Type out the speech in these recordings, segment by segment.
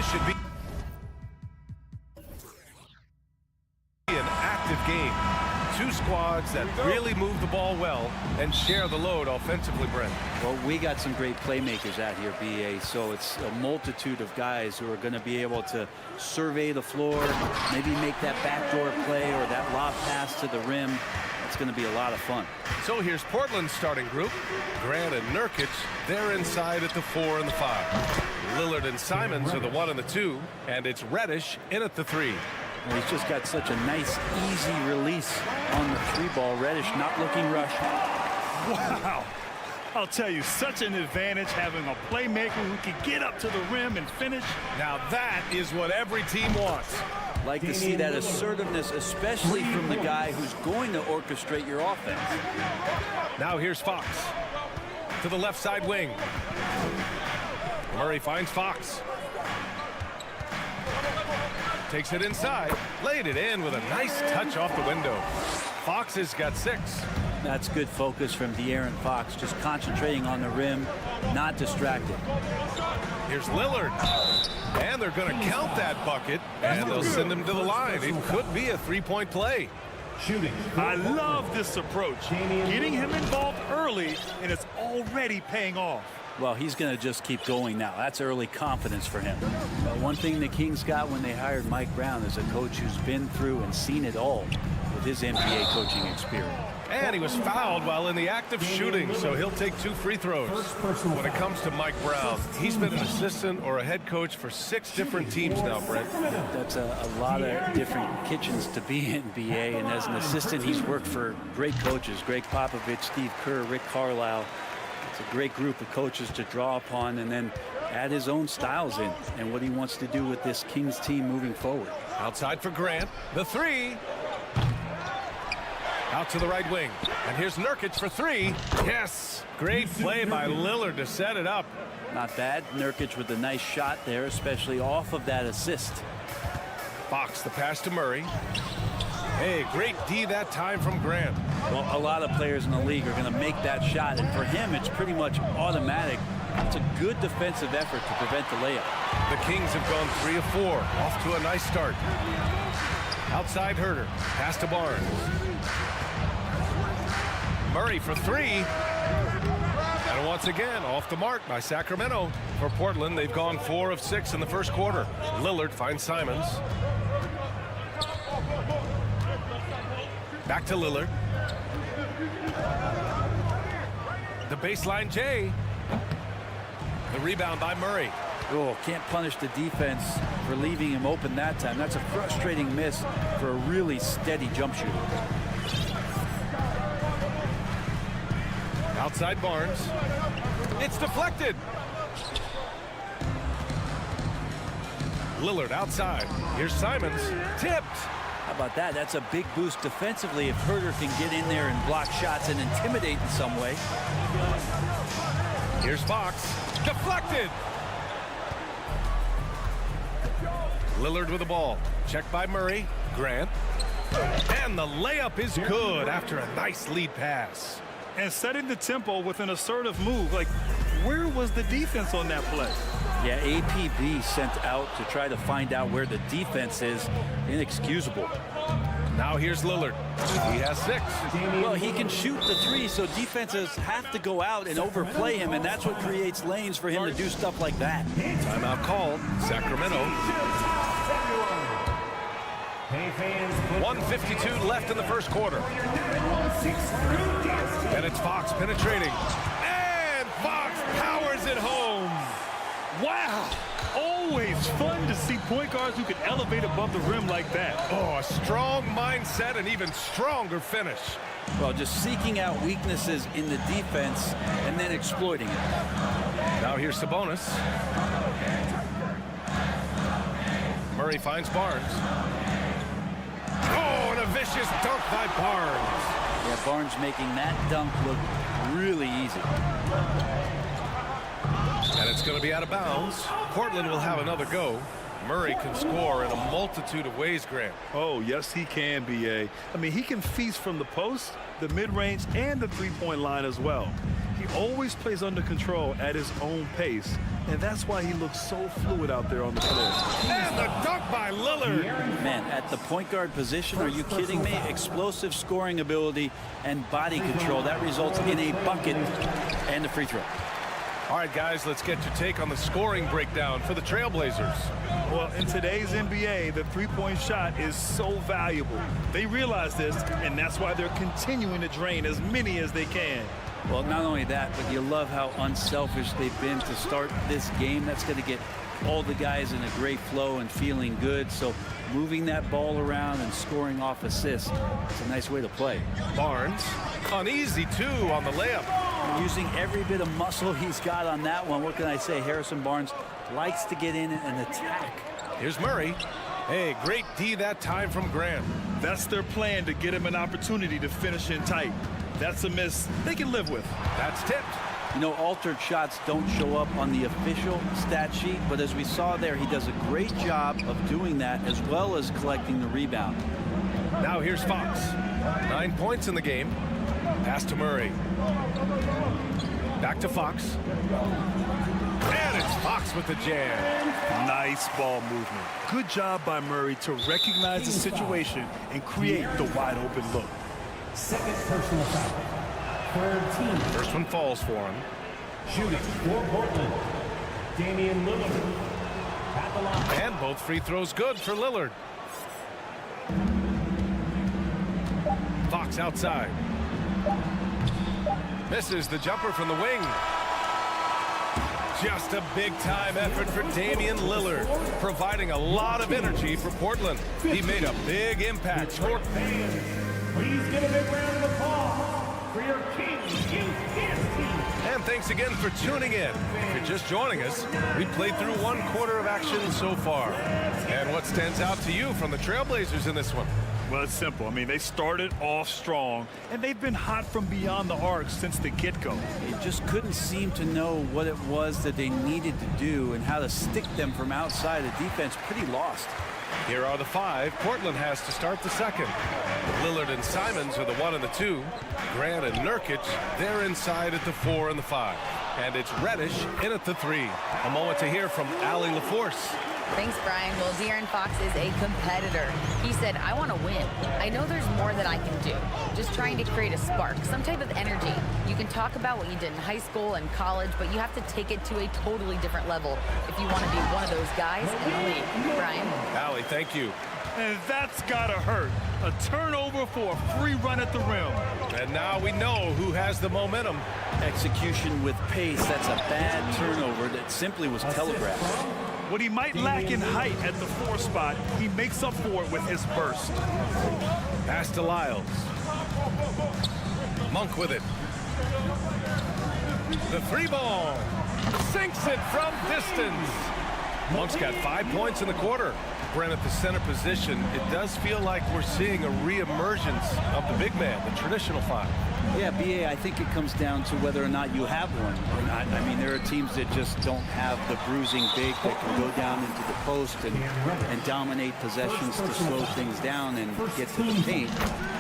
This should be an active game. Two squads that really move the ball well and share the load offensively, Brent. Well, we got some great playmakers out here, BA, so it's a multitude of guys who are going to be able to survey the floor, maybe make that backdoor play or that lob pass to the rim. It's going to be a lot of fun. So here's Portland's starting group. Grant and Nurkic, they're inside at the 4 and the 5. Lillard and Simons are the 1 and the 2, and it's Reddish in at the 3. Well, he's just got such a nice, easy release on the 3-ball. Reddish not looking rushed. Wow. I'll tell you, such an advantage having a playmaker who can get up to the rim and finish. Now that is what every team wants. Like to see that assertiveness, especially from the guy who's going to orchestrate your offense. Now here's Fox to the left side wing. Murray finds Fox. Takes it inside, laid it in with a nice touch off the window. Fox has got 6. That's good focus from De'Aaron Fox, just concentrating on the rim, not distracted. Here's Lillard, and they're going to count that bucket, and they'll send him to the line. It could be a 3-point play. Shooting. I love this approach, getting him involved early, and it's already paying off. Well, he's going to just keep going now. That's early confidence for him. But one thing the Kings got when they hired Mike Brown is a coach who's been through and seen it all with his NBA coaching experience. And he was fouled while in the act of shooting, so he'll take 2 free throws. When it comes to Mike Brown, he's been an assistant or a head coach for 6 different teams now, Brent. That's a lot of different kitchens to be in, BA. And as an assistant, he's worked for great coaches, Greg Popovich, Steve Kerr, Rick Carlisle. It's a great group of coaches to draw upon and then add his own styles in and what he wants to do with this Kings team moving forward. Outside for Grant, the 3. Out to the right wing. And here's Nurkic for 3. Yes! Great play by Lillard to set it up. Not bad. Nurkic with a nice shot there, especially off of that assist. Fox the pass to Murray. Hey, great D that time from Grant. Well, a lot of players in the league are going to make that shot, and for him, it's pretty much automatic. It's a good defensive effort to prevent the layup. The Kings have gone 3 of 4, off to a nice start. Outside Herter, pass to Barnes. Murray for 3. And once again, off the mark by Sacramento. For Portland, they've gone 4 of 6 in the first quarter. Lillard finds Simons. Back to Lillard. The baseline J. The rebound by Murray. Oh, can't punish the defense for leaving him open that time. That's a frustrating miss for a really steady jump shooter. Outside Barnes. It's deflected. Lillard outside. Here's Simons. Tipped. How about that? That's a big boost defensively if Herter can get in there and block shots and intimidate in some way. Here's Fox. Deflected. Lillard with the ball. Checked by Murray. Grant. And the layup is good after a nice lead pass. And setting the tempo with an assertive move. Like, where was the defense on that play? Yeah, APB sent out to try to find out where the defense is. Inexcusable. Now here's Lillard. He has 6. Well, he can shoot the 3, so defenses have to go out and overplay him, and that's what creates lanes for him to do stuff like that. Timeout called. Sacramento. 1:52 left in the first quarter. And it's Fox penetrating. And Fox powers it home. Wow. Always fun to see point guards who can elevate above the rim like that. Oh, a strong mindset and even stronger finish. Well, just seeking out weaknesses in the defense and then exploiting it. Now here's Sabonis. Murray finds Barnes. Oh, and a vicious dunk by Barnes. Yeah, Barnes making that dunk look really easy. And it's going to be out of bounds. Portland will have another go. Murray can score in a multitude of ways, Grant. Oh, yes, he can, B.A. I mean, he can feast from the post, the mid-range, and the three-point line as well. He always plays under control at his own pace, and that's why he looks so fluid out there on the floor. And the dunk by Lillard. Man, at the point guard position, are you kidding me? Explosive scoring ability and body control. That results in a bucket and a free throw. All right, guys, let's get your take on the scoring breakdown for the Trailblazers. Well, in today's NBA, the three-point shot is so valuable. They realize this, and that's why they're continuing to drain as many as they can. Well, not only that, but you love how unselfish they've been to start this game. That's going to get all the guys in a great flow and feeling good. So moving that ball around and scoring off assists, it's a nice way to play. Barnes, an easy two on the layup. Using every bit of muscle he's got on that one. What can I say? Harrison Barnes likes to get in and attack. Here's Murray. Hey, great D that time from Grant. That's their plan, to get him an opportunity to finish in tight. That's a miss they can live with. That's tipped. You know, altered shots don't show up on the official stat sheet, but as we saw there, he does a great job of doing that as well as collecting the rebound. Now here's Fox. 9 points in the game. Pass to Murray. Back to Fox. And it's Fox with the jam. Nice ball movement. Good job by Murray to recognize the situation and create the wide open look. Second personal foul. Third team. First one falls for him. Shooting for Portland. Damian Lillard. At the line. And both free throws good for Lillard. Fox outside. Misses the jumper from the wing. Just a big-time effort for Damian Lillard, providing a lot of energy for Portland. He made a big impact. Fans, please give a big round of applause for your King Youth Dance Team. And thanks again for tuning in. If you're just joining us, we played through 1 quarter of action so far. And what stands out to you from the Trailblazers in this one? Well, it's simple. I mean, they started off strong, and they've been hot from beyond the arc since the get-go. They just couldn't seem to know what it was that they needed to do and how to stick them from outside. The defense pretty lost. Here are the 5 Portland has to start the second. Lillard and Simons are the 1 and the 2. Grant and Nurkic, they're inside at the 4 and the 5. And it's Reddish in at the 3. A moment to hear from Allie LaForce. Thanks, Brian. Well, De'Aaron Fox is a competitor. He said, I want to win. I know there's more that I can do. Just trying to create a spark, some type of energy. You can talk about what you did in high school and college, but you have to take it to a totally different level if you want to be one of those guys in the league. Brian? Allie, thank you. And that's gotta hurt. A turnover for a free run at the rim. And now we know who has the momentum. Execution with pace, that's a bad turnover that simply was telegraphed. What he might lack in height at the 4 spot, he makes up for it with his burst. Pass to Lyles. Monk with it. The 3 ball. Sinks it from distance. Monk's got 5 points in the quarter. Brent at the center position. It does feel like we're seeing a re-emergence of the big man, the traditional 5. Yeah, BA, I think it comes down to whether or not you have one or not. I mean, there are teams that just don't have the bruising big that can go down into the post and dominate possessions to slow things down and get to the paint.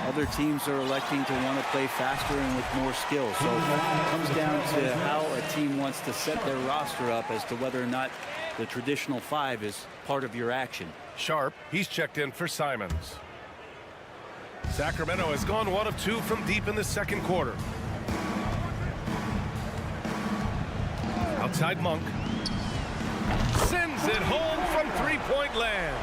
Other teams are electing to want to play faster and with more skill. So it comes down to how a team wants to set their roster up as to whether or not the traditional 5 is part of your action. Sharp, he's checked in for Simons. Sacramento has gone 1 of 2 from deep in the second quarter. Outside Monk. Sends it home from 3-point land.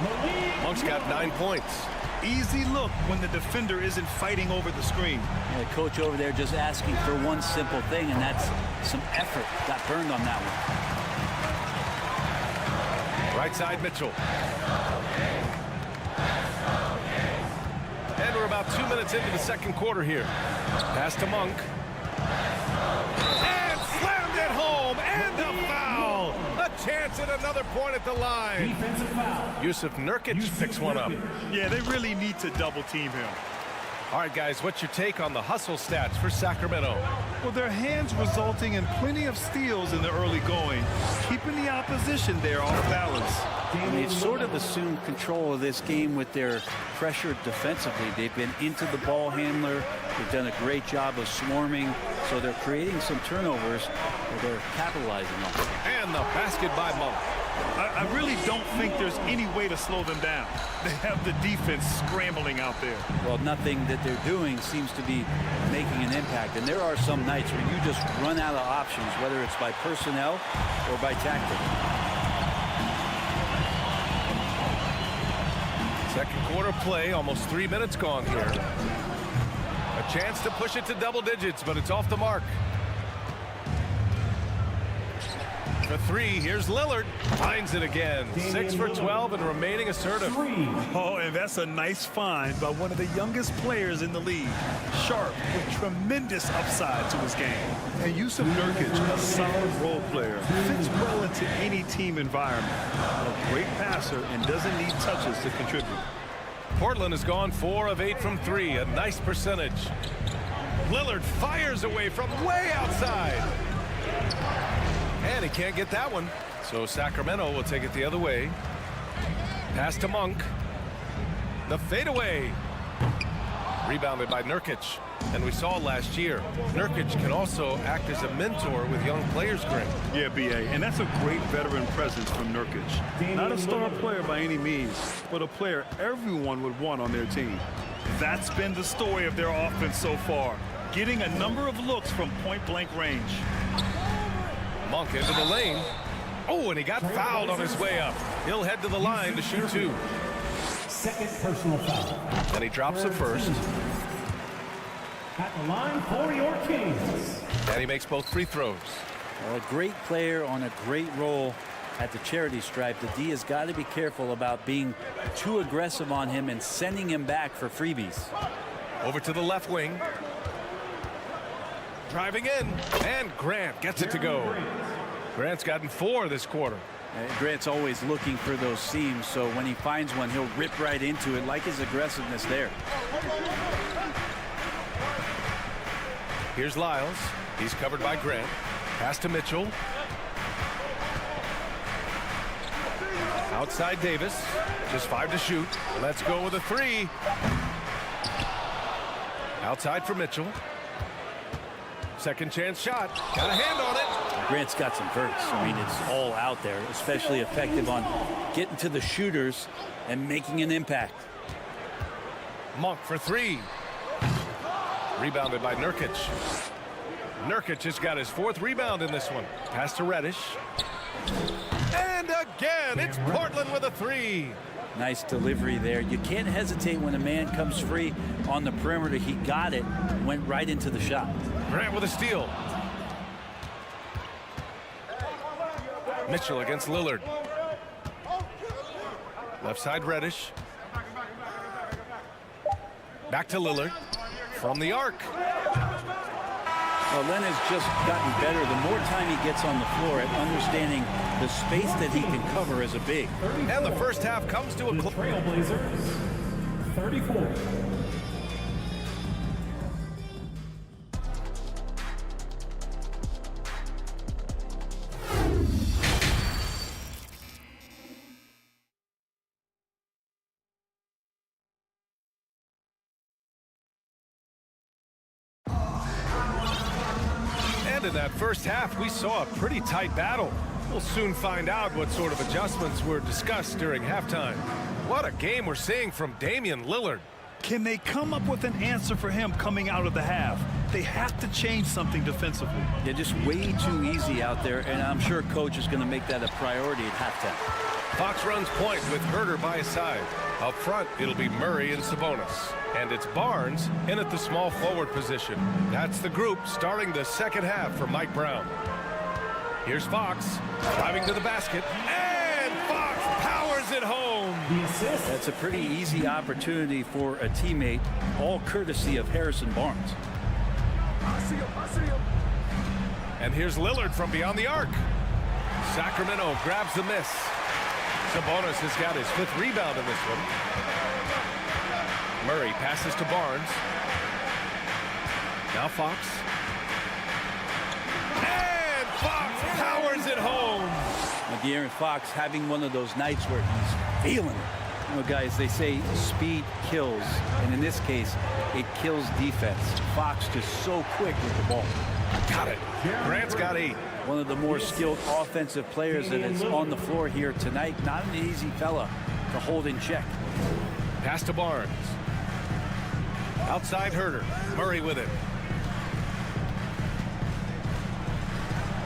Monk's got 9 points. Easy look when the defender isn't fighting over the screen. Yeah, the coach over there just asking for one simple thing, and that's some effort. Got burned on that one. Right side Mitchell. And we're about 2 minutes into the second quarter here. Pass to Monk. And slammed it home. And a foul. A chance at another point at the line. Defensive foul. Yusuf Nurkic picks one up. Yeah, they really need to double team him. All right, guys, what's your take on the hustle stats for Sacramento? Well, their hands resulting in plenty of steals in the early going, keeping the opposition there off balance. They've sort of assumed control of this game with their pressure defensively. They've been into the ball handler. They've done a great job of swarming, So they're creating some turnovers that they're capitalizing on. And the basket by Monk. I really don't think there's any way to slow them down. They have the defense scrambling out there. Well, nothing that they're doing seems to be making an impact. And there are some nights where you just run out of options, whether it's by personnel or by tactic. Second quarter play, almost 3 minutes gone here. A chance to push it to double digits, but it's off the mark. For three, here's Lillard. Finds it again. 6 for 12 and remaining assertive. Oh, and that's a nice find by one of the youngest players in the league. Sharp with tremendous upside to his game. And Yusuf Nurkic, a solid role player, fits well into any team environment. A great passer and doesn't need touches to contribute. Portland has gone 4 of 8 from 3, a nice percentage. Lillard fires away from way outside. And he can't get that one. So Sacramento will take it the other way. Pass to Monk. The fadeaway. Rebounded by Nurkic. And we saw last year, Nurkic can also act as a mentor with young players, Greg. Yeah, B.A., and that's a great veteran presence from Nurkic. Not a star player by any means, but a player everyone would want on their team. That's been the story of their offense so far, getting a number of looks from point-blank range. Monk into the lane. Oh, and he got fouled on his way up. He'll head to the line to shoot 2. Second personal foul. And he drops the first. At the line for your Kings. And he makes both free throws. A great player on a great role at the charity stripe. The D has got to be careful about being too aggressive on him and sending him back for freebies. Over to the left wing. Driving in, and Grant gets it to go. Grant's gotten 4 this quarter. Grant's always looking for those seams, so when he finds one, he'll rip right into it, like his aggressiveness there. Here's Lyles. He's covered by Grant. Pass to Mitchell. Outside Davis. Just 5 to shoot. Let's go with a 3. Outside for Mitchell. Second chance shot. Got a hand on it. Grant's got some verts. I mean, it's all out there, especially effective on getting to the shooters and making an impact. Monk for 3. Rebounded by Nurkic. Nurkic has got his 4th rebound in this one. Pass to Reddish. And again, it's Portland with a 3. Nice delivery there. You can't hesitate when a man comes free on the perimeter. He got it, went right into the shot. Grant with a steal. Mitchell against Lillard. Left side Reddish. Back to Lillard. From the arc. Well, Len has just gotten better. The more time he gets on the floor at understanding the space that he can cover as a big. And the first half comes to a close. Trailblazers, 34. And in that first half, we saw a pretty tight battle. We'll soon find out what sort of adjustments were discussed during halftime. What a game we're seeing from Damian Lillard. Can they come up with an answer for him coming out of the half? They have to change something defensively. They're just way too easy out there, and I'm sure coach is going to make that a priority at halftime. Fox runs point with Herter by his side. Up front, it'll be Murray and Sabonis. And it's Barnes in at the small forward position. That's the group starting the second half for Mike Brown. Here's Fox driving to the basket. And Fox powers it home. That's a pretty easy opportunity for a teammate, all courtesy of Harrison Barnes. I see him. And here's Lillard from beyond the arc. Sacramento grabs the miss. Sabonis has got his 5th rebound in this one. Murray passes to Barnes. Now Fox. And Fox powers it home. De'Aaron Fox having one of those nights where he's feeling it. You know, guys, they say speed kills, and in this case, it kills defense. Fox just so quick with the ball. Got it. Grant's got 8. One of the more skilled offensive players that is on the floor here tonight. Not an easy fella to hold in check. Pass to Barnes. Outside Herder. Murray with it.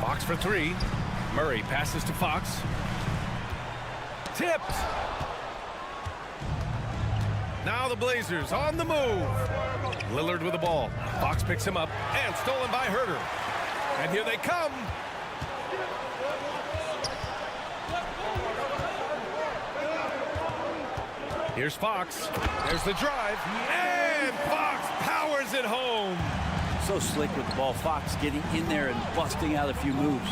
Fox for 3. Murray passes to Fox. Tipped. Now the Blazers on the move. Lillard with the ball. Fox picks him up and stolen by Herder. And here they come. Here's Fox. There's the drive. And Fox powers it home. So slick with the ball. Fox getting in there and busting out a few moves.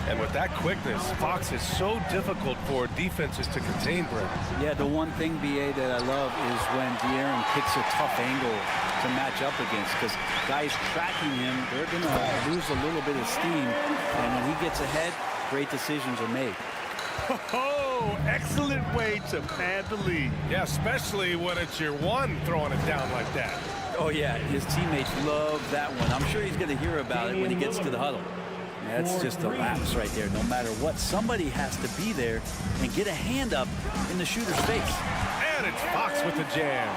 And with that quickness, Fox is so difficult for defenses to contain, Brett. Yeah, the one thing, BA, that I love is when De'Aaron picks a tough angle to match up against, because guys tracking him, they're going to lose a little bit of steam. And when he gets ahead, great decisions are made. Oh, excellent way to pad the lead. Yeah, especially when it's your one throwing it down like that. Oh, yeah, his teammates love that one. I'm sure he's going to hear about it when he gets to the huddle. That's just a lapse right there. No matter what, somebody has to be there and get a hand up in the shooter's face. And it's Fox with the jam.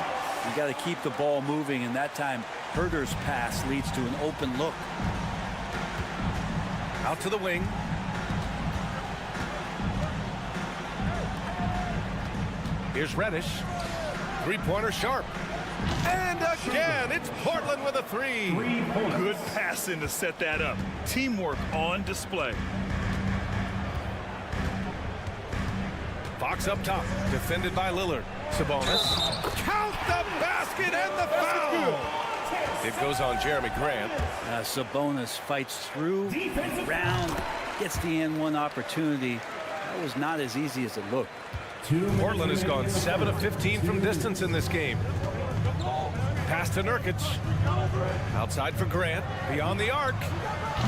You got to keep the ball moving, and that time Herder's pass leads to an open look. Out to the wing. Here's Reddish. Three-pointer sharp. And again, it's Portland with a 3. Good passing to set that up. Teamwork on display. Fox up top, defended by Lillard. Sabonis. Count the basket and the foul. It goes on Jeremy Grant. Sabonis fights through and round, gets the N1 opportunity. That was not as easy as it looked. Portland has gone 7 of 15 from distance in this game. Pass to Nurkic. Outside for Grant. Beyond the arc.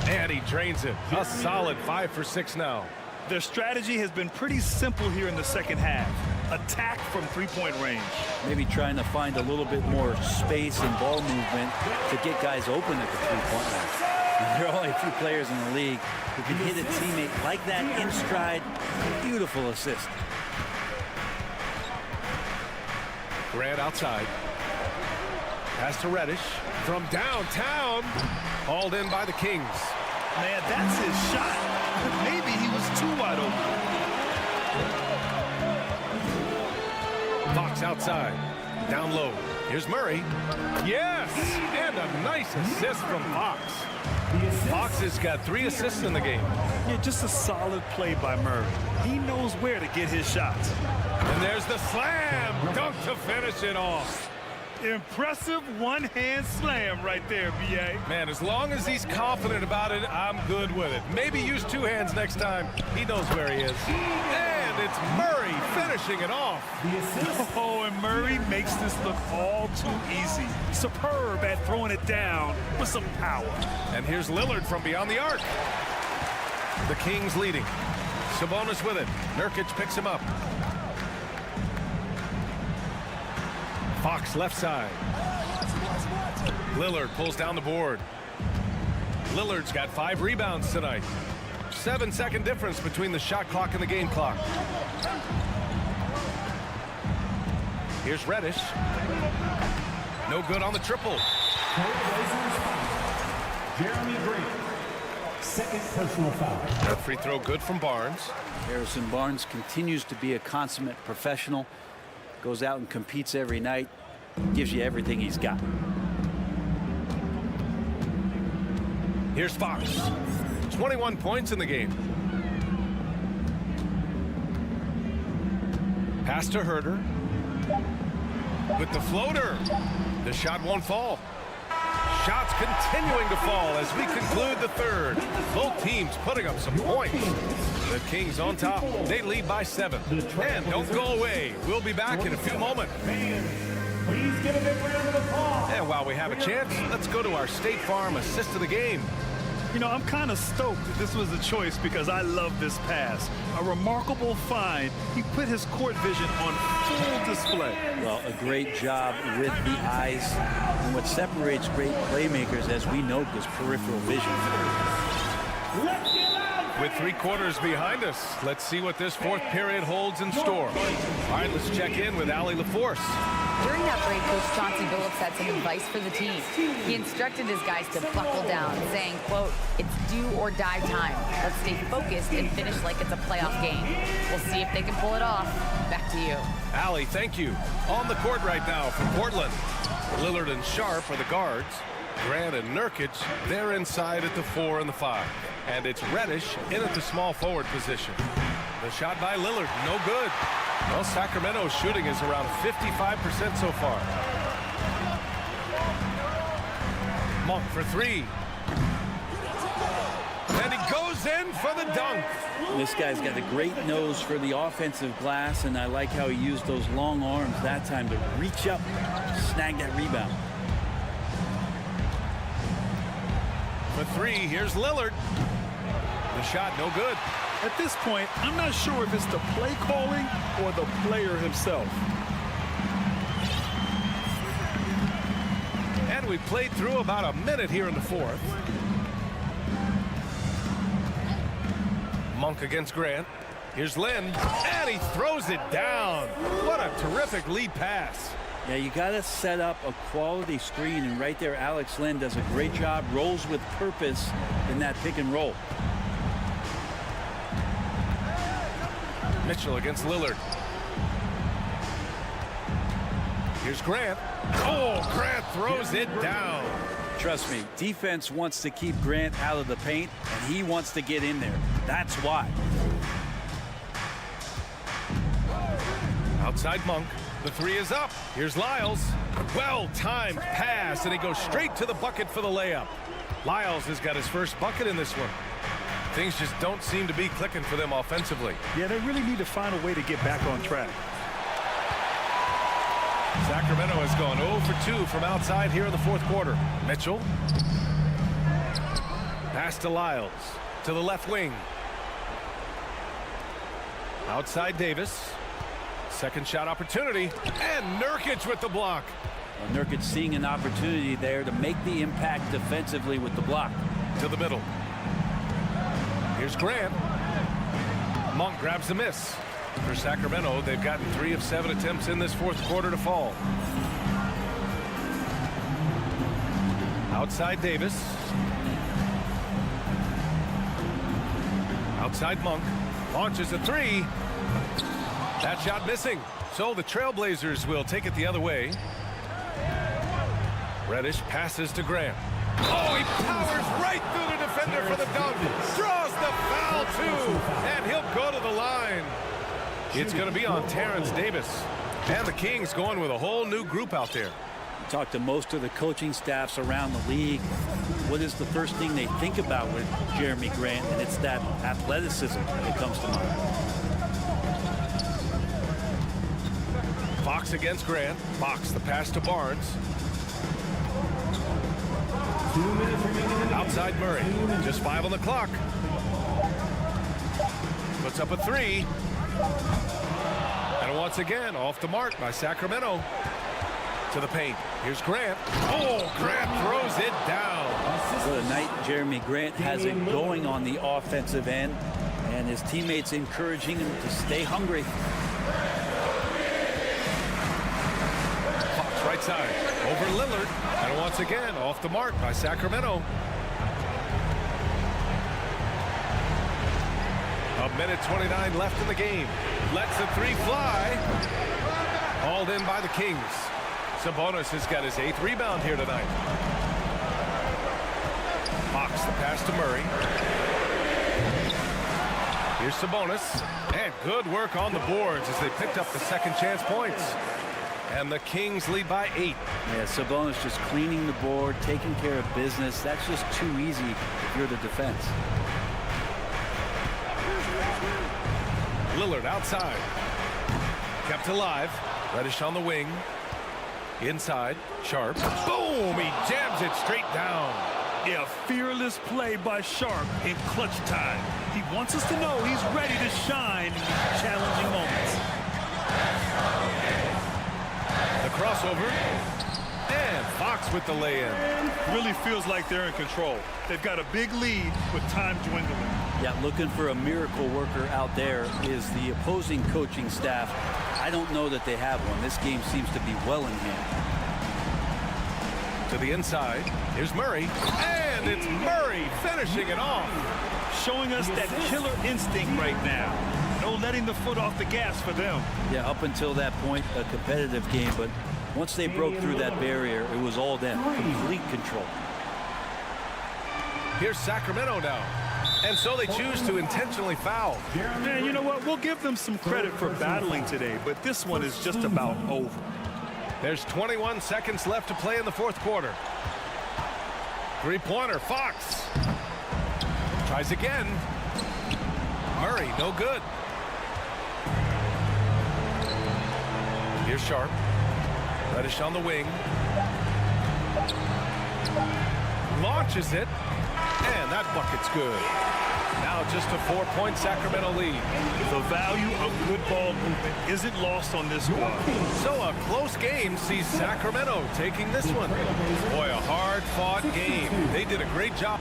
And he drains it. A solid 5 for 6 now. Their strategy has been pretty simple here in the second half. Attack from three-point range. Maybe trying to find a little bit more space and ball movement to get guys open at the three-point line. There are only a few players in the league who can hit a teammate like that in stride. Beautiful assist. Grant outside. Pass to Reddish from downtown. Hauled in by the Kings. Man, that's his shot. Maybe he was too wide open. Fox outside. Down low. Here's Murray. Yes! And a nice assist from Fox. Fox has got 3 assists in the game. Yeah, just a solid play by Murray. He knows where to get his shots. And there's the slam dunk to finish it off. Impressive one-hand slam right there, B.A. Man, as long as he's confident about it, I'm good with it. Maybe use 2 hands next time. He knows where he is. And it's Murray finishing it off. Oh, and Murray makes this look all too easy. Superb at throwing it down with some power. And here's Lillard from beyond the arc. The Kings leading. Sabonis with it. Nurkic picks him up. Fox left side. Lillard pulls down the board. Lillard's got 5 rebounds tonight. 7-second difference between the shot clock and the game clock. Here's Reddish. No good on the triple. Jeremy Grant, second personal foul. That free throw good from Barnes. Harrison Barnes continues to be a consummate professional. Goes out and competes every night. Gives you everything he's got. Here's Fox. 21 points in the game. Pass to Herder. With the floater. The shot won't fall. Shots continuing to fall as we conclude the third. Both teams putting up some points. The Kings on top. They lead by 7. And don't go away. We'll be back in a few moments. Please give a big round of applause. And while we have a chance, let's go to our State Farm assist of the game. You know, I'm kind of stoked that this was a choice because I love this pass. A remarkable find. He put his court vision on full display. Well, a great job with the eyes. And what separates great playmakers, as we know, is peripheral vision. With 3 quarters behind us, let's see what this 4th period holds in store. All right, let's check in with Allie LaForce. During that break, Coach Chauncey Billups had some advice for the team. He instructed his guys to buckle down, saying, quote, "It's do or die time. Let's stay focused and finish like it's a playoff game. We'll see if they can pull it off." Back to you. Allie, thank you. On the court right now for Portland. Lillard and Sharp are the guards. Grant and Nurkic, they're inside at the 4 and the 5. And it's Reddish in at the small forward position. The shot by Lillard, no good. Well, Sacramento's shooting is around 55% so far. Monk for 3. And he goes in for the dunk. This guy's got a great nose for the offensive glass, and I like how he used those long arms that time to reach up, snag that rebound. For 3, here's Lillard. The shot, no good. At this point, I'm not sure if it's the play calling or the player himself. And we played through about a minute here in the 4th. Monk against Grant. Here's Lynn, and he throws it down. What a terrific lead pass. Yeah, you got to set up a quality screen, and right there, Alex Len does a great job, rolls with purpose in that pick and roll. Mitchell against Lillard. Here's Grant. Oh, Grant throws it down. Trust me, defense wants to keep Grant out of the paint, and he wants to get in there. That's why. Outside Monk. The 3 is up. Here's Lyles. Well-timed pass, and he goes straight to the bucket for the layup. Lyles has got his first bucket in this one. Things just don't seem to be clicking for them offensively. Yeah, they really need to find a way to get back on track. Sacramento has gone 0 for 2 from outside here in the 4th quarter. Mitchell. Pass to Lyles. To the left wing. Outside Davis. Second shot opportunity. And Nurkic with the block. Well, Nurkic seeing an opportunity there to make the impact defensively with the block. To the middle. Here's Grant. Monk grabs the miss. For Sacramento, they've gotten 3 of 7 attempts in this 4th quarter to fall. Outside Davis. Outside Monk. Launches a 3. That shot missing. So the Trailblazers will take it the other way. Reddish passes to Grant. Oh, he powers right through the defender for the dunk. Draws the foul, too. And he'll go to the line. It's going to be on Terrence Davis. And the Kings going with a whole new group out there. Talk to most of the coaching staffs around the league. What is the first thing they think about with Jeremy Grant? And it's that athleticism that comes to mind. Fox against Grant. Fox the pass to Barnes. Outside Murray. Just 5 on the clock. Puts up a 3. And once again, off the mark by Sacramento. To the paint. Here's Grant. Oh, Grant throws it down. What a night Jeremy Grant has it going on the offensive end. And his teammates encouraging him to stay hungry. Fox right side. Over Lillard. And once again, off the mark by Sacramento. A minute 29 left in the game. Lets the 3 fly. Hauled in by the Kings. Sabonis has got his 8th rebound here tonight. Fox the pass to Murray. Here's Sabonis. And good work on the boards as they picked up the second chance points. And the Kings lead by 8. Yeah, Sabonis just cleaning the board, taking care of business. That's just too easy if you're the defense. Lillard outside. Kept alive. Reddish on the wing. Inside. Sharp. Boom! He jams it straight down. Yeah, fearless play by Sharp in clutch time. He wants us to know he's ready to shine in these challenging moments. The crossover. And Fox with the lay-in. Really feels like they're in control. They've got a big lead with time dwindling. Yeah, looking for a miracle worker out there is the opposing coaching staff. I don't know that they have one. This game seems to be well in hand. To the inside. Here's Murray. And it's Murray finishing it off. Showing us that killer instinct right now. No letting the foot off the gas for them. Yeah, up until that point, a competitive game, but once they broke through that barrier, it was all them. Complete control. Here's Sacramento now. And so they choose to intentionally foul. Man, you know what? We'll give them some credit for battling today, but this one is just about over. There's 21 seconds left to play in the fourth quarter. Three-pointer, Fox. Tries again. Murray, no good. Here's Sharp. Reddish on the wing. Launches it. And that bucket's good. Now just a 4-point Sacramento lead. The value of good ball movement isn't lost on this squad. So a close game sees Sacramento taking this one. Boy, a hard-fought game. They did a great job.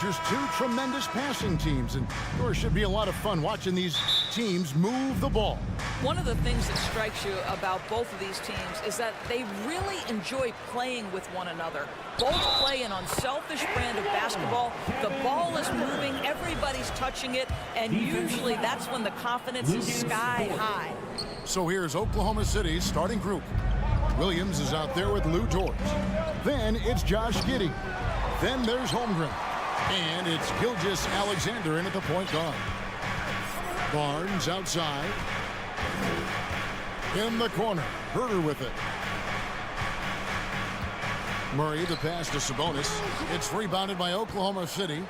features two tremendous passing teams, and there should be a lot of fun watching these teams move the ball. One of the things that strikes you about both of these teams is that they really enjoy playing with one another. Both play an unselfish brand of basketball. The ball is moving, everybody's touching it, and usually that's when the confidence is sky high. So here's Oklahoma City's starting group. Williams is out there with Lou Dort. Then it's Josh Giddey. Then there's Holmgren. And it's Gilgeous-Alexander in at the point guard. Barnes outside. In the corner, Herter with it. Murray, the pass to Sabonis. It's rebounded by Oklahoma City.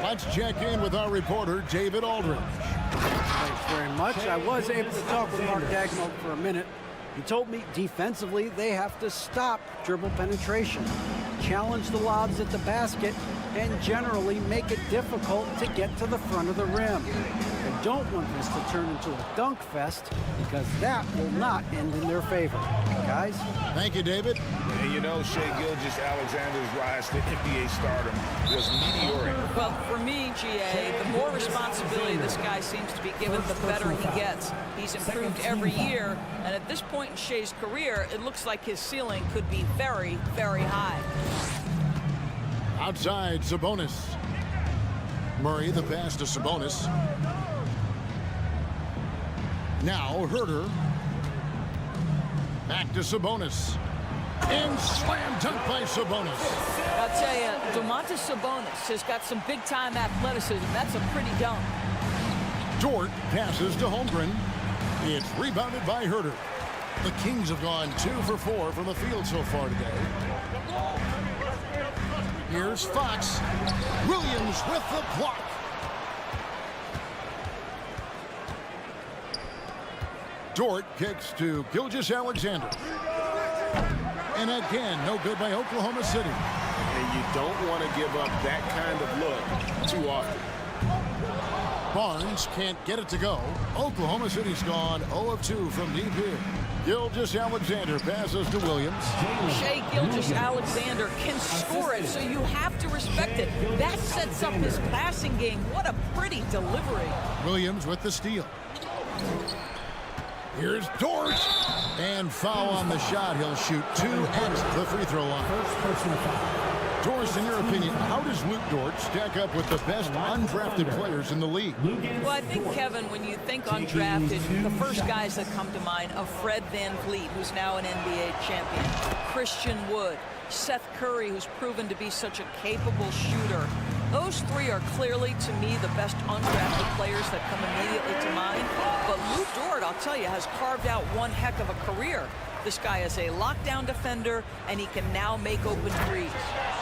Let's check in with our reporter, David Aldridge. Thanks very much. I was able to talk with Mark Dagmo for a minute. He told me defensively they have to stop dribble penetration, challenge the lobs at the basket, and generally make it difficult to get to the front of the rim. I don't want this to turn into a dunk fest because that will not end in their favor. Guys? Thank you, David. And you know, Shai Gilgeous-Alexander's rise to NBA stardom was meteoric. Well, for me, GA, the more responsibility this guy seems to be given, the better he gets. He's improved every year, and at this point in Shai's career, it looks like his ceiling could be very, very high. Outside, Sabonis. Murray, the pass to Sabonis. Now, Herter. Back to Sabonis. And slam dunk by Sabonis. I'll tell you, Domantas Sabonis has got some big-time athleticism. That's a pretty dunk. Dort passes to Holmgren. It's rebounded by Herter. The Kings have gone 2 for 4 from the field so far today. Here's Fox. Williams with the block. Dort kicks to Gilgeous-Alexander. And again, no good by Oklahoma City. And you don't want to give up that kind of look too often. Barnes can't get it to go. Oklahoma City's gone 0 of 2 from deep here. Gilgeous-Alexander passes to Williams. Shai Gilgeous-Alexander can score it, so you have to respect it. That sets up his passing game. What a pretty delivery. Williams with the steal. Here's Dort. And foul on the shot. He'll shoot 2 at the free throw line. Doris, in your opinion, how does Luke Dort stack up with the best undrafted players in the league? Well, I think, Kevin, when you think undrafted, the first guys that come to mind are Fred VanVleet, who's now an NBA champion, Christian Wood, Seth Curry, who's proven to be such a capable shooter. Those three are clearly, to me, the best undrafted players that come immediately to mind. But Luke Dort, I'll tell you, has carved out one heck of a career. This guy is a lockdown defender, and he can now make open threes.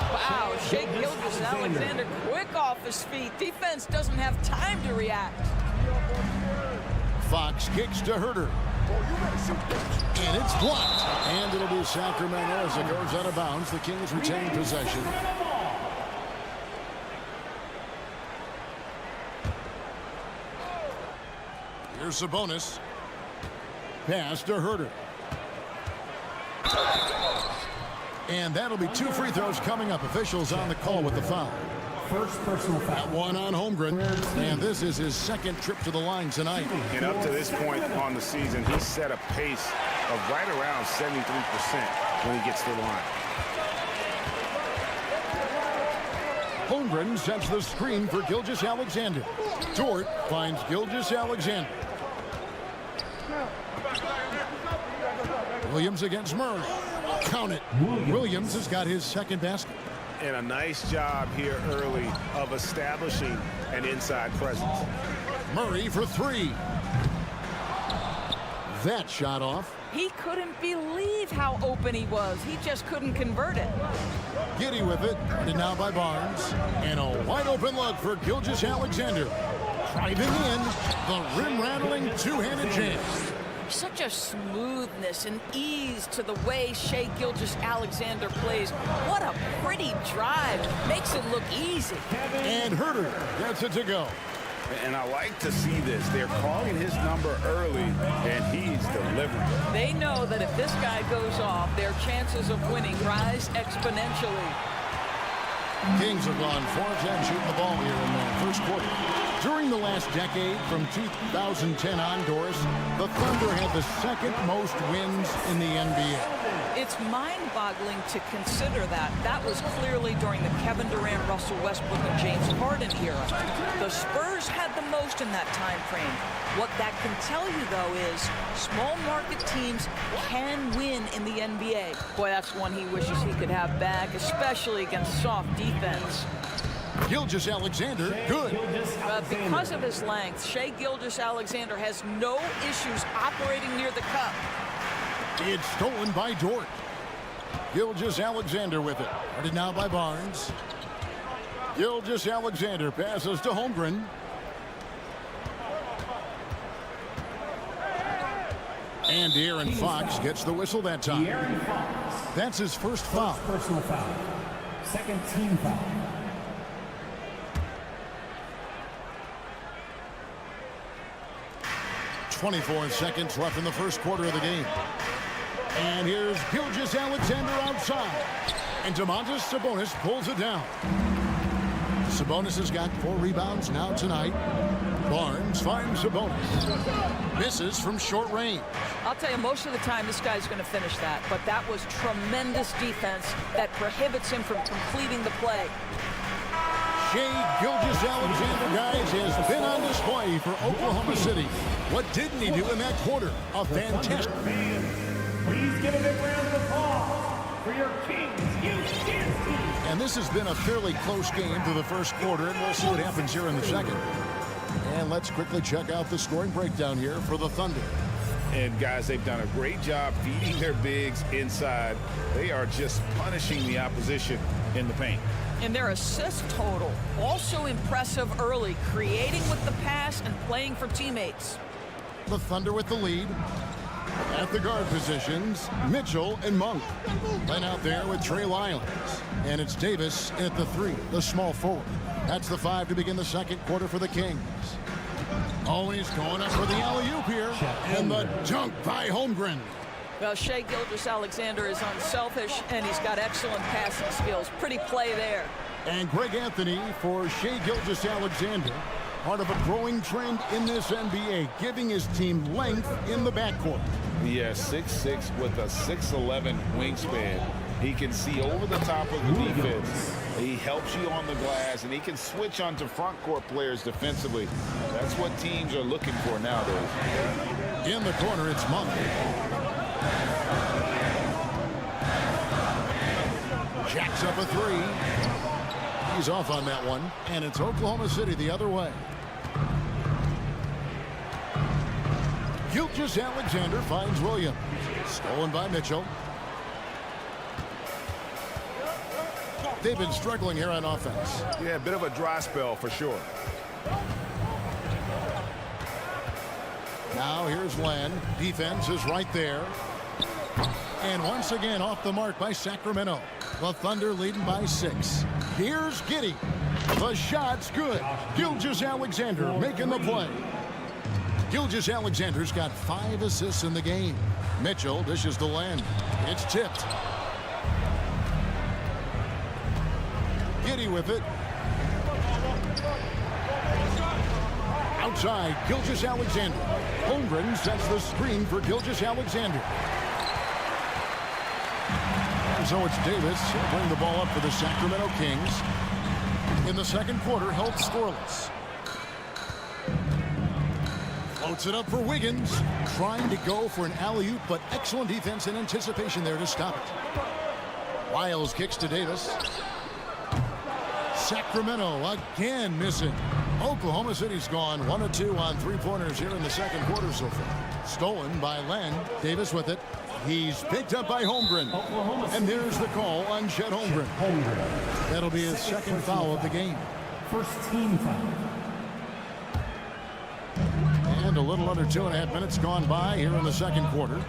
Wow, Shai Gilgeous-Alexander quick off his feet. Defense doesn't have time to react. Fox kicks to Herter. And it's blocked. And it'll be Sacramento as it goes out of bounds. The Kings retain possession. Here's Sabonis. Pass to Herter. And that'll be 2 free throws coming up. Officials on the call with the foul. First personal foul. That one on Holmgren. And this is his second trip to the line tonight. And up to this point on the season, he's set a pace of right around 73% when he gets to the line. Holmgren sets the screen for Gilgeous-Alexander. Dort finds Gilgeous-Alexander. Williams against Murray. Count it. Williams has got his second basket. And a nice job here early of establishing an inside presence. Murray for 3. That shot off. He couldn't believe how open he was. He just couldn't convert it. Giddey with it. And now by Barnes. And a wide open look for Gilgeous-Alexander. Driving in. The rim-rattling two-handed jam. Such a smoothness and ease to the way Shai Gilgeous-Alexander plays. What a pretty drive. Makes it look easy. And Herter gets it to go. And I like to see this. They're calling his number early, and he's delivering. They know that if this guy goes off, their chances of winning rise exponentially. Kings have gone 4-10 shooting the ball here in the first quarter. During the last decade, from 2010 on, Doris, the Thunder had the second most wins in the NBA. It's mind-boggling to consider that. That was clearly during the Kevin Durant, Russell Westbrook, and James Harden era. The Spurs had the most in that time frame. What that can tell you, though, is small market teams can win in the NBA. Boy, that's one he wishes he could have back, especially against soft defense. Gilgeous-Alexander, good. Because of his length, Shai Gilgeous-Alexander has no issues operating near the cup. It's stolen by Dort. Gilgeous-Alexander with it. Guarded now by Barnes. Gilgeous-Alexander passes to Holmgren. And De'Aaron Fox gets the whistle that time. That's his first foul. Personal foul. Second team foul. .24 seconds left in the first quarter of the game. And here's Gilgeous-Alexander outside. And Domantas Sabonis pulls it down. Sabonis has got 4 rebounds now tonight. Barnes finds Sabonis. Misses from short range. I'll tell you, most of the time this guy's going to finish that. But that was tremendous defense that prohibits him from completing the play. Shai Gilgeous-Alexander, guys, has been on display for Oklahoma City. What didn't he do in that quarter? A fantastic... Please give a big round of applause for your Kings Youth Dance Team. And this has been a fairly close game through the first quarter, and we'll see what happens here in the second. And let's quickly check out the scoring breakdown here for the Thunder. And guys, they've done a great job feeding their bigs inside. They are just punishing the opposition in the paint. And their assist total, also impressive early, creating with the pass and playing for teammates. The Thunder with the lead. At the guard positions, Mitchell and Monk. Line out there with Trey Lyons. And it's Davis at the 3, the small forward. That's the 5 to begin the second quarter for the Kings. Oh, he's going up for the alley-oop here. And the dunk by Holmgren. Well, Shai Gilgeous-Alexander is unselfish, and he's got excellent passing skills. Pretty play there. And Greg Anthony for Shai Gilgeous-Alexander. Part of a growing trend in this NBA, giving his team length in the backcourt. Yeah, 6'6" with a 6'11" wingspan. He can see over the top of the defense. He helps you on the glass, and he can switch onto front court players defensively. That's what teams are looking for nowadays. In the corner, it's Monk. Jacks up a 3. He's off on that one, and it's Oklahoma City the other way. Gilgeous-Alexander finds Williams. Stolen by Mitchell. They've been struggling here on offense. Yeah, a bit of a dry spell for sure. Now here's Len. Defense is right there. And once again off the mark by Sacramento. The Thunder leading by 6. Here's Giddey. The shot's good. Gilgeous-Alexander making the play. Gilgeous-Alexander's got 5 assists in the game. Mitchell dishes to Len. It's tipped. Giddey with it. Outside, Gilgeous-Alexander. Holmgren sets the screen for Gilgeous-Alexander. And so it's Davis. He'll bring the ball up for the Sacramento Kings. In the second quarter, held scoreless. Floats it up for Wiggins. Trying to go for an alley-oop, but excellent defense and anticipation there to stop it. Wiles kicks to Davis. Sacramento again missing. Oklahoma City's gone 1 of 2 on 3-pointers here in the second quarter so far. Stolen by Len. Davis with it. He's picked up by Holmgren. And there's the call on Chet Holmgren. That'll be his second foul of the game. First team foul. And a little under 2.5 minutes gone by here in the second quarter.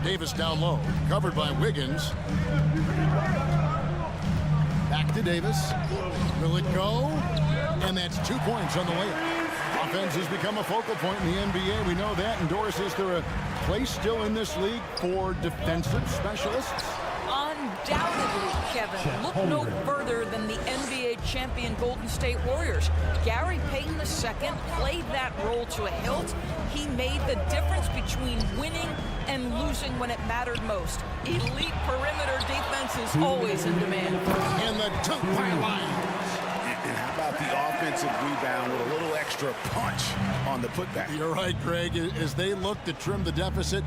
Davis down low, covered by Wiggins. Back to Davis. Will it go? And that's 2 points on the layup. Offense has become a focal point in the NBA. We know that. And Doris, is there a place still in this league for defensive specialists? Undoubtedly, Kevin, look no further than the NBA champion Golden State Warriors. Gary Payton II played that role to a hilt. He made the difference between winning and losing when it mattered most. Elite perimeter defense is always in demand. And the dunk by Lyons. And how about the offensive rebound with a little extra punch on the putback? You're right, Greg. As they look to trim the deficit,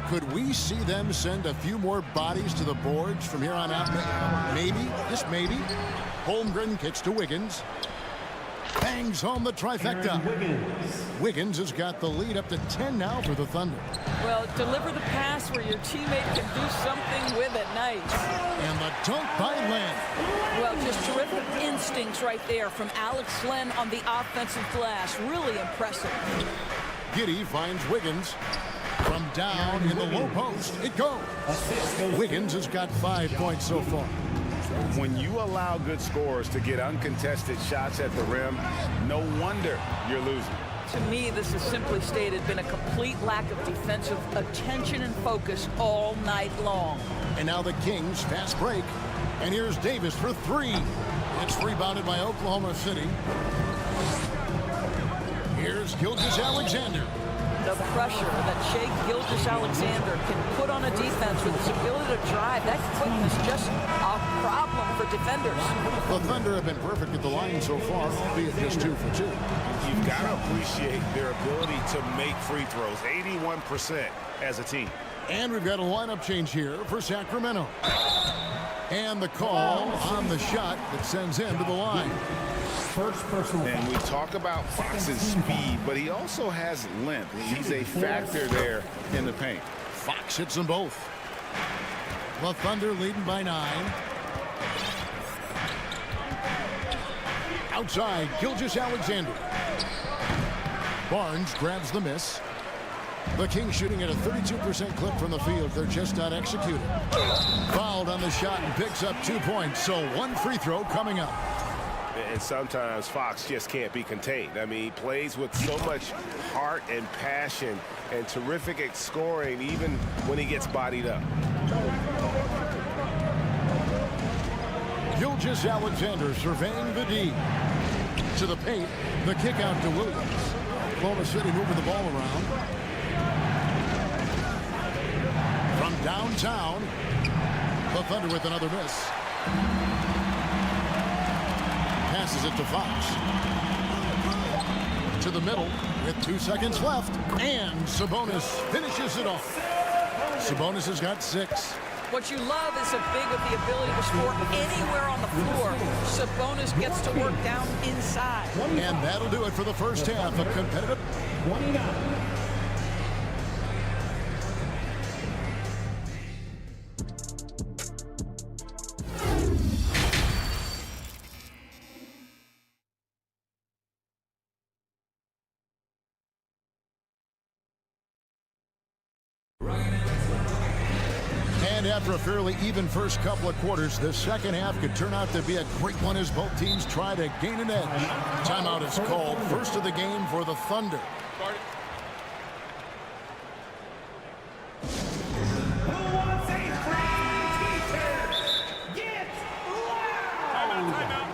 could we see them send a few more bodies to the boards from here on out? Maybe, just maybe. Holmgren kicks to Wiggins. Bangs home the trifecta. Wiggins has got the lead up to 10 now for the Thunder. Well, deliver the pass where your teammate can do something with it. Nice. And the dunk by Len. Well, just terrific instincts right there from Alex Len on the offensive glass. Really impressive. Giddey finds Wiggins. From down in the low post, it goes. Wiggins has got 5 points so far. When you allow good scorers to get uncontested shots at the rim, no wonder you're losing. To me, this has simply stated been a complete lack of defensive attention and focus all night long. And now the Kings fast break. And here's Davis for 3. It's rebounded by Oklahoma City. Here's Gilgeous-Alexander. The pressure that Shai Gilgeous-Alexander can put on a defense with his ability to drive, that quickness just a problem for defenders. The Thunder have been perfect at the line so far, albeit just 2 for 2. You've got to appreciate their ability to make free throws, 81% as a team. And we've got a lineup change here for Sacramento. And the call on the shot that sends him to the line. First personal. And we talk about Fox's speed, but he also has length. He's a factor there in the paint. Fox hits them both. The Thunder leading by 9. Outside, Gilgeous-Alexander. Barnes grabs the miss. The Kings shooting at a 32% clip from the field. They're just not executed. Fouled on the shot and picks up 2 points. So 1 free throw coming up. And sometimes Fox just can't be contained. I mean, he plays with so much heart and passion and terrific at scoring even when he gets bodied up. Gilgeous-Alexander surveying the D. To the paint, the kick out to Williams. Oklahoma City moving the ball around. From downtown, the Thunder with another miss. Passes it to Fox. To the middle with 2 seconds left. And Sabonis finishes it off. Sabonis has got 6. What you love is a big with the ability to score anywhere on the floor. Sabonis gets to work down inside. And that'll do it for the first half. A competitive 29. And after a fairly even first couple of quarters, the second half could turn out to be a great one as both teams try to gain an edge. Timeout is called. First of the game for the Thunder. Who wants a free t-shirt? Get loud!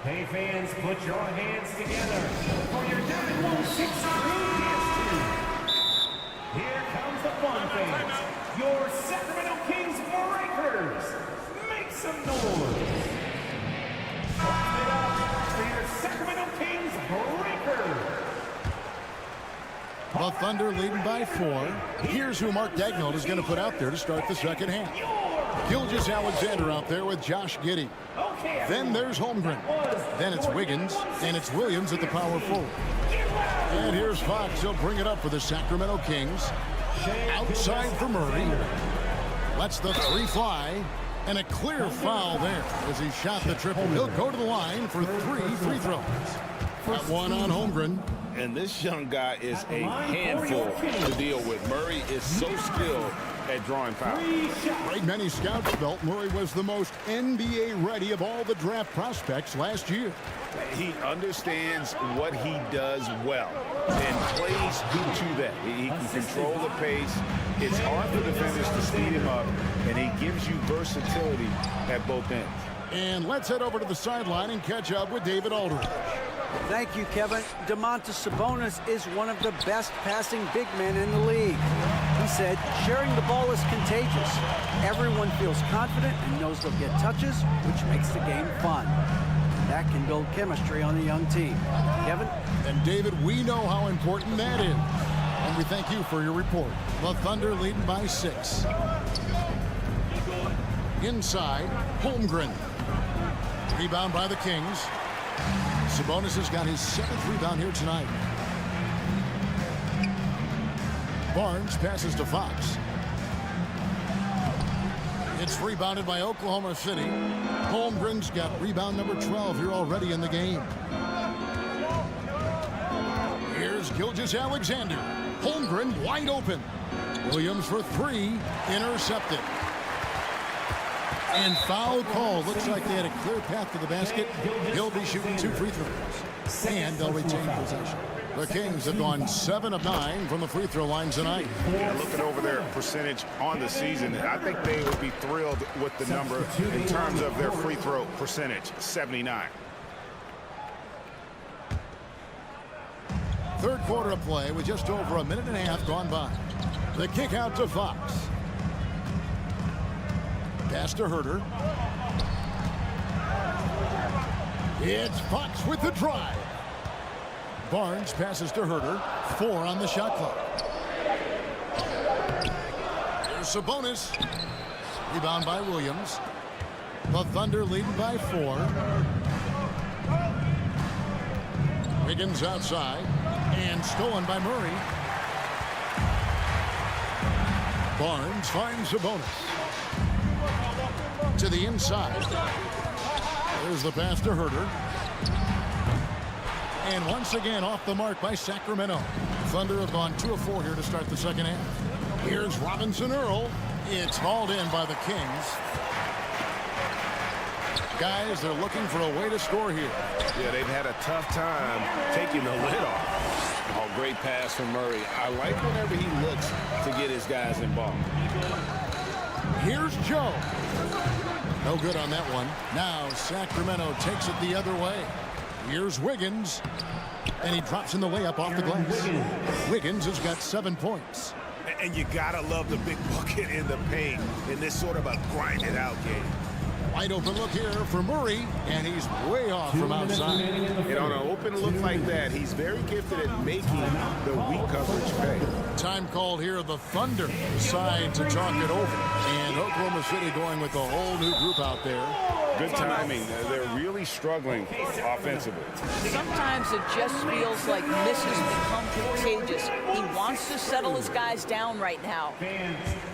Hey fans, put your hands together for your W16 Here comes the fun fans. Your Sacramento Kings Breakers. Make some noise. Clap it up for your Sacramento Kings Breakers. The Thunder leading by 4. Here's who Mark Daigneault is going to put out there to start the second half. Gilgeous-Alexander out there with Josh Giddey. Then there's Holmgren. Then it's Wiggins. And it's Williams at the power forward. And here's Fox. He'll bring it up for the Sacramento Kings. Outside for Murray. Lets the 3 fly. And a clear foul there as he shot the triple. He'll go to the line for 3 free throws. Got 1 on Holmgren. And this young guy is a handful to deal with. Murray is so skilled at drawing fouls. Right, many scouts felt Murray was the most NBA ready of all the draft prospects last year. He understands what he does well and plays to that. He can control the pace. It's hard for defenders to speed him up, and he gives you versatility at both ends. And let's head over to the sideline and catch up with David Aldridge. Thank you, Kevin. Domantas Sabonis is one of the best passing big men in the league. He said, sharing the ball is contagious. Everyone feels confident and knows they'll get touches, which makes the game fun. That can build chemistry on a young team. Kevin? And David, we know how important that is. And we thank you for your report. The Thunder leading by 6. Inside, Holmgren. Rebound by the Kings. Sabonis has got his 7th rebound here tonight. Barnes passes to Fox. It's rebounded by Oklahoma City. Holmgren's got rebound number 12 here already in the game. Here's Gilgeous-Alexander. Holmgren wide open. Williams for 3, intercepted. And foul call. Looks like they had a clear path to the basket. He'll be shooting 2 free throws. And they'll retain possession. The Kings have gone 7 of 9 from the free throw line tonight. Yeah, looking over their percentage on the season, I think they would be thrilled with the number in terms of their free throw percentage, 79. Third quarter of play with just over a minute and a half gone by. The kick out to Fox. Pass to Herter. It's Fox with the drive. Barnes passes to Herter. 4 on the shot clock. Here's Sabonis. Rebound by Williams. The Thunder leading by 4. Wiggins outside. And stolen by Murray. Barnes finds Sabonis. To the inside. There's the pass to Herter. And once again off the mark by Sacramento. Thunder have gone 2 of 4 here to start the second half. Here's Robinson Earl. It's hauled in by the Kings. Guys, they're looking for a way to score here. Yeah, they've had a tough time taking the lid off. Oh, great pass from Murray. I like whenever he looks to get his guys involved. Here's Joe. No good on that one. Now Sacramento takes it the other way. Here's Wiggins. And he drops in the layup off the glass. Wiggins has got 7 points. And you gotta love the big bucket in the paint in this sort of a grinded out game. Wide open look here for Murray, and he's way off from outside. And on an open look like that, he's very gifted at making the weak coverage pay. Time called here. The Thunder decide to talk it over. And Oklahoma City going with a whole new group out there. Good timing. They're really struggling offensively. Sometimes it just feels like misses become contagious. He wants to settle his guys down right now.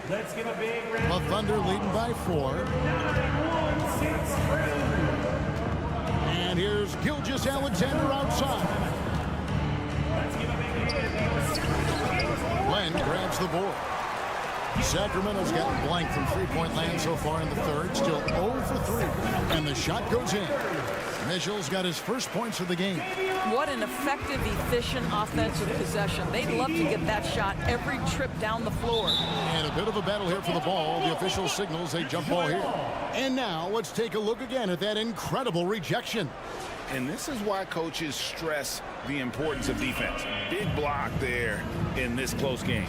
Let's give a big round. The Thunder leading by 4. And here's Gilgeous-Alexander outside. Glenn grabs the board. Sacramento's gotten blank from three-point land so far in the third. Still 0 for 3. And the shot goes in. Mitchell's got his first points of the game. What an effective, efficient offensive possession. They'd love to get that shot every trip down the floor. And a bit of a battle here for the ball. The official signals a jump ball here. And now let's take a look again at that incredible rejection. And this is why coaches stress the importance of defense. Big block there in this close game.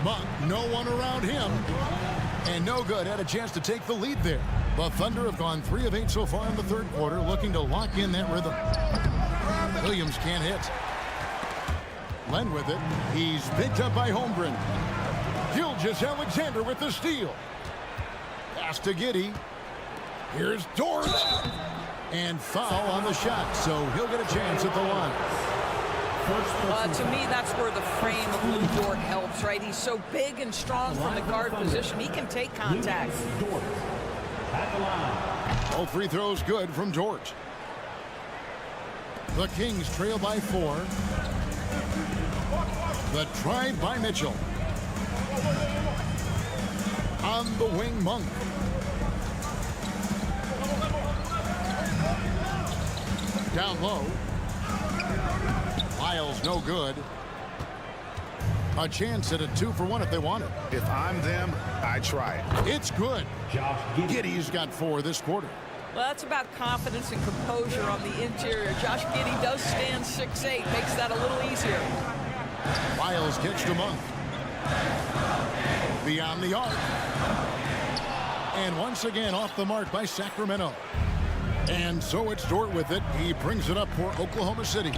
Monk, no one around him. And no good. Had a chance to take the lead there. The Thunder have gone 3 of 8 so far in the third quarter, looking to lock in that rhythm. Williams can't hit. Len with it. He's picked up by Holmgren. Gilgeous-Alexander with the steal. Pass to Giddey. Here's Dort. And foul on the shot, so he'll get a chance at the line. To me, that's where the frame of Lou Dort helps, right? He's so big and strong from the guard position. He can take contact. at the line. All free throws good from George. The Kings trail by 4. The try by Mitchell. On the wing, Monk. Down low. Miles no good. A chance at a 2-for-1 if they want it. If I'm them, I try it. It's good. Josh Giddey. Giddey's got 4 this quarter. Well, that's about confidence and composure on the interior. Josh Giddey does stand 6'8", makes that a little easier. Miles kicks to Monk. Beyond the arc. And once again off the mark by Sacramento. And so it's Dort with it. He brings it up for Oklahoma City.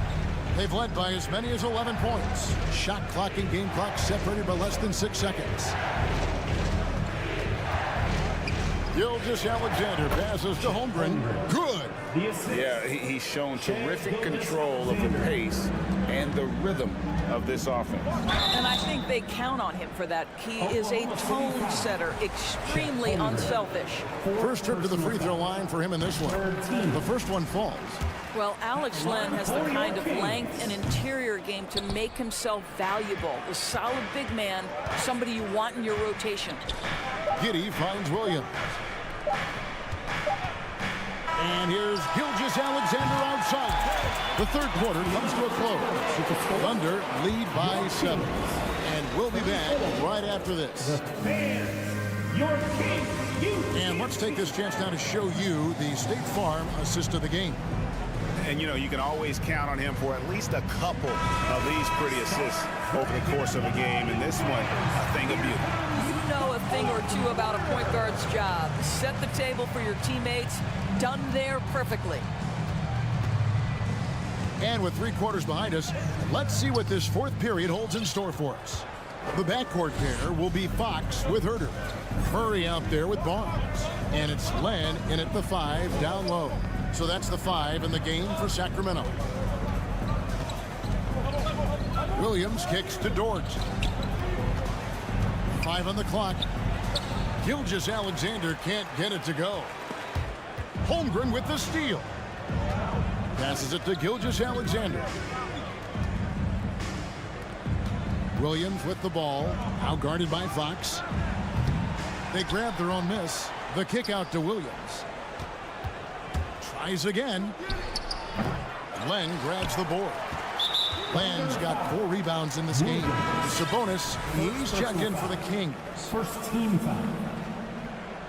They've led by as many as 11 points. Shot clock and game clock separated by less than 6 seconds. Gilgeous-Alexander passes to Holmgren. Good. Yeah, he's shown terrific control of the pace and the rhythm of this offense. And I think they count on him for that. He is a tone setter, extremely unselfish. First trip to the free throw line for him in this one. The first one falls. Well, Alex Len has the kind of length and interior game to make himself valuable. A solid big man, somebody you want in your rotation. Giddey finds Williams. And here's Gilgeous-Alexander outside. The third quarter comes to a close. Thunder lead by 7. And we'll be back right after this. Your king, and let's take this chance now to show you the State Farm assist of the game. And, you know, you can always count on him for at least a couple of these pretty assists over the course of a game. And this one, a thing of beauty. You know a thing or two about a point guard's job. Set the table for your teammates. Done there perfectly. And with 3 quarters behind us, let's see what this fourth period holds in store for us. The backcourt pair will be Fox with Herter. Murray out there with Barnes. And it's Len in at the 5 down low. So that's the 5 in the game for Sacramento. Williams kicks to Dort. 5 on the clock. Gilgeous-Alexander can't get it to go. Holmgren with the steal. Passes it to Gilgeous-Alexander. Williams with the ball. Now guarded by Fox. They grab their own miss. The kick out to Williams. Tries again. Len grabs the board. Len's got 4 rebounds in this game. Sabonis, he's checked in for the Kings. First team foul.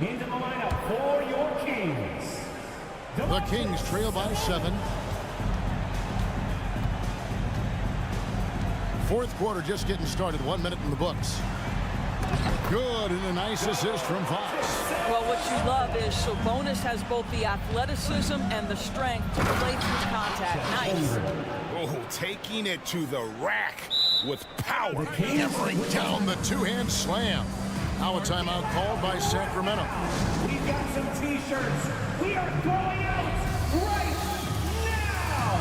Into the lineup for your Kings. The Kings trail by 7. Fourth quarter just getting started. 1 minute in the books. Good, and a nice assist from Fox. Well, what you love is Sabonis has both the athleticism and the strength to play through contact. Nice. Oh, taking it to the rack with power. Hammering down the 2-hand slam. Now a timeout called by Sacramento. We've got some T-shirts. We are going out right now.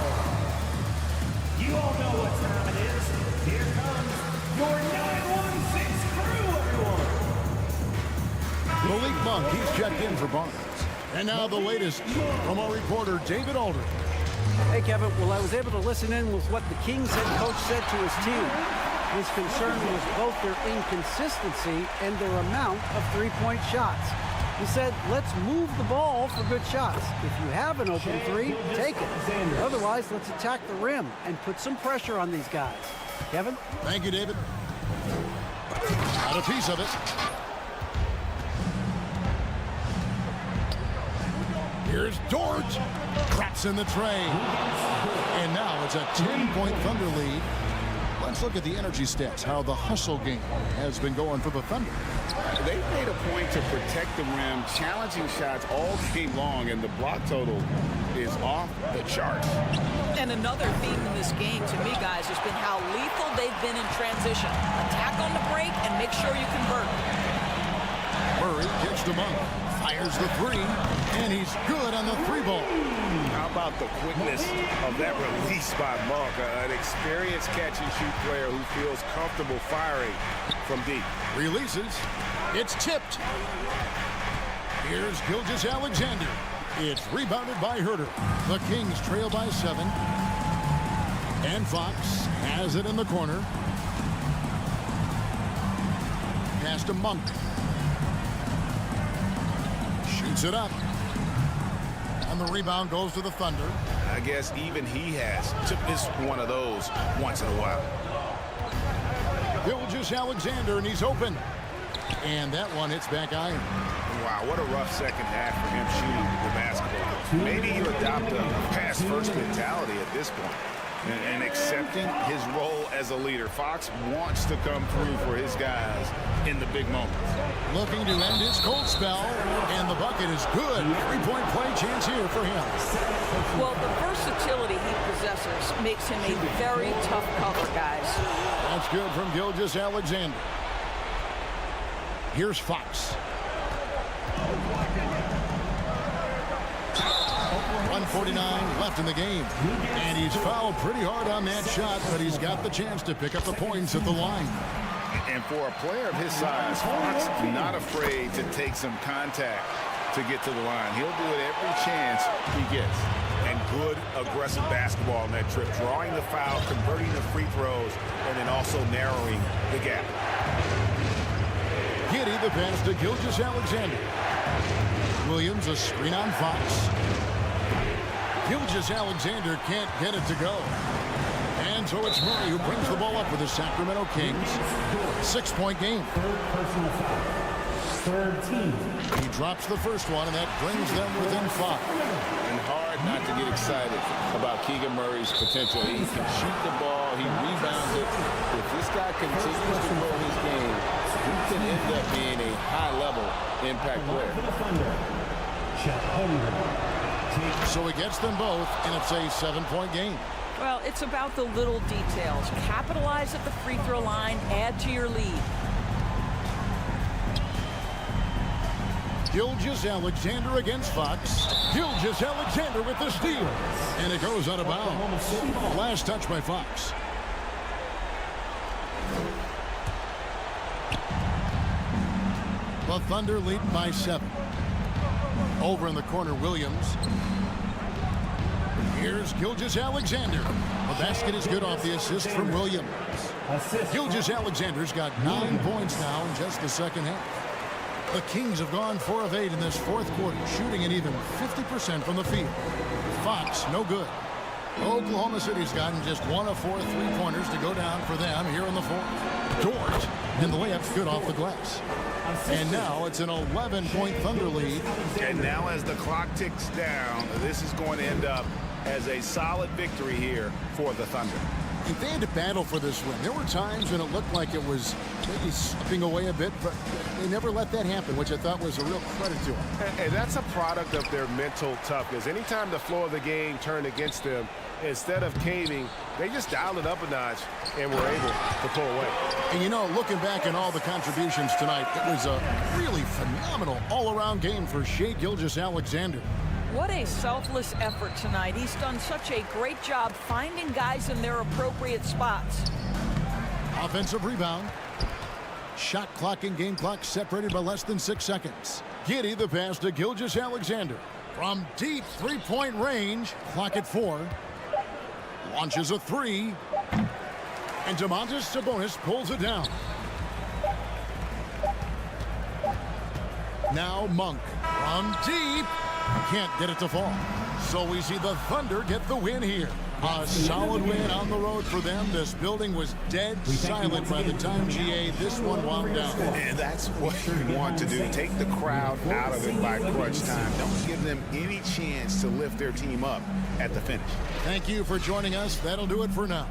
You all know what time it is. Here comes your 916 crew, everyone. Malik Monk, he's checked in for Barnes. And now the latest from our reporter, David Aldridge. Hey, Kevin. Well, I was able to listen in with what the Kings head coach said to his team. His concern was both their inconsistency and their amount of three-point shots. He said, let's move the ball for good shots. If you have an open 3, take it. Otherwise, let's attack the rim and put some pressure on these guys. Kevin? Thank you, David. Got a piece of it. Here's Dort. Craps in the tray. And now it's a 10-point Thunder lead. Let's look at the energy stats, how the hustle game has been going for the Thunder. They've made a point to protect the rim, challenging shots all game long, and the block total is off the charts. And another theme in this game, to me, guys, has been how lethal they've been in transition. Attack on the break and make sure you convert. Murray kicks to Monk. Fires the 3, and he's good on the 3 ball. How about the quickness of that release by Monk? An experienced catch-and-shoot player who feels comfortable firing from deep. Releases. It's tipped. Here's Gilgeous-Alexander. It's rebounded by Herter. The Kings trail by 7. And Fox has it in the corner. Pass to Monk. Shoots it up. And the rebound goes to the Thunder. I guess even he has to miss one of those once in a while. Gilgeous-Alexander, and he's open. And that one hits back iron. Wow, what a rough second half for him shooting the basketball. Maybe you adopt a pass-first mentality at this point and accepting his role as a leader. Fox wants to come through for his guys in the big moments. Looking to end his cold spell, and the bucket is good. Three-point play chance here for him. Well, the versatility he possesses makes him a very tough cover, guys. That's good from Gilgeous-Alexander. Here's Fox. 1:49 left in the game. And he's fouled pretty hard on that shot, but he's got the chance to pick up the points at the line. And for a player of his size, Fox not afraid to take some contact to get to the line. He'll do it every chance he gets. And good aggressive basketball on that trip, drawing the foul, converting the free throws, and then also narrowing the gap. Giddey the pass to Gilgeous-Alexander. Williams a screen on Fox. Gilgeous-Alexander can't get it to go. And so it's Murray who brings the ball up for the Sacramento Kings. 6-point game. Third team. He drops the first one, and that brings them within 5. And hard not to get excited about Keegan Murray's potential. He can shoot the ball. He rebounds it. If this guy continues to grow his game, he can end up being a high-level impact player. So he gets them both, and it's a 7-point game. Well, it's about the little details. Capitalize at the free throw line, add to your lead. Gilgeous-Alexander against Fox. Gilgeous-Alexander with the steal. And it goes out of bounds. Last touch by Fox. The Thunder lead by 7. Over in the corner, Williams. Here's Gilgeous-Alexander. The basket is good off the assist from Williams. Gilgeous-Alexander's got 9 points now in just the second half. The Kings have gone 4 of 8 in this fourth quarter, shooting an even 50% from the field. Fox, no good. Oklahoma City's gotten just 1 of 4 3-pointers to go down for them here in the fourth. Dort, and the layup's good off the glass. And now it's an 11-point Thunder lead. And now as the clock ticks down, this is going to end up as a solid victory here for the Thunder. If they had to battle for this win, there were times when it looked like it was maybe slipping away a bit, but they never let that happen, which I thought was a real credit to them. And that's a product of their mental toughness. Anytime the flow of the game turned against them, instead of caving, they just dialed it up a notch and were able to pull away. And you know, looking back on all the contributions tonight, it was a really phenomenal all-around game for Shai Gilgeous-Alexander. What a selfless effort tonight. He's done such a great job finding guys in their appropriate spots. Offensive rebound. Shot clock and game clock separated by less than 6 seconds. Giddey the pass to Gilgeous-Alexander. From deep three-point range, clock at 4. Launches a 3. And Domantas Sabonis pulls it down. Now Monk from deep. Can't get it to fall. So we see the Thunder get the win here. A solid win on the road for them. This building was dead silent by the time GA this one wound down. And that's what you want to do. Take the crowd out of it by crunch time. Don't give them any chance to lift their team up at the finish. Thank you for joining us. That'll do it for now.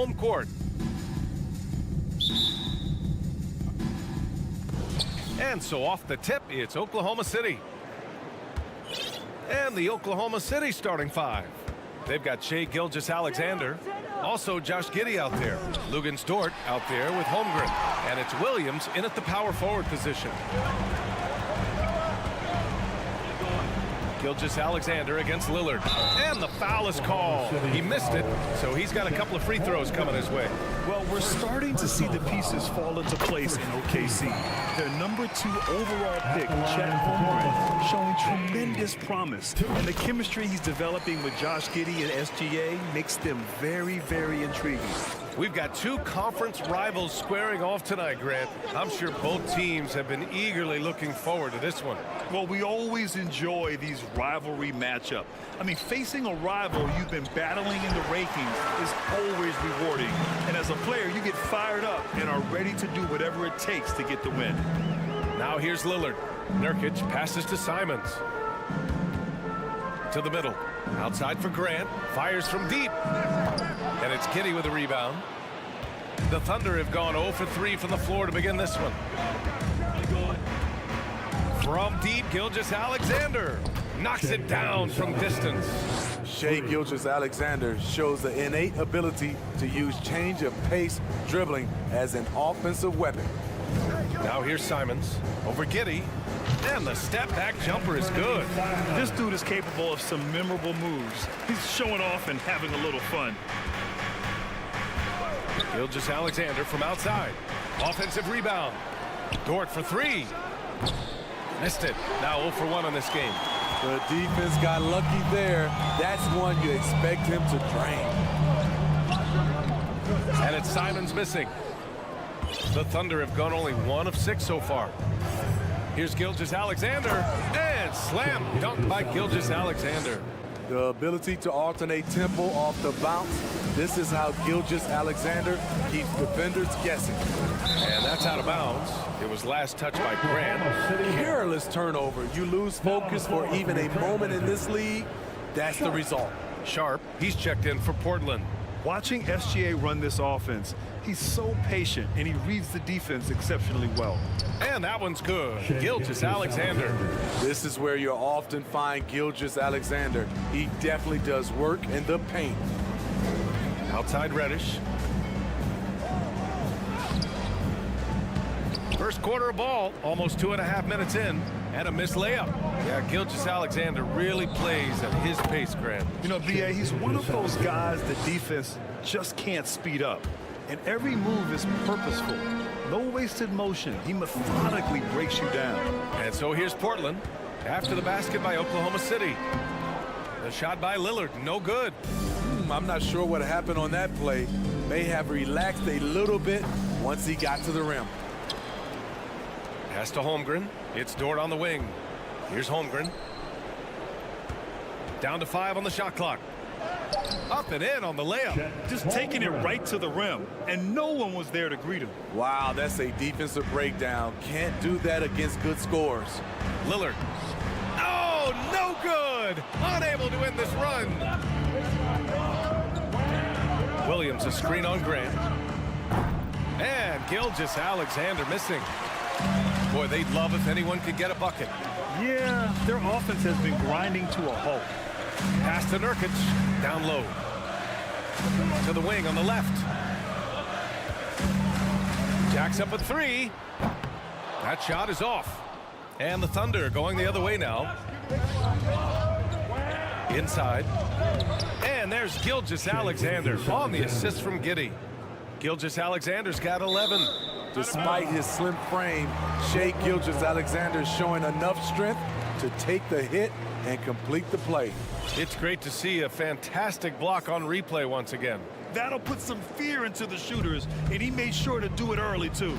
home court. And so off the tip, it's Oklahoma City. And the Oklahoma City starting five. They've got Shai Gilgeous-Alexander. Also Josh Giddey out there. Luguentz-Dort out there with Holmgren. And it's Williams in at the power forward position. Gilgeous-Alexander against Lillard. And the foul is called. He missed it, so he's got a couple of free throws coming his way. Well, we're starting to see the pieces fall into place in OKC. Their #2 overall pick, Chet Holmgren, showing tremendous promise. And the chemistry he's developing with Josh Giddey and SGA makes them very, very intriguing. We've got two conference rivals squaring off tonight, Grant. I'm sure both teams have been eagerly looking forward to this one. Well, we always enjoy these rivalry matchups. I mean, facing a rival you've been battling in the rankings is always rewarding. And as a player, you get fired up and are ready to do whatever it takes to get the win. Now here's Lillard. Nurkic passes to Simons. To the middle. Outside for Grant. Fires from deep. And it's Giddey with a rebound. The Thunder have gone 0 for 3 from the floor to begin this one. From deep, Gilgeous-Alexander knocks it down from distance. Shai Gilgeous-Alexander shows the innate ability to use change of pace dribbling as an offensive weapon. Now here's Simons over Giddey. And the step-back jumper is good. This dude is capable of some memorable moves. He's showing off and having a little fun. Gilgeous-Alexander from outside. Offensive rebound. Dort for three. Missed it. Now 0 for 1 on this game. The defense got lucky there. That's one you expect him to drain. And it's Simons missing. The Thunder have gone only 1 of 6 so far. Here's Gilgeous-Alexander, and slam dunk by Gilgeous-Alexander. The ability to alternate tempo off the bounce. This is how Gilgeous-Alexander keeps defenders guessing. And that's out of bounds. It was last touched by Grant. Careless turnover. You lose focus for even a moment in this league. That's the result. Sharp, he's checked in for Portland. Watching SGA run this offense, he's so patient and he reads the defense exceptionally well. And that one's good. Gilgeous-Alexander. This is where you'll often find Gilgeous-Alexander. He definitely does work in the paint. Outside Reddish. First quarter of ball, almost 2.5 minutes in, and a missed layup. Yeah, Gilgeous-Alexander really plays at his pace, Grant. You know, B.A., he's one of those guys the defense just can't speed up. And every move is purposeful. No wasted motion. He methodically breaks you down. And so here's Portland after the basket by Oklahoma City. The shot by Lillard, no good. I'm not sure what happened on that play. May have relaxed a little bit once he got to the rim. Pass to Holmgren. It's Dort on the wing. Here's Holmgren. Down to 5 on the shot clock. Up and in on the layup. Just taking it right to the rim, and no one was there to greet him. Wow, that's a defensive breakdown. Can't do that against good scores. Lillard. Oh, no good. Unable to win this run. Williams a screen on Grant. And Gilgeous-Alexander missing. Boy, they'd love if anyone could get a bucket. Yeah, their offense has been grinding to a halt. Pass to Nurkic, down low. To the wing on the left. Jacks up a 3. That shot is off. And the Thunder going the other way now. Inside. And there's Gilgeous-Alexander on the assist from Giddey. Gilgeous-Alexander's got 11. Despite his slim frame, Shai Gilgeous-Alexander is showing enough strength to take the hit and complete the play. It's great to see a fantastic block on replay once again. That'll put some fear into the shooters, and he made sure to do it early, too.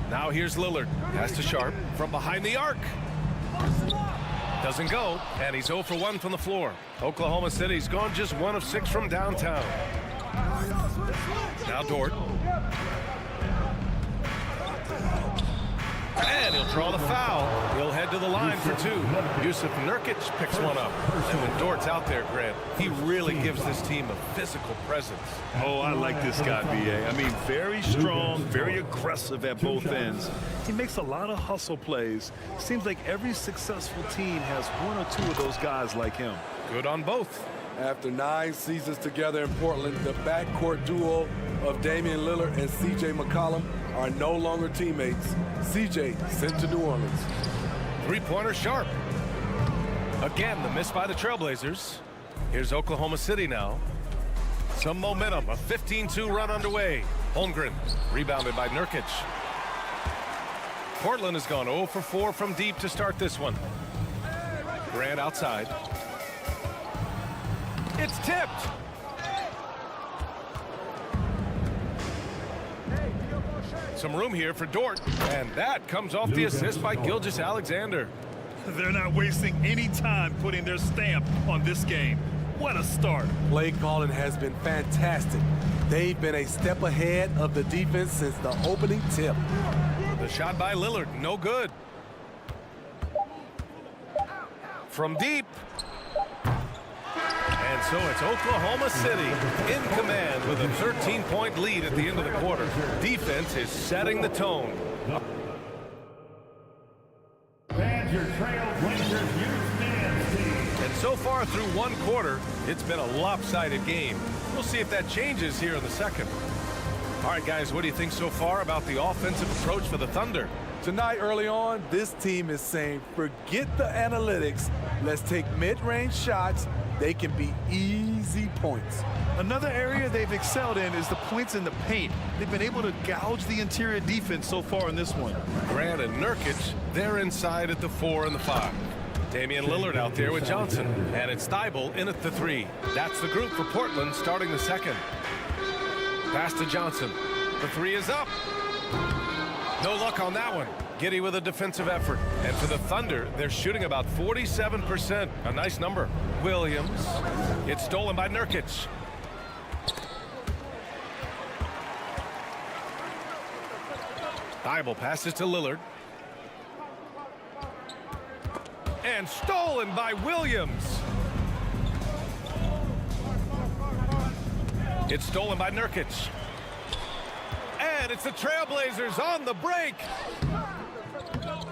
Now here's Lillard. Pass to Sharp from behind the arc. Doesn't go, and he's 0 for 1 from the floor. Oklahoma City's gone just 1 of 6 from downtown. Now Dort. And he'll draw the foul. He'll head to the line for two. Yusuf Nurkic picks one up. And when Dort's out there, Grant, he really gives this team a physical presence. Oh, I like this guy, B.A. I mean, very strong, very aggressive at both ends. He makes a lot of hustle plays. Seems like every successful team has one or two of those guys like him. Good on both. After 9 seasons together in Portland, the backcourt duo of Damian Lillard and C.J. McCollum are no longer teammates. C.J. sent to New Orleans. Three-pointer Sharp. Again, the miss by the Trailblazers. Here's Oklahoma City now. Some momentum, a 15-2 run underway. Holmgren, rebounded by Nurkic. Portland has gone 0 for 4 from deep to start this one. Grant outside. It's tipped. Some room here for Dort, and that comes off the assist by Gilgeous-Alexander. They're not wasting any time putting their stamp on this game. What a start. Play calling has been fantastic. They've been a step ahead of the defense since the opening tip. The shot by Lillard, no good. From deep. And so it's Oklahoma City in command with a 13-point lead at the end of the quarter. Defense is setting the tone. And so far through one quarter, it's been a lopsided game. We'll see if that changes here in the second. All right, guys, what do you think so far about the offensive approach for the Thunder? Tonight, early on, this team is saying, forget the analytics. Let's take mid-range shots. They can be easy points. Another area they've excelled in is the points in the paint. They've been able to gouge the interior defense so far in this one. Grant and Nurkic, they're inside at the 4 and the 5. Damian Lillard out there with Johnson. And it's Thibault in at the 3. That's the group for Portland starting the second. Pass to Johnson. The 3 is up. No luck on that one. Giddey with a defensive effort. And for the Thunder, they're shooting about 47%. A nice number. Williams. It's stolen by Nurkic. Thibault passes to Lillard. And stolen by Williams. It's stolen by Nurkic. And it's the Trailblazers on the break.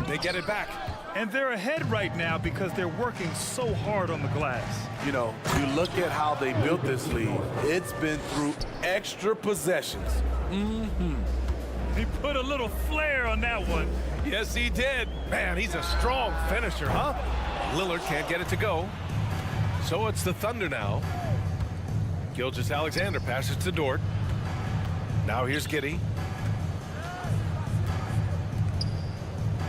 They get it back. And they're ahead right now because they're working so hard on the glass. You know, you look at how they built this lead. It's been through extra possessions. He put a little flair on that one. Yes, he did. Man, he's a strong finisher, huh? Lillard can't get it to go. So it's the Thunder now. Gilgeous-Alexander passes to Dort. Now here's Giddey.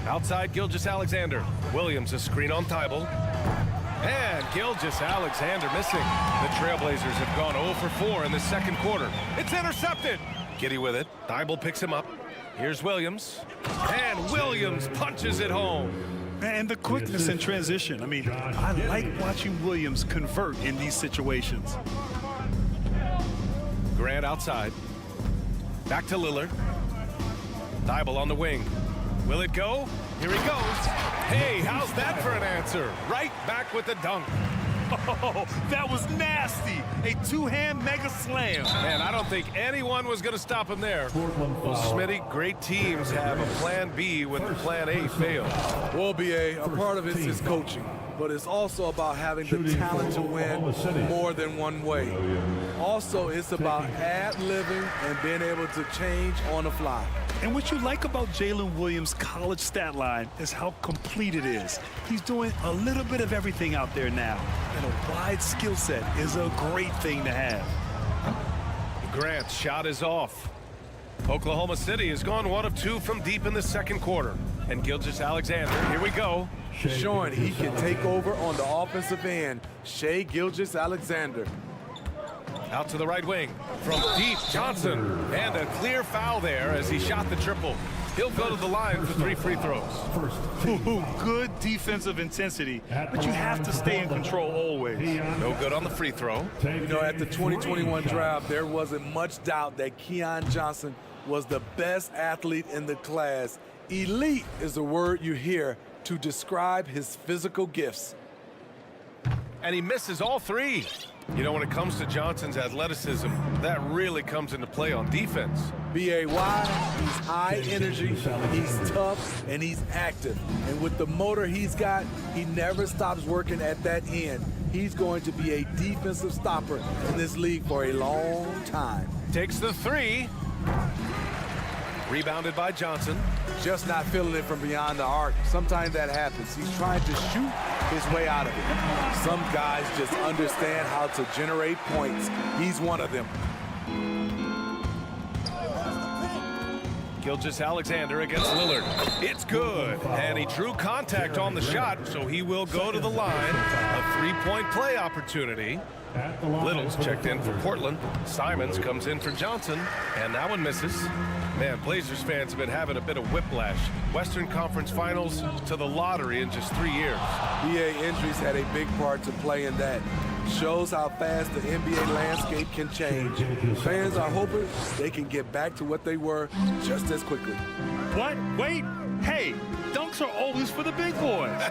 Outside Gilgeous-Alexander. Williams a screen on Thibault. And Gilgeous-Alexander missing. The Trailblazers have gone 0 for 4 in the second quarter. It's intercepted. Giddey with it. Thibault picks him up. Here's Williams. And Williams punches it home. And the quickness in transition. I mean, I like watching Williams convert in these situations. Grant outside. Back to Lillard. Thibault on the wing. Will it go? Here he goes. Hey, how's that for an answer? Right back with the dunk. Oh, that was nasty. A two-hand mega slam. Man, I don't think anyone was going to stop him there. Well, Smitty, great teams have a plan B when plan A fails. Well, BA, a part of it is coaching, but it's also about having the talent to win more than one way. Also, it's about ad-libbing and being able to change on the fly. And what you like about Jalen Williams' college stat line is how complete it is. He's doing a little bit of everything out there now. And a wide skill set is a great thing to have. Grant's shot is off. Oklahoma City has gone 1 of 2 from deep in the second quarter. And Gilgeous-Alexander, here we go. Showing he can take over on the offensive end. Shai Gilgeous-Alexander. Out to the right wing. From deep, Johnson. And a clear foul there as he shot the triple. He'll go to the line for 3 free throws. Good defensive intensity, but you have to stay in control always. No good on the free throw. You know, at the 2021 draft, there wasn't much doubt that Keon Johnson was the best athlete in the class. Elite is the word you hear to describe his physical gifts. And he misses all three. You know, when it comes to Johnson's athleticism, that really comes into play on defense. B-A-Y, he's high energy, he's tough, and he's active. And with the motor he's got, he never stops working at that end. He's going to be a defensive stopper in this league for a long time. Takes the three. Rebounded by Johnson. Just not feeling it from beyond the arc. Sometimes that happens. He's trying to shoot his way out of it. Some guys just understand how to generate points. He's one of them. Gilgeous-Alexander against Lillard. It's good. And he drew contact on the shot, so he will go to the line. A three-point play opportunity. Little's checked in for Portland. Simons comes in for Johnson, and that one misses. Man, Blazers fans have been having a bit of whiplash. Western Conference Finals to the lottery in just 3 years. BA injuries had a big part to play in that. Shows how fast the NBA landscape can change. Fans are hoping they can get back to what they were just as quickly. What? Wait. Hey, dunks are always for the big boys.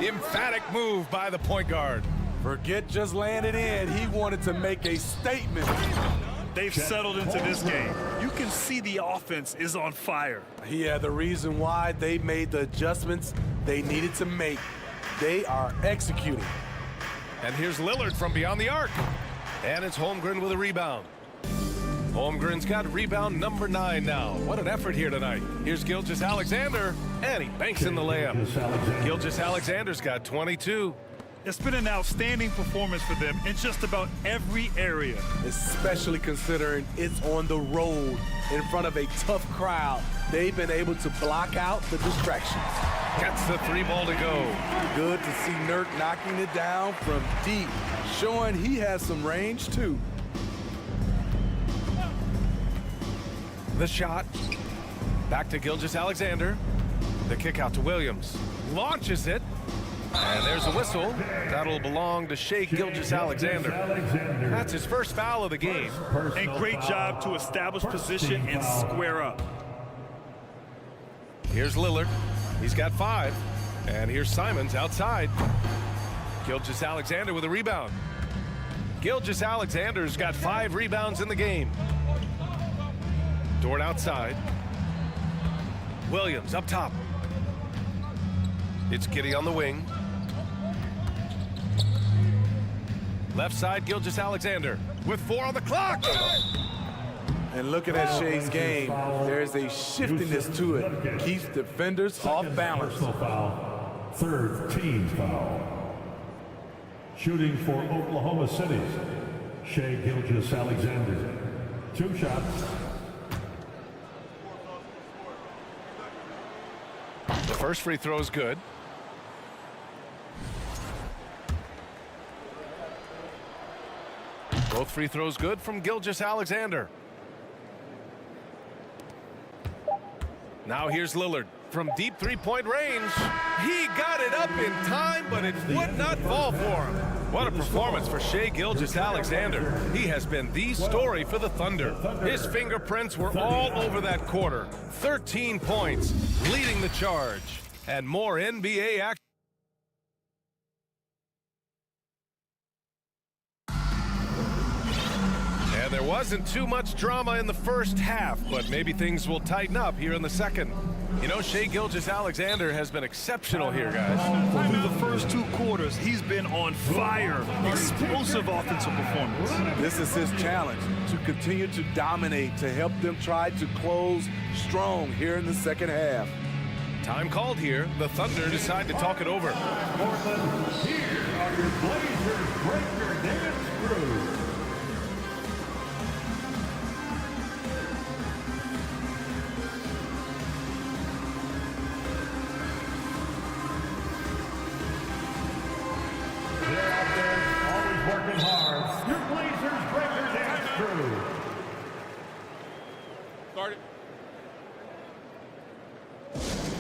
Emphatic move by the point guard. Forget just laying it in. He wanted to make a statement. They've settled into this game. You can see the offense is on fire. Yeah, the reason why they made the adjustments they needed to make. They are executing. And here's Lillard from beyond the arc. And it's Holmgren with a rebound. Holmgren's got rebound number 9 now. What an effort here tonight. Here's Gilgeous-Alexander, and he banks in the layup. Gilgeous-Alexander's got 22. It's been an outstanding performance for them in just about every area. Especially considering it's on the road in front of a tough crowd. They've been able to block out the distractions. Gets the 3 ball to go. Good to see Nurk knocking it down from deep, showing he has some range too. The shot. Back to Gilgeous-Alexander. The kick out to Williams. Launches it. And there's a whistle. That'll belong to Shai Gilgeous-Alexander. That's his first foul of the game. And great job to establish position and square up. Here's Lillard. He's got 5. And here's Simons outside. Gilgeous-Alexander with a rebound. Gilgeous-Alexander's got 5 rebounds in the game. Dort outside. Williams up top. It's Giddey on the wing. Left side, Gilgeous-Alexander with 4 on the clock. And looking at Shai's game, there's a shiftiness to it. Keeps defenders off balance. Foul. Third team foul. Shooting for Oklahoma City, Shai Gilgeous-Alexander. 2 shots. The first free throw is good. Both free throws good from Gilgeous-Alexander. Now here's Lillard from deep 3-point range. He got it up in time, but it would not fall for him. What a performance for Shai Gilgeous-Alexander. He has been the story for the Thunder. His fingerprints were all over that quarter. 13 points, leading the charge. And more NBA action. And there wasn't too much drama in the first half, but maybe things will tighten up here in the second. You know, Shai Gilgeous-Alexander has been exceptional here, guys. Through the first 2 quarters, he's been on fire. Explosive offensive performance. This is his challenge, to continue to dominate, to help them try to close strong here in the second half. Time called here. The Thunder decide to talk it over. Portland, here are your Blazers breaker dance crew. They're out there always working hard. Your Blazers breaker dance crew. Start it.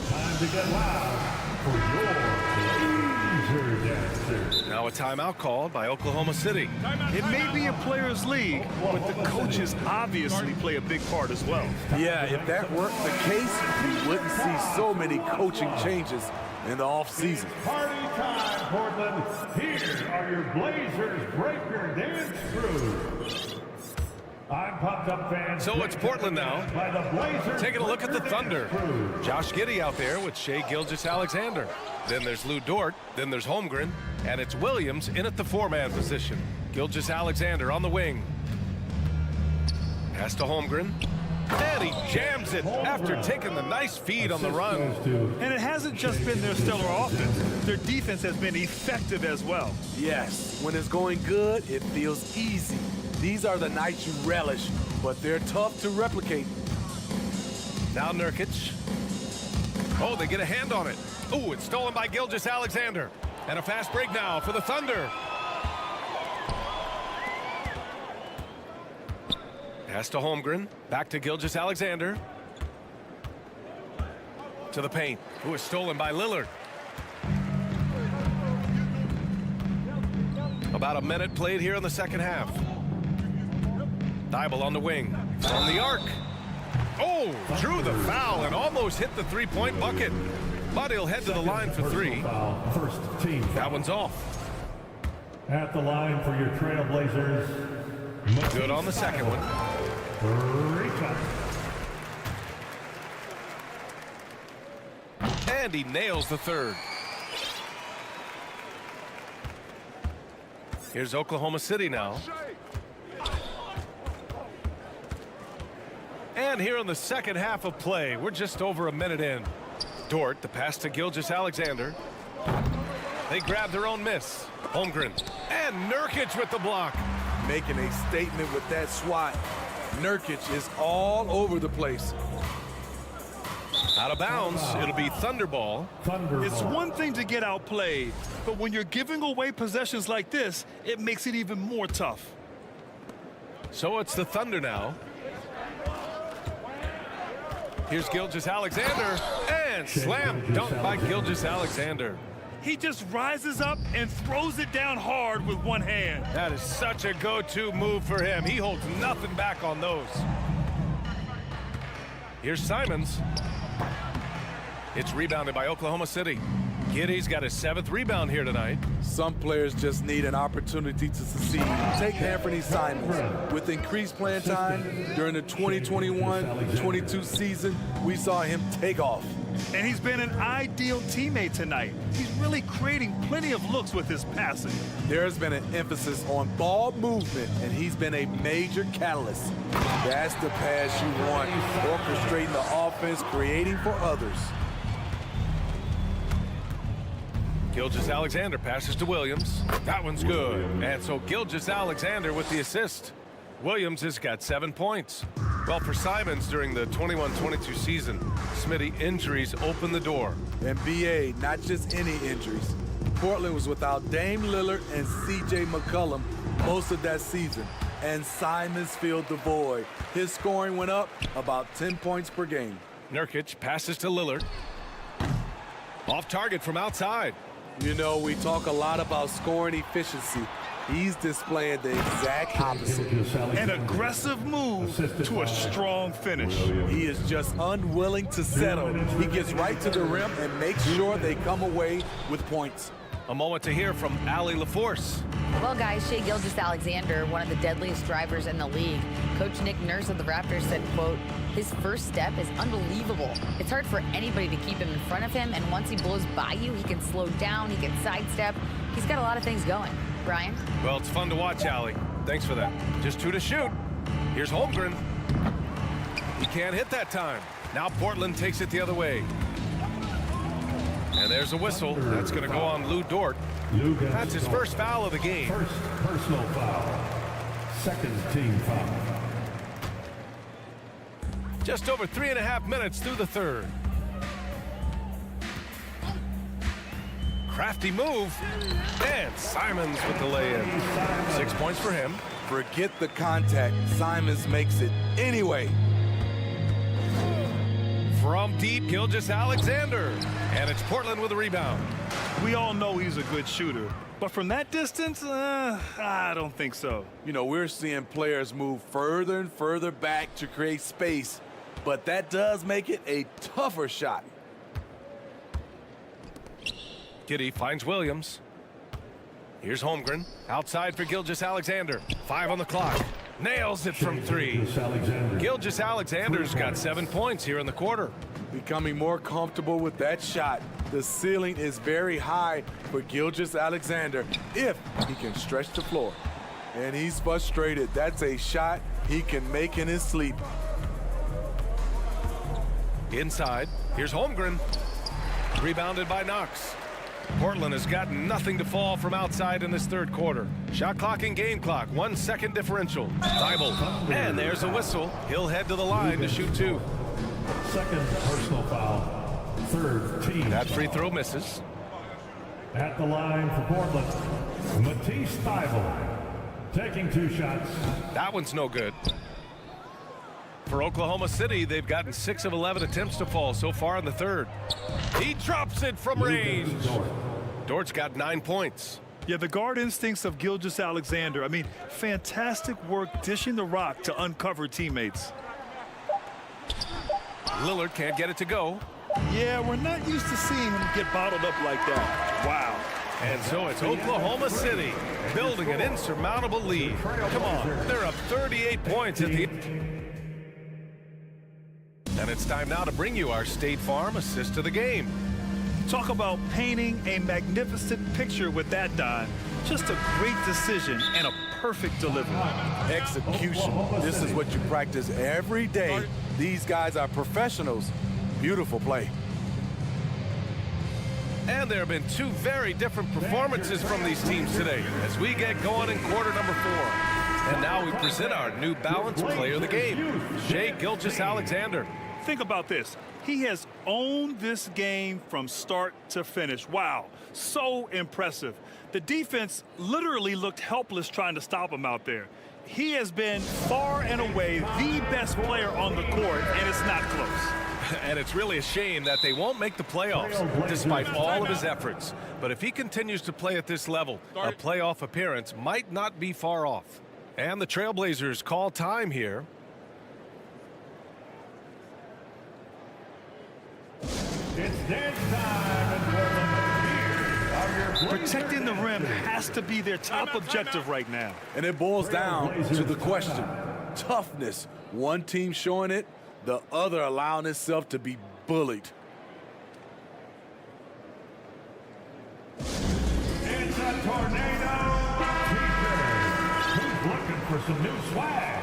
Time to get loud for your Blazer dancers. Now Now a timeout called by Oklahoma City. It may be a players' league, but the coaches obviously play a big part as well. Yeah, if that weren't the case, we wouldn't see so many coaching changes in the offseason. Party time, Portland. Here are your Blazers breaker dance crew. I'm pumped up, fans. So it's Portland now. By the Blazers Taking a look at the breaker Thunder. dance crew. Josh Giddey out there with Shai Gilgeous-Alexander. Then there's Lou Dort. Then there's Holmgren. And it's Williams in at the four-man position. Gilgeous-Alexander on the wing. Pass to Holmgren. And he jams it after taking the nice feed on the run. And it hasn't just been their stellar offense. Their defense has been effective as well. Yes, when it's going good, it feels easy. These are the nights you relish, but they're tough to replicate. Now Nurkic. Oh, they get a hand on it. Oh, it's stolen by Gilgeous-Alexander. And a fast break now for the Thunder. Pass to Holmgren. Back to Gilgeous-Alexander. To the paint. Who is stolen by Lillard. About a minute played here in the second half. Thibault on the wing. From the arc. Oh, drew the foul and almost hit the three-point bucket. But he'll head to the line for three. First team foul. That one's off. At the line for your Trailblazers. Good on the second one. And he nails the third. Here's Oklahoma City now. And here in the second half of play, we're just over a minute in. Dort, the pass to Gilgeous-Alexander. They grab their own miss. Holmgren and Nurkic with the block. Making a statement with that swat. Nurkic is all over the place. Out of bounds, it'll be Thunderball. It's one thing to get outplayed, but when you're giving away possessions like this, it makes it even more tough. So it's the Thunder now. Here's Gilgeous-Alexander, and slam dunk by Gilgeous-Alexander. He just rises up and throws it down hard with one hand. That is such a go-to move for him. He holds nothing back on those. Here's Simons. It's rebounded by Oklahoma City. Giddey's got his 7th rebound here tonight. Some players just need an opportunity to succeed. Take Anthony Simons. With increased playing time during the 2021-22 season, we saw him take off. And he's been an ideal teammate tonight. He's really creating plenty of looks with his passing. There's been an emphasis on ball movement, and he's been a major catalyst. That's the pass you want, orchestrating the offense, creating for others. Gilgeous-Alexander passes to Williams. That one's good. And so Gilgeous-Alexander with the assist. Williams has got 7 points. Well, for Simons during the 21-22 season, Smitty, injuries opened the door. NBA, not just any injuries. Portland was without Dame Lillard and C.J. McCollum most of that season, and Simons filled the void. His scoring went up about 10 points per game. Nurkic passes to Lillard. Off target from outside. You know, we talk a lot about scoring efficiency. He's displaying the exact opposite. An aggressive move to a strong finish. He is just unwilling to settle. He gets right to the rim and makes sure they come away with points. A moment to hear from Allie LaForce. Well, guys, Shai Gilgeous-Alexander, one of the deadliest drivers in the league. Coach Nick Nurse of the Raptors said, quote, his first step is unbelievable. It's hard for anybody to keep him in front of him, and once he blows by you, he can slow down, he can sidestep. He's got a lot of things going. Brian? Well, it's fun to watch, Allie. Thanks for that. Just 2 to shoot. Here's Holmgren. He can't hit that time. Now Portland takes it the other way. And there's a whistle. That's going to go on Lou Dort. That's his first foul of the game. First personal foul. Second team foul. Just over 3.5 minutes through the third. Crafty move. And Simons with the lay-in. 6 points for him. Forget the contact. Simons makes it anyway. From deep, Gilgeous-Alexander. And it's Portland with a rebound. We all know he's a good shooter, but from that distance, I don't think so. You know, we're seeing players move further and further back to create space, but that does make it a tougher shot. Giddey finds Williams. Here's Holmgren. Outside for Gilgeous-Alexander. 5 on the clock. Nails it from 3. Gilgeous-Alexander's got 7 points here in the quarter. Becoming more comfortable with that shot. The ceiling is very high for Gilgeous-Alexander if he can stretch the floor. And he's frustrated. That's a shot he can make in his sleep. Inside, here's Holmgren. Rebounded by Knox. Portland has got nothing to fall from outside in this third quarter. Shot clock and game clock, 1 second differential. Bible, and there's a whistle. He'll head to the line to shoot 2. Second personal foul. Third team. That free throw misses. At the line for Portland, Matisse Thybulle taking 2 shots. That one's no good. For Oklahoma City, they've gotten 6 of 11 attempts to fall so far in the third. He drops it from range. Dort's got 9 points. Yeah, the guard instincts of Gilgeous-Alexander. I mean, fantastic work dishing the rock to uncover teammates. Lillard can't get it to go. Yeah, we're not used to seeing him get bottled up like that. Wow. And so it's Oklahoma City building an insurmountable lead. Come on, they're up 38 points at the end. And it's time now to bring you our State Farm assist of the game. Talk about painting a magnificent picture with that, Don. Just a great decision and a perfect delivery. Execution. This is what you practice every day. These guys are professionals. Beautiful play. And there have been 2 very different performances from these teams today as we get going in quarter number 4. And now we present our New Balance player of the game, Shai Gilgeous-Alexander. Think about this. He has owned this game from start to finish. Wow, so impressive. The defense literally looked helpless trying to stop him out there. He has been far and away the best player on the court, and it's not close. And it's really a shame that they won't make the playoffs despite all of his efforts. But if he continues to play at this level, a playoff appearance might not be far off. And the Trailblazers call time here. It's dance time in Portland. Protecting the rim has to be their top objective right now. And it boils down to the question. Toughness. One team showing it, the other allowing itself to be bullied. It's a tornado. Who's looking for some new swag?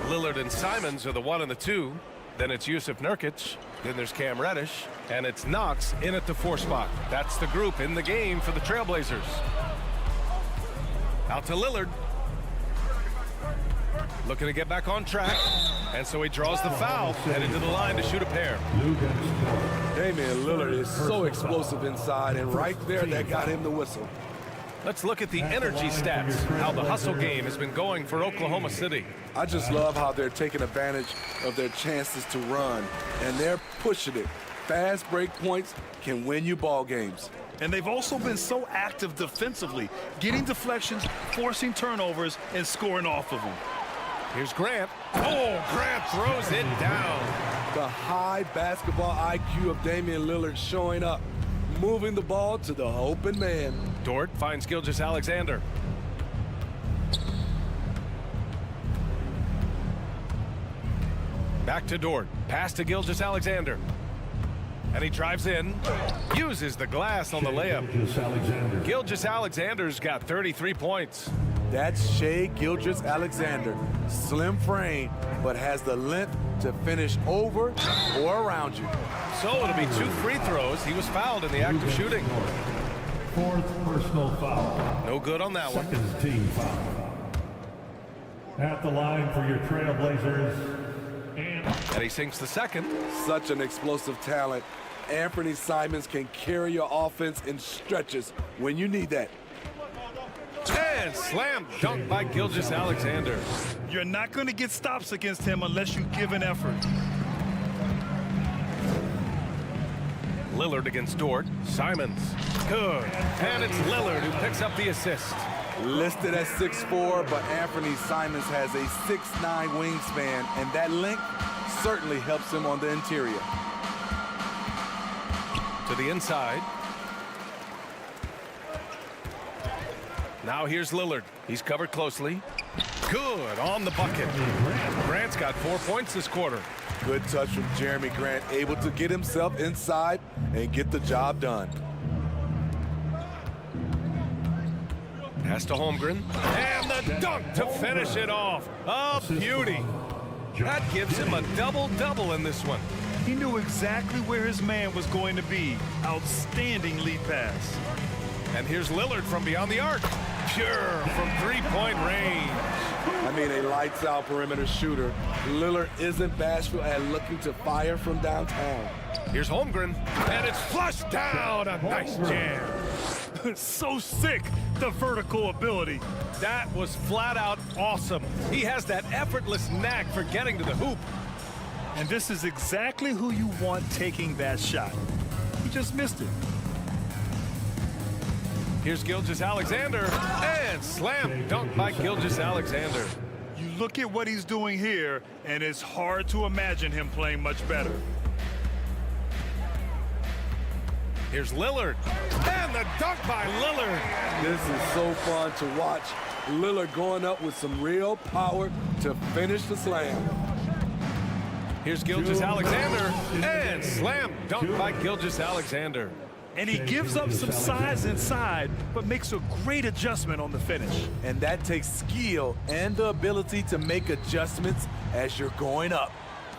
Lillard and Simons are the 1 and the 2. Then it's Yusuf Nurkic. Then there's Cam Reddish. And it's Knox in at the 4 spot. That's the group in the game for the Trailblazers. Out to Lillard. Looking to get back on track. And so he draws the foul, headed to the line to shoot a pair. Damian Lillard is so explosive inside, and right there, that got him the whistle. Let's look at the energy stats, how the hustle game has been going for Oklahoma City. I just love how they're taking advantage of their chances to run, and they're pushing it. Fast break points can win you ball games. And they've also been so active defensively, getting deflections, forcing turnovers, and scoring off of them. Here's Grant. Oh, Grant throws it down. The high basketball IQ of Damian Lillard showing up, moving the ball to the open man. Dort finds Gilgeous-Alexander. Back to Dort. Pass to Gilgeous-Alexander. And he drives in. Uses the glass on the layup. Gilgeous-Alexander's got 33 points. That's Shai Gilgeous-Alexander. Slim frame, but has the length to finish over or around you. So it'll be 2 free throws. He was fouled in the act of shooting. 4th personal foul. No good on that one. Second team foul. At the line for your Trailblazers. And he sinks the second. Such an explosive talent. Anthony Simons can carry your offense in stretches when you need that. And slam dunk by Gilgeous-Alexander. You're not going to get stops against him unless you give an effort. Lillard against Dort. Simons. Good. And it's Lillard who picks up the assist. Listed at 6'4", but Anthony Simons has a 6'9" wingspan, and that length certainly helps him on the interior. To the inside. Now here's Lillard. He's covered closely. Good on the bucket. Grant's got 4 points this quarter. Good touch from Jeremy Grant, able to get himself inside and get the job done. Pass to Holmgren. And the dunk to finish it off. A beauty. That gives him a double-double in this one. He knew exactly where his man was going to be. Outstanding lead pass. And here's Lillard from beyond the arc. Pure from three-point range. I mean, a lights-out perimeter shooter. Lillard isn't bashful at looking to fire from downtown. Here's Holmgren, and it's flushed down. A nice jam. So sick, the vertical ability. That was flat-out awesome. He has that effortless knack for getting to the hoop. And this is exactly who you want taking that shot. He just missed it. Here's Gilgeous-Alexander, and slam dunk by Gilgeous-Alexander. You look at what he's doing here, and it's hard to imagine him playing much better. Here's Lillard, and the dunk by Lillard. This is so fun to watch. Lillard going up with some real power to finish the slam. Here's Gilgeous-Alexander, and slam dunk by Gilgeous-Alexander. And he gives up some size inside, but makes a great adjustment on the finish. And that takes skill and the ability to make adjustments as you're going up,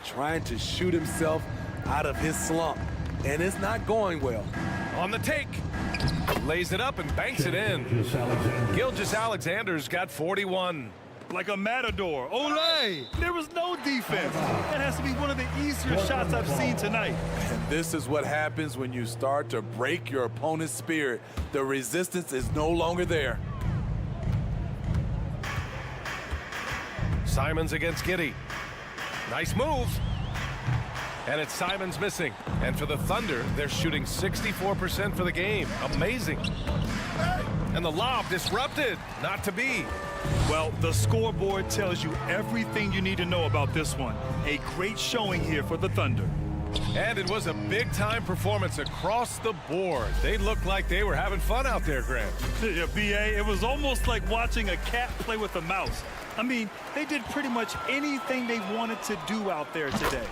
trying to shoot himself out of his slump. And it's not going well. On the take, lays it up and banks it in. Gilgeous-Alexander's got 41. Like a matador. Ole! There was no defense. That has to be one of the easier shots I've seen tonight. And this is what happens when you start to break your opponent's spirit. The resistance is no longer there. Simons against Giddey. Nice move. And it's Simons missing. And for the Thunder, they're shooting 64% for the game. Amazing. And the lob disrupted. Not to be. Well, the scoreboard tells you everything you need to know about this one. A great showing here for the Thunder. And it was a big-time performance across the board. They looked like they were having fun out there, Grant. Yeah, B.A., it was almost like watching a cat play with a mouse. I mean, they did pretty much anything they wanted to do out there today.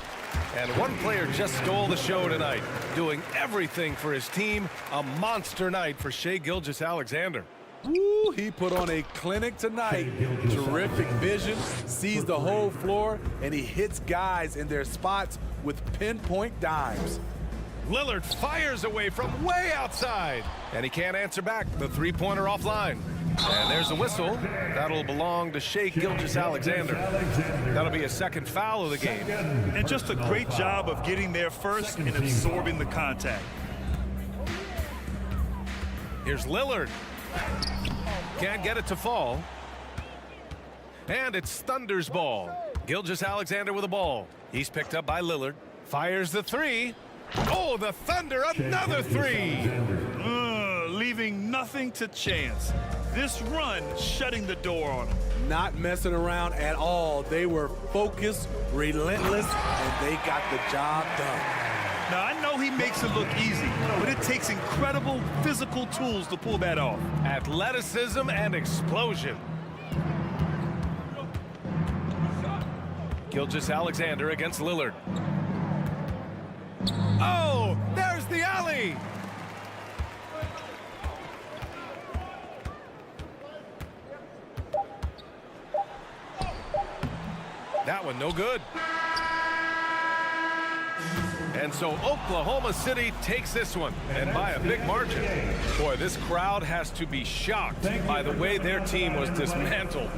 And one player just stole the show tonight, doing everything for his team. A monster night for Shai Gilgeous-Alexander. Woo, he put on a clinic tonight. Terrific vision, sees the whole floor, and he hits guys in their spots with pinpoint dimes. Lillard fires away from way outside, and he can't answer back. The three-pointer offline. And there's a whistle. That'll belong to Shai Gilgeous-Alexander. That'll be a second foul of the game. And just a great job of getting there first and absorbing the contact. Here's Lillard. Can't get it to fall. And it's Thunder's ball. Gilgeous-Alexander with the ball. He's picked up by Lillard. Fires the three. Oh, the Thunder, another three. Leaving nothing to chance. This run shutting the door on them. Not messing around at all. They were focused, relentless, and they got the job done. Now, I know he makes it look easy, but it takes incredible physical tools to pull that off. Athleticism and explosion. Gilgeous-Alexander against Lillard. Oh, there's the alley. That one no good. And so Oklahoma City takes this one, and by a big margin. Boy, this crowd has to be shocked by the way their team was dismantled.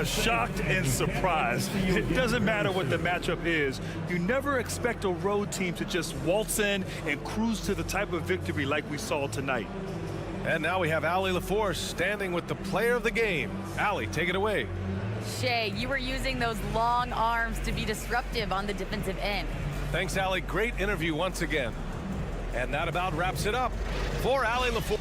Shocked and surprised. It doesn't matter what the matchup is. You never expect a road team to just waltz in and cruise to the type of victory like we saw tonight. And now we have Allie LaForce standing with the player of the game. Allie, take it away. Shea, you were using those long arms to be disruptive on the defensive end. Thanks, Allie. Great interview once again. And that about wraps it up for Allie LaForce.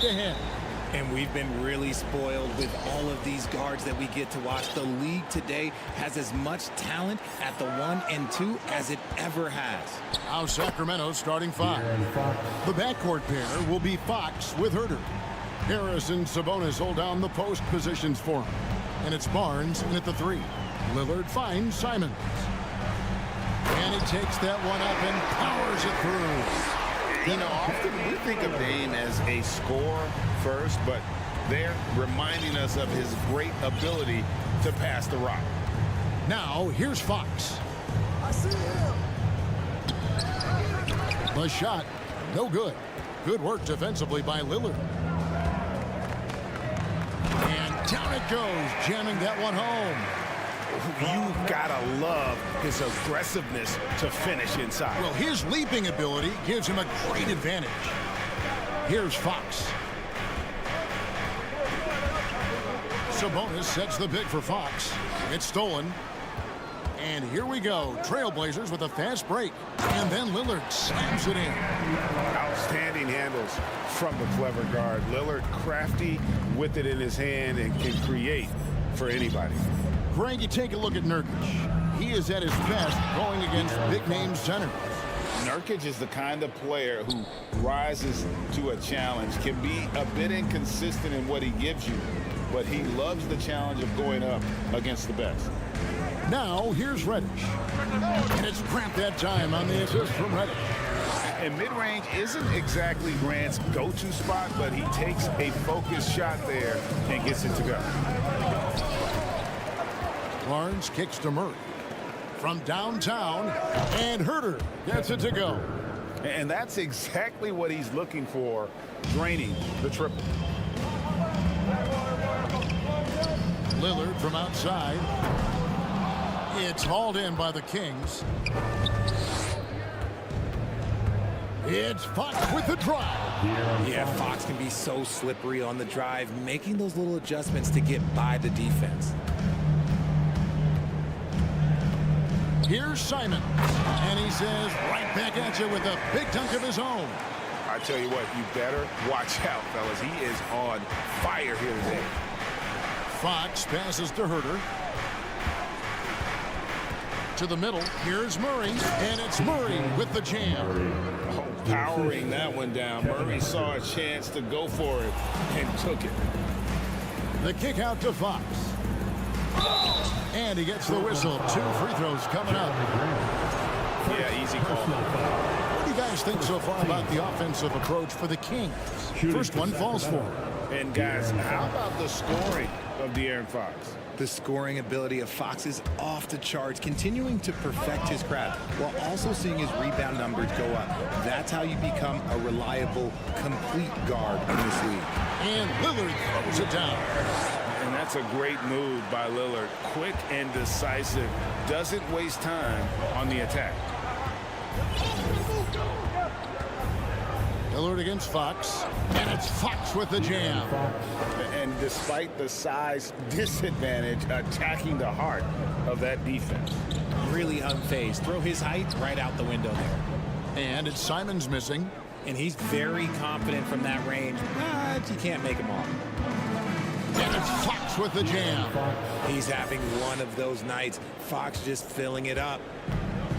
look ahead. And we've been really spoiled with all of these guards that we get to watch. The league today has as much talent at the 1 and 2 as it ever has. Now Sacramento starting 5. The backcourt pair will be Fox with Herter. Harris and Sabonis hold down the post positions for him. And it's Barnes in at the 3. Lillard finds Simons. And he takes that one up and powers it through. You know, often we think of Dame as a scorer first, but they're reminding us of his great ability to pass the rock. Now, here's Fox. I see him. The shot, no good. Good work defensively by Lillard. And down it goes, jamming that one home. You gotta love his aggressiveness to finish inside. Well, his leaping ability gives him a great advantage. Here's Fox. Sabonis sets the pick for Fox. It's stolen. And here we go. Trailblazers with a fast break. And then Lillard slams it in. Outstanding handles from the clever guard. Lillard crafty with it in his hand and can create for anybody. Greg, you take a look at Nurkic. He is at his best going against big-name centers. Nurkic is the kind of player who rises to a challenge, can be a bit inconsistent in what he gives you, but he loves the challenge of going up against the best. Now, here's Reddish. And it's Grant that time on the assist from Reddish. And mid-range isn't exactly Grant's go-to spot, but he takes a focused shot there and gets it to go. Barnes kicks to Murray. From downtown, and Herter gets it to go. And that's exactly what he's looking for, draining the triple. Lillard from outside. It's hauled in by the Kings. It's Fox with the drive. Yeah, Fox can be so slippery on the drive, making those little adjustments to get by the defense. Here's Simons, and he says right back at you with a big dunk of his own. I tell you what, you better watch out, fellas. He is on fire here today. Fox passes to Herter. To the middle, here's Murray, and it's Murray with the jam. Oh, powering that one down. Murray saw a chance to go for it and took it. The kick out to Fox. And he gets the whistle. 2 free throws coming up. Yeah, easy call. What do you guys think so far about the offensive approach for the Kings? First one falls for him. And guys, how about the scoring of De'Aaron Fox? The scoring ability of Fox is off the charts, continuing to perfect his craft while also seeing his rebound numbers go up. That's how you become a reliable, complete guard in this league. And Lillard throws it down. And that's a great move by Lillard. Quick and decisive. Doesn't waste time on the attack. Lillard against Fox. And it's Fox with the jam. And despite the size disadvantage, attacking the heart of that defense. Really unfazed. Throw his height right out the window there. And it's Simons missing. And he's very confident from that range, but you can't make him off. And it's Fox with the jam. He's having one of those nights. Fox just filling it up.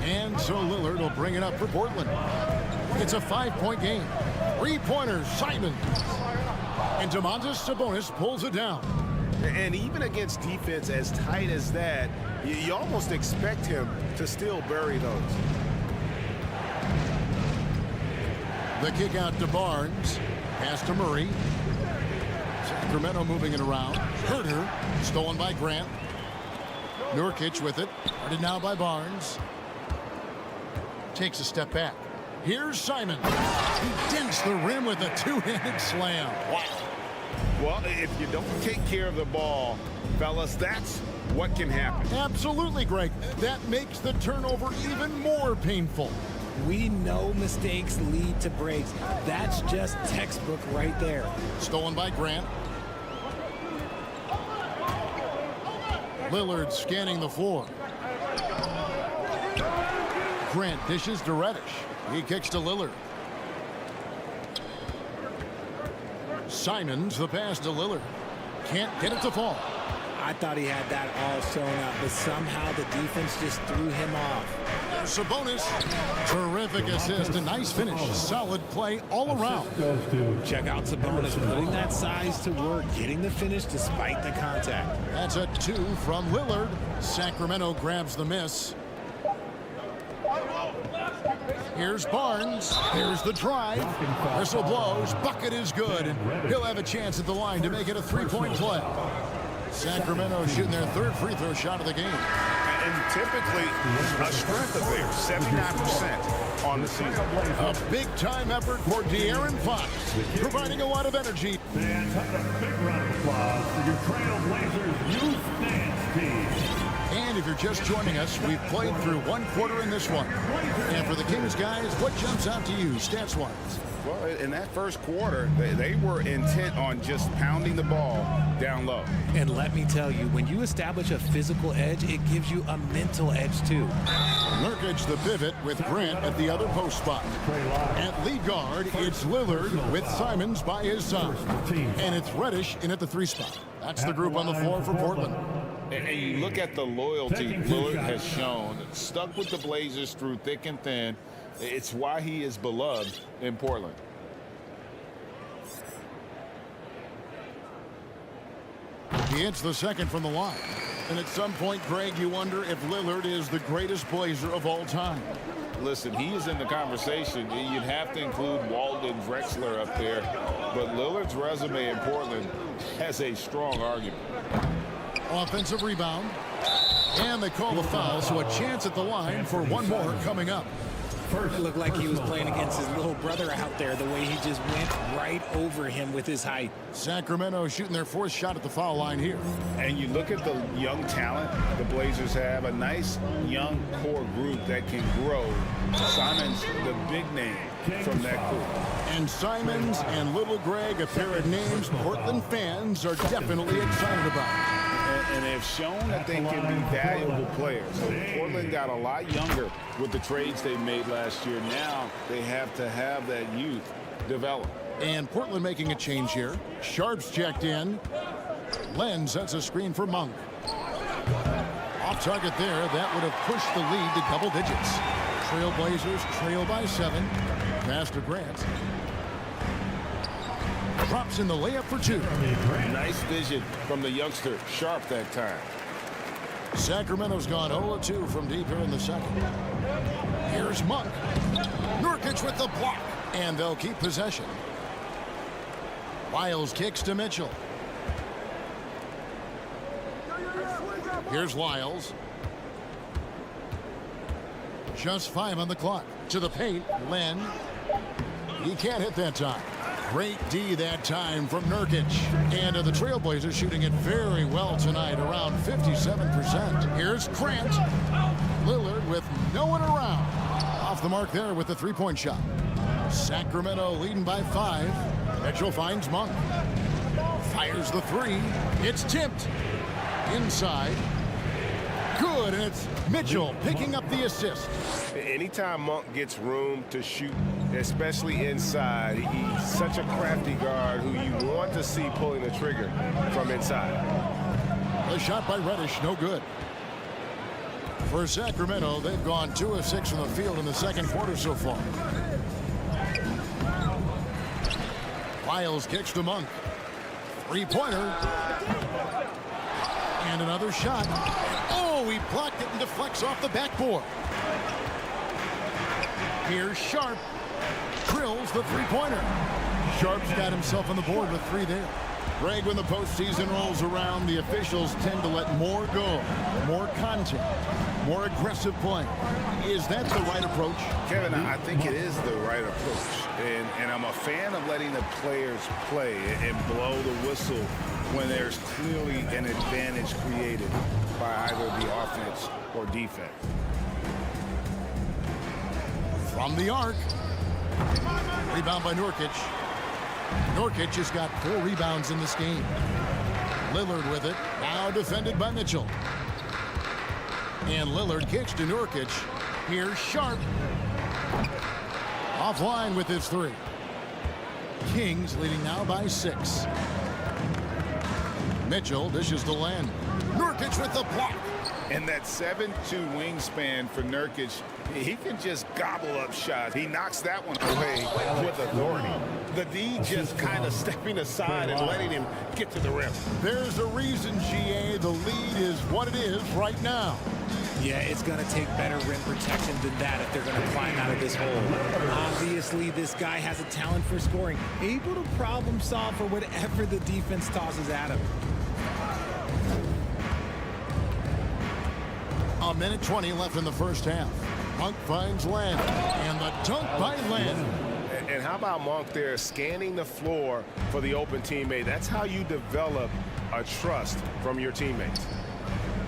And so Lillard will bring it up for Portland. It's a 5-point game. 3-pointers, Simons. And Domantas Sabonis pulls it down. And even against defense as tight as that, you almost expect him to still bury those. The kick out to Barnes. Pass to Murray. Sacramento moving it around. Herter, stolen by Grant. Nurkic with it. Guarded now by Barnes. Takes a step back. Here's Simons. He dents the rim with a 2-handed slam. Wow. Well, if you don't take care of the ball, fellas, that's what can happen. Absolutely, Greg. That makes the turnover even more painful. We know mistakes lead to breaks. That's just textbook right there. Stolen by Grant. Lillard scanning the floor. Grant dishes to Reddish. He kicks to Lillard. Simons, the pass to Lillard. Can't get it to fall. I thought he had that all sewn up, but somehow the defense just threw him off. Sabonis, terrific assist, a nice finish, solid play all around. Check out Sabonis putting that size to work, getting the finish despite the contact. That's a 2 from Lillard. Sacramento grabs the miss. Here's Barnes. Here's the drive. Whistle blows. Bucket is good. He'll have a chance at the line to make it a three-point play. Sacramento shooting their third free throw shot of the game. And typically, a strength of theirs, 79% on the season. A big-time effort for De'Aaron Fox, providing a lot of energy. Fans, have a big round of applause for your Trailblazers youth dance team. And if you're just joining us, we've played through one quarter in this one. And for the Kings guys, what jumps out to you stats-wise? Well, in that first quarter, they were intent on just pounding the ball down low. And let me tell you, when you establish a physical edge, it gives you a mental edge too. Nurkic the pivot with Grant at the other post spot. At lead guard, it's Lillard with Simons by his side. And it's Reddish in at the 3 spot. That's the group on the floor for Portland. And you look at the loyalty Lillard has shown, stuck with the Blazers through thick and thin. It's why he is beloved in Portland. He hits the second from the line. And at some point, Greg, you wonder if Lillard is the greatest Blazer of all time. Listen, he is in the conversation. You'd have to include Walden Drexler up there. But Lillard's resume in Portland has a strong argument. Offensive rebound. And they call the foul, so a chance at the line for one more coming up. It looked like he was playing against his little brother out there, the way he just went right over him with his height. Sacramento shooting their 4th shot at the foul line here. And you look at the young talent the Blazers have, a nice young core group that can grow. Simons, the big name from that group. And Simons and Little Greg, a pair of names Portland fans are definitely excited about. And they've shown that they can be valuable players. So Portland got a lot younger with the trades they made last year. Now they have to have that youth develop. And Portland making a change here. Sharp's checked in. Len sets a screen for Monk. Off target there. That would have pushed the lead to double digits. Trailblazers trail by 7. Pass to Grant. Drops in the layup for 2. Nice vision from the youngster, Sharp, that time. Sacramento's gone 0-2 from deep here in the second. Here's Monk. Nurkic with the block. And they'll keep possession. Lyles kicks to Mitchell. Here's Lyles. Just 5 on the clock. To the paint, Len. He can't hit that time. Great D that time from Nurkic. And the Trailblazers shooting it very well tonight, around 57%. Here's Grant. Lillard with no one around. Off the mark there with the 3-point shot. Sacramento leading by 5. Mitchell finds Monk. Fires the 3. It's tipped. Inside. Good, and it's Mitchell picking up the assist. Anytime Monk gets room to shoot, especially inside, he's such a crafty guard who you want to see pulling the trigger from inside. A shot by Reddish, no good. For Sacramento, they've gone 2 of 6 from the field in the second quarter so far. Lyles kicks to Monk. 3-pointer. And another shot. Oh, he blocked it and deflects off the backboard. Here's Sharp. Drills the 3-pointer. Sharp's got himself on the board with 3 there. Greg, when the postseason rolls around, the officials tend to let more go. More contact. More aggressive play. Is that the right approach? Kevin, I think it is the right approach. And I'm a fan of letting the players play and blow the whistle when there's clearly an advantage created by either the offense or defense. From the arc. Rebound by Nurkic. Nurkic has got 4 rebounds in this game. Lillard with it. Now defended by Mitchell. And Lillard kicks to Nurkic. Here's Sharp. Offline with his 3. Kings leading now by 6. Mitchell dishes to Len. Nurkic with the block. And that 7'2" wingspan for Nurkic, he can just gobble up shots. He knocks that one away with authority. The D just kind of stepping aside and letting him get to the rim. There's a reason, GA, the lead is what it is right now. Yeah, it's going to take better rim protection than that if they're going to climb out of this hole. Obviously, this guy has a talent for scoring, able to problem solve for whatever the defense tosses at him. A minute 20 left in the first half. Monk finds Len, and the dunk by Len. And how about Monk there scanning the floor for the open teammate? That's how you develop a trust from your teammates.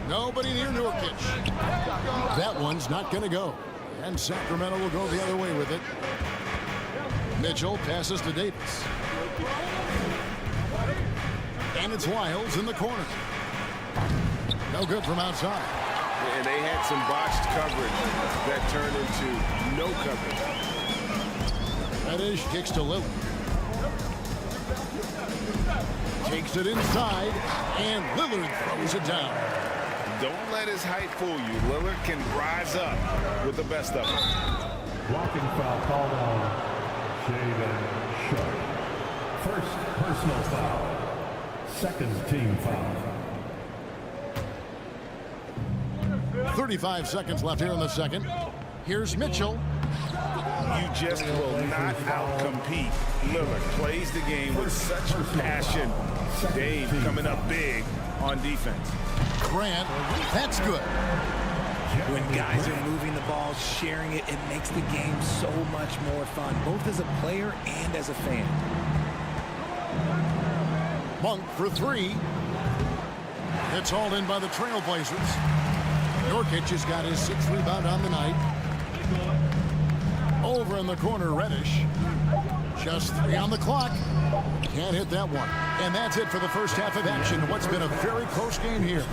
Nobody near Nurkic. That one's not going to go. And Sacramento will go the other way with it. Mitchell passes to Davis. And it's Lyles in the corner. No good from outside. And they had some botched coverage that turned into no coverage. Reddish kicks to Lillard. Takes it inside, and Lillard throws it down. Don't let his height fool you. Lillard can rise up with the best of it. Blocking foul called on Shaven Sharp. First personal foul. Second team foul. 35 seconds left here in the second. Here's Mitchell. You just will not outcompete. Lillard plays the game with such passion. Dave coming up big on defense. Grant, that's good. When guys are moving the ball, sharing it, it makes the game so much more fun, both as a player and as a fan. Monk for 3. It's hauled in by the Trailblazers. Nurkic has got his 6th rebound on the night. Over in the corner, Reddish. Just 3 on the clock. Can't hit that one. And that's it for the first half of action. What's been a very close game here.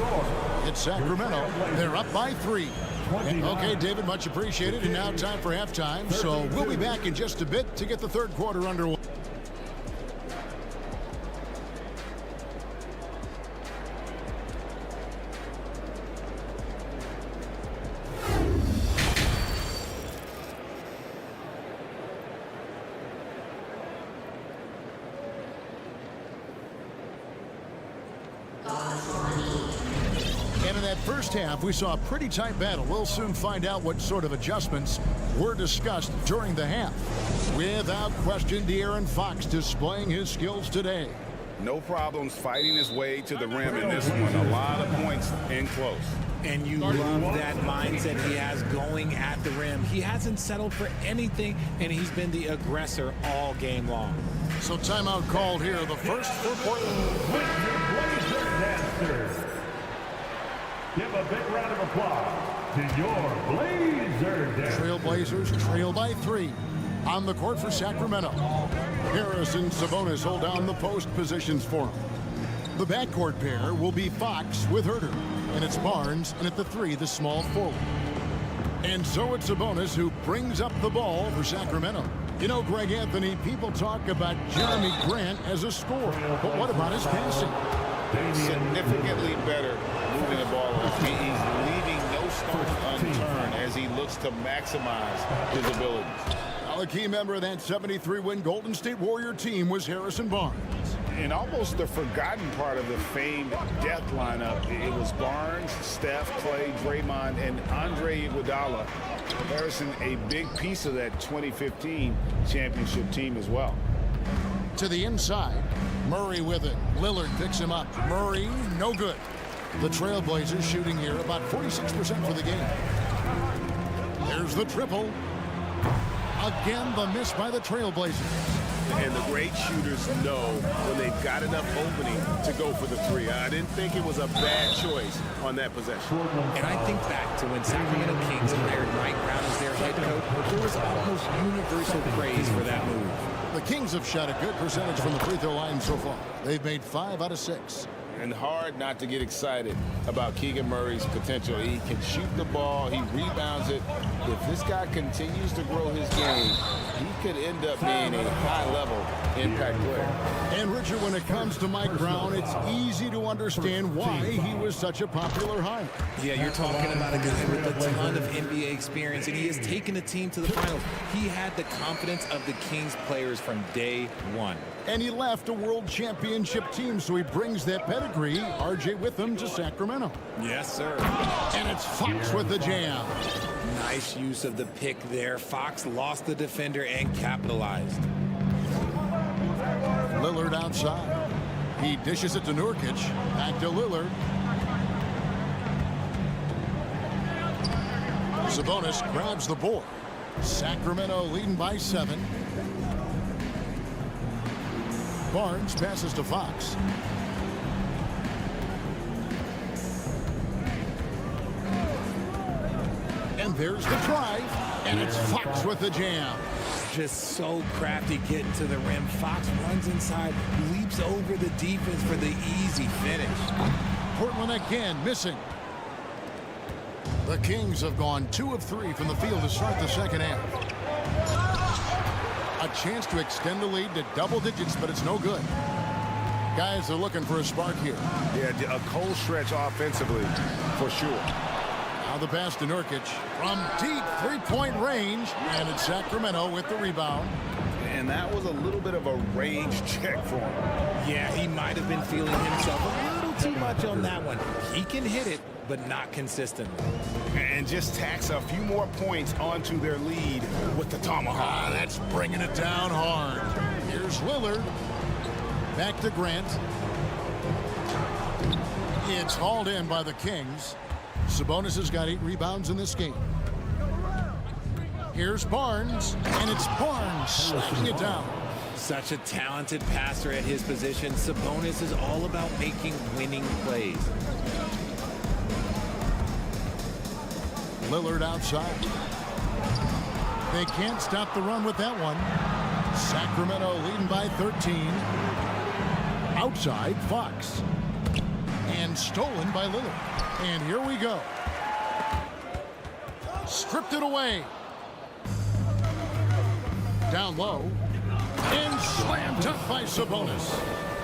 It's Sacramento. They're up by 3. Okay, David, much appreciated. And now time for halftime. So we'll be back in just a bit to get the third quarter underway. And in that first half, we saw a pretty tight battle. We'll soon find out what sort of adjustments were discussed during the half. Without question, De'Aaron Fox displaying his skills today. No problems fighting his way to the rim in this one. A lot of points in close. And you love that mindset he has going at the rim. He hasn't settled for anything, and he's been the aggressor all game long. So timeout called here. The first for Portland. Give a big round of applause to your Blazers. Trailblazers trail by 3. On the court for Sacramento. Harris and Sabonis hold down the post positions for him. The backcourt pair will be Fox with Herter. And it's Barnes, and at the 3, the small forward. And so it's Sabonis who brings up the ball for Sacramento. You know, Greg Anthony, people talk about Jeremy Grant as a scorer. But what about his passing? Significantly better moving the ball. He's leaving no stone unturned as he looks to maximize his abilities. Well, a key member of that 73-win Golden State Warrior team was Harrison Barnes. And almost the forgotten part of the famed death lineup, it was Barnes, Steph, Clay, Draymond, and Andre Iguodala. Harrison, a big piece of that 2015 championship team as well. To the inside, Murray with it. Lillard picks him up. Murray, no good. The Trailblazers shooting here about 46% for the game. There's the triple. Again, the miss by the Trailblazers. And the great shooters know when they've got enough opening to go for the 3. I didn't think it was a bad choice on that possession. And I think back to when Sacramento Kings hired Mike Brown as their head coach. There was almost universal praise for that move. The Kings have shot a good percentage from the free throw line so far. They've made 5 out of 6. And hard not to get excited about Keegan Murray's potential. He can shoot the ball. He rebounds it. If this guy continues to grow his game, he could end up being a high-level impact player. And, Richard, when it comes to Mike Brown, it's easy to understand why he was such a popular hire. Yeah, you're talking about a guy with a ton of NBA experience, and he has taken a team to the finals. He had the confidence of the Kings players from day one. And he left a world championship team, so he brings that pedigree, RJ, with him to Sacramento. Yes, sir. And it's Fox with the jam. Nice use of the pick there. Fox lost the defender and capitalized. Lillard outside. He dishes it to Nurkic. Back to Lillard. Sabonis grabs the board. Sacramento leading by 7. Barnes passes to Fox. And there's the drive. And it's Fox with the jam. Just so crafty getting to the rim. Fox runs inside, leaps over the defense for the easy finish. Portland again missing. The Kings have gone 2 of 3 from the field to start the second half. A chance to extend the lead to double digits, but it's no good. Guys are looking for a spark here. Yeah, a cold stretch offensively, for sure. Now the pass to Nurkic from deep three-point range, and it's Sacramento with the rebound. And that was a little bit of a range check for him. Yeah, he might have been feeling himself a little too much on that one. He can hit it, but not consistently. And just tacks a few more points onto their lead with the tomahawk. That's bringing it down hard. Here's Lillard. Back to Grant. It's hauled in by the Kings. Sabonis has got 8 rebounds in this game. Here's Barnes, and it's Barnes slashing it down. Such a talented passer at his position. Sabonis is all about making winning plays. Lillard outside. They can't stop the run with that one. Sacramento leading by 13. Outside, Fox. And stolen by Lillard. And here we go. Stripped it away. Down low. And slammed up by Sabonis.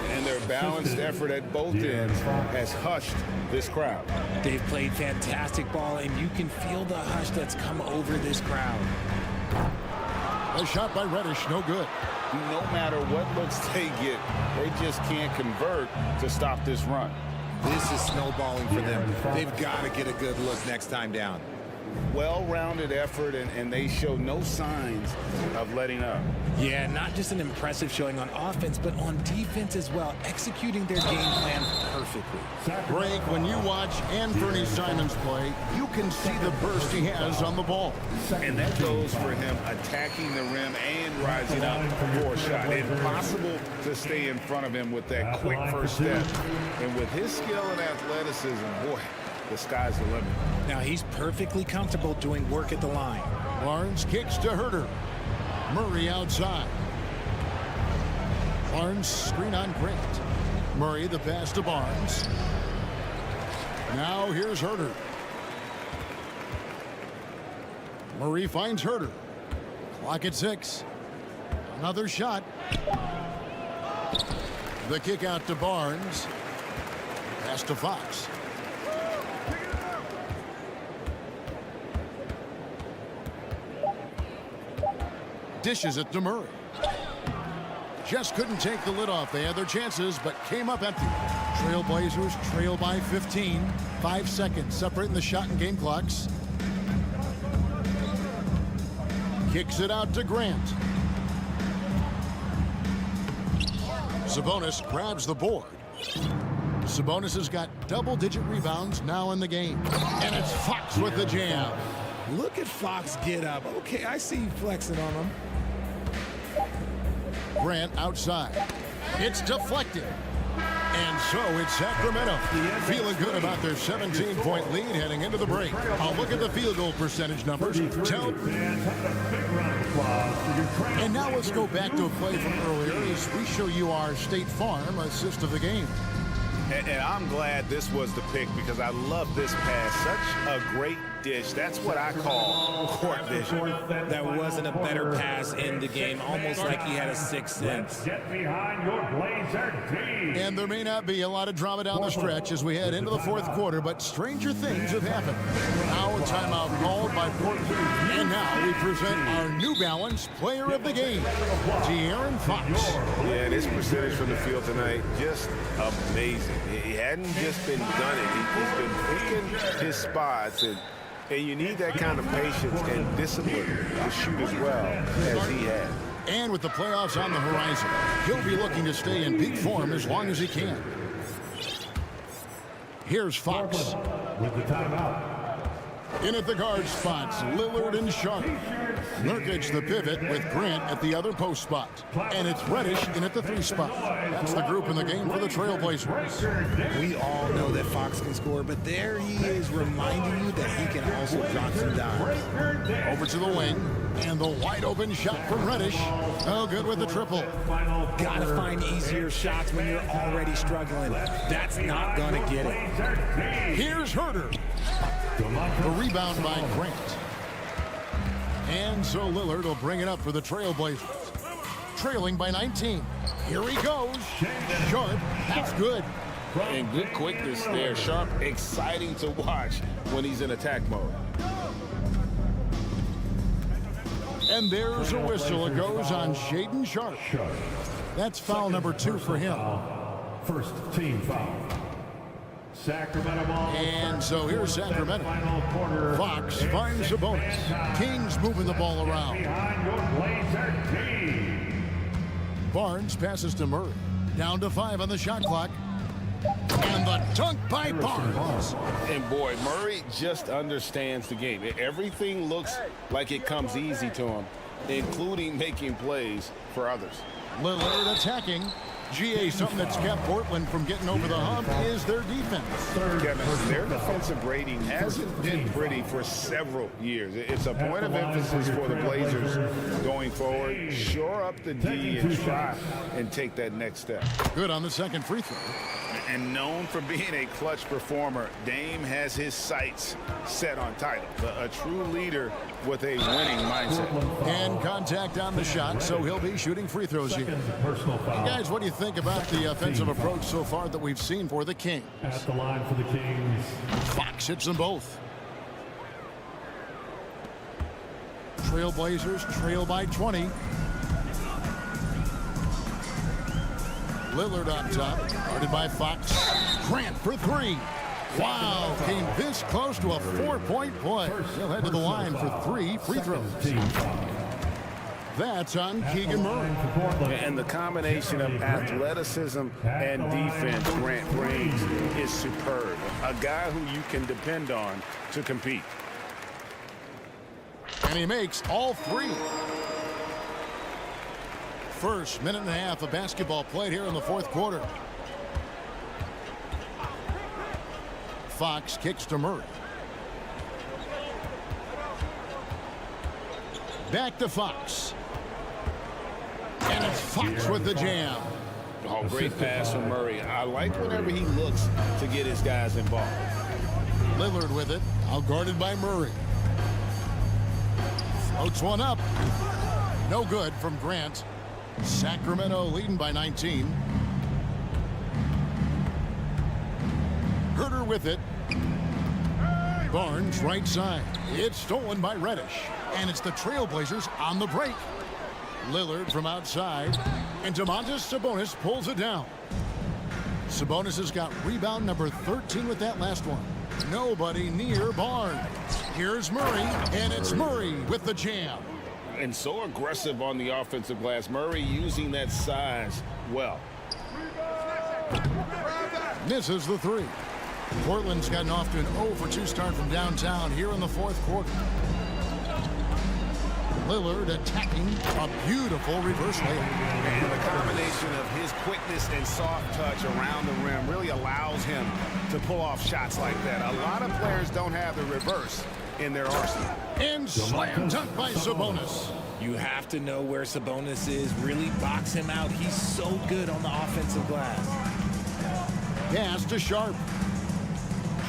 And their balanced effort at both ends has hushed this crowd. They've played fantastic ball, and you can feel the hush that's come over this crowd. A shot by Reddish, no good. No matter what looks they get, they just can't convert to stop this run. This is snowballing for them. They've got to get a good look next time down. Well-rounded effort, and they show no signs of letting up. Yeah, not just an impressive showing on offense, but on defense as well, executing their game plan perfectly. Greg, when you watch Anthony Simons play, you can see the burst he has on the ball. And that goes for him attacking the rim and rising up for a shot. Impossible to stay in front of him with that quick first step. And with his skill and athleticism, boy, the sky's the limit. Now he's perfectly comfortable doing work at the line. Barnes kicks to Herter. Murray outside. Barnes screen on Grant. Murray the pass to Barnes. Now here's Herter. Murray finds Herter. Clock at 6. Another shot. The kick out to Barnes. Pass to Fox. Dishes it to Murray. Just couldn't take the lid off. They had their chances, but came up empty. Trailblazers trail by 15. 5 seconds separating the shot and game clocks. Kicks it out to Grant. Sabonis grabs the board. Sabonis has got double-digit rebounds now in the game. And it's Fox with the jam. Look at Fox get up. Okay, I see you flexing on him. Grant outside. It's deflected. And so it's Sacramento feeling good about their 17-point lead heading into the break. I'll look at the field goal percentage numbers. And now let's go back to a play from earlier as we show you our State Farm assist of the game. And I'm glad this was the pick because I love this pass. Such a great dish. That's what I call court vision. That wasn't a better pass in the game, almost like he had a sixth sense. Get behind your Blazer team. And there may not be a lot of drama down the stretch as we head into the fourth quarter, but stranger things have happened. Now a timeout called by Portland. And now we present our New Balance Player of the Game, De'Aaron Fox. Yeah, and his percentage from the field tonight, just amazing. He hadn't just been gunning. He's been picking his spots, and you need that kind of patience and discipline to shoot as well as he had. And with the playoffs on the horizon, he'll be looking to stay in peak form as long as he can. Here's Fox. With the timeout. In at the guard spots, Lillard and Sharp. Nurkic the pivot with Grant at the other post spot. And it's Reddish in at the 3 spot. That's the group in the game for the Trailblazers. We all know that Fox can score, but there he is reminding you that he can also drop some dimes. Over to the wing, and the wide open shot from Reddish. Oh, good with the triple. Gotta find easier shots when you're already struggling. That's not gonna get it. Here's Herter. The rebound by Grant. And so Lillard will bring it up for the Trailblazers. Trailing by 19. Here he goes. Sharp. That's good. And good quickness there. Sharp, exciting to watch when he's in attack mode. And there's a whistle. It goes on Shaedon Sharp. That's foul number 2 for him. First team foul. Sacramento ball. And so here's Sacramento. Fox finds Sabonis. Kings moving the ball around. Behind your Blazer team. Barnes passes to Murray. Down to 5 on the shot clock. And the dunk by Barnes. And boy, Murray just understands the game. Everything looks like it comes easy to him, including making plays for others. Lillard attacking. GA, something that's kept Portland from getting over the hump is their defense. Their defensive rating hasn't been pretty for several years. It's a point of emphasis for the Blazers going forward. Shore up the D and try and take that next step. Good on the second free throw. And known for being a clutch performer, Dame has his sights set on titles. A true leader with a winning mindset. And contact on the shot, so he'll be shooting free throws here. Hey guys, what do you think about the offensive approach so far that we've seen for the Kings? At the line for the Kings. Fox hits them both. Trailblazers trail by 20. Lillard on top, guarded by Fox. Grant for 3. Wow, came this close to a 4-point play. He'll head to the line for 3 free throws. That's on Keegan Murray. And the combination of athleticism and defense Grant brings is superb. A guy who you can depend on to compete. And he makes all 3. First minute and a half of basketball played here in the fourth quarter. Fox kicks to Murray. Back to Fox. And it's Fox with the jam. Oh, great pass from Murray. I like whenever he looks to get his guys involved. Lillard with it, out guarded by Murray. Floats one up. No good from Grant. Sacramento leading by 19. Herter with it. Barnes right side. It's stolen by Reddish. And it's the Trailblazers on the break. Lillard from outside. And Domantas Sabonis pulls it down. Sabonis has got rebound number 13 with that last one. Nobody near Barnes. Here's Murray. And it's Murray with the jam. And so aggressive on the offensive glass. Murray using that size well. Misses the 3. Portland's gotten off to an 0-for-2 start from downtown here in the fourth quarter. Lillard attacking a beautiful reverse layup. And the combination of his quickness and soft touch around the rim really allows him to pull off shots like that. A lot of players don't have the reverse in their arsenal. And slam dunk by Sabonis. You have to know where Sabonis is. Really box him out. He's so good on the offensive glass. Pass to Sharp.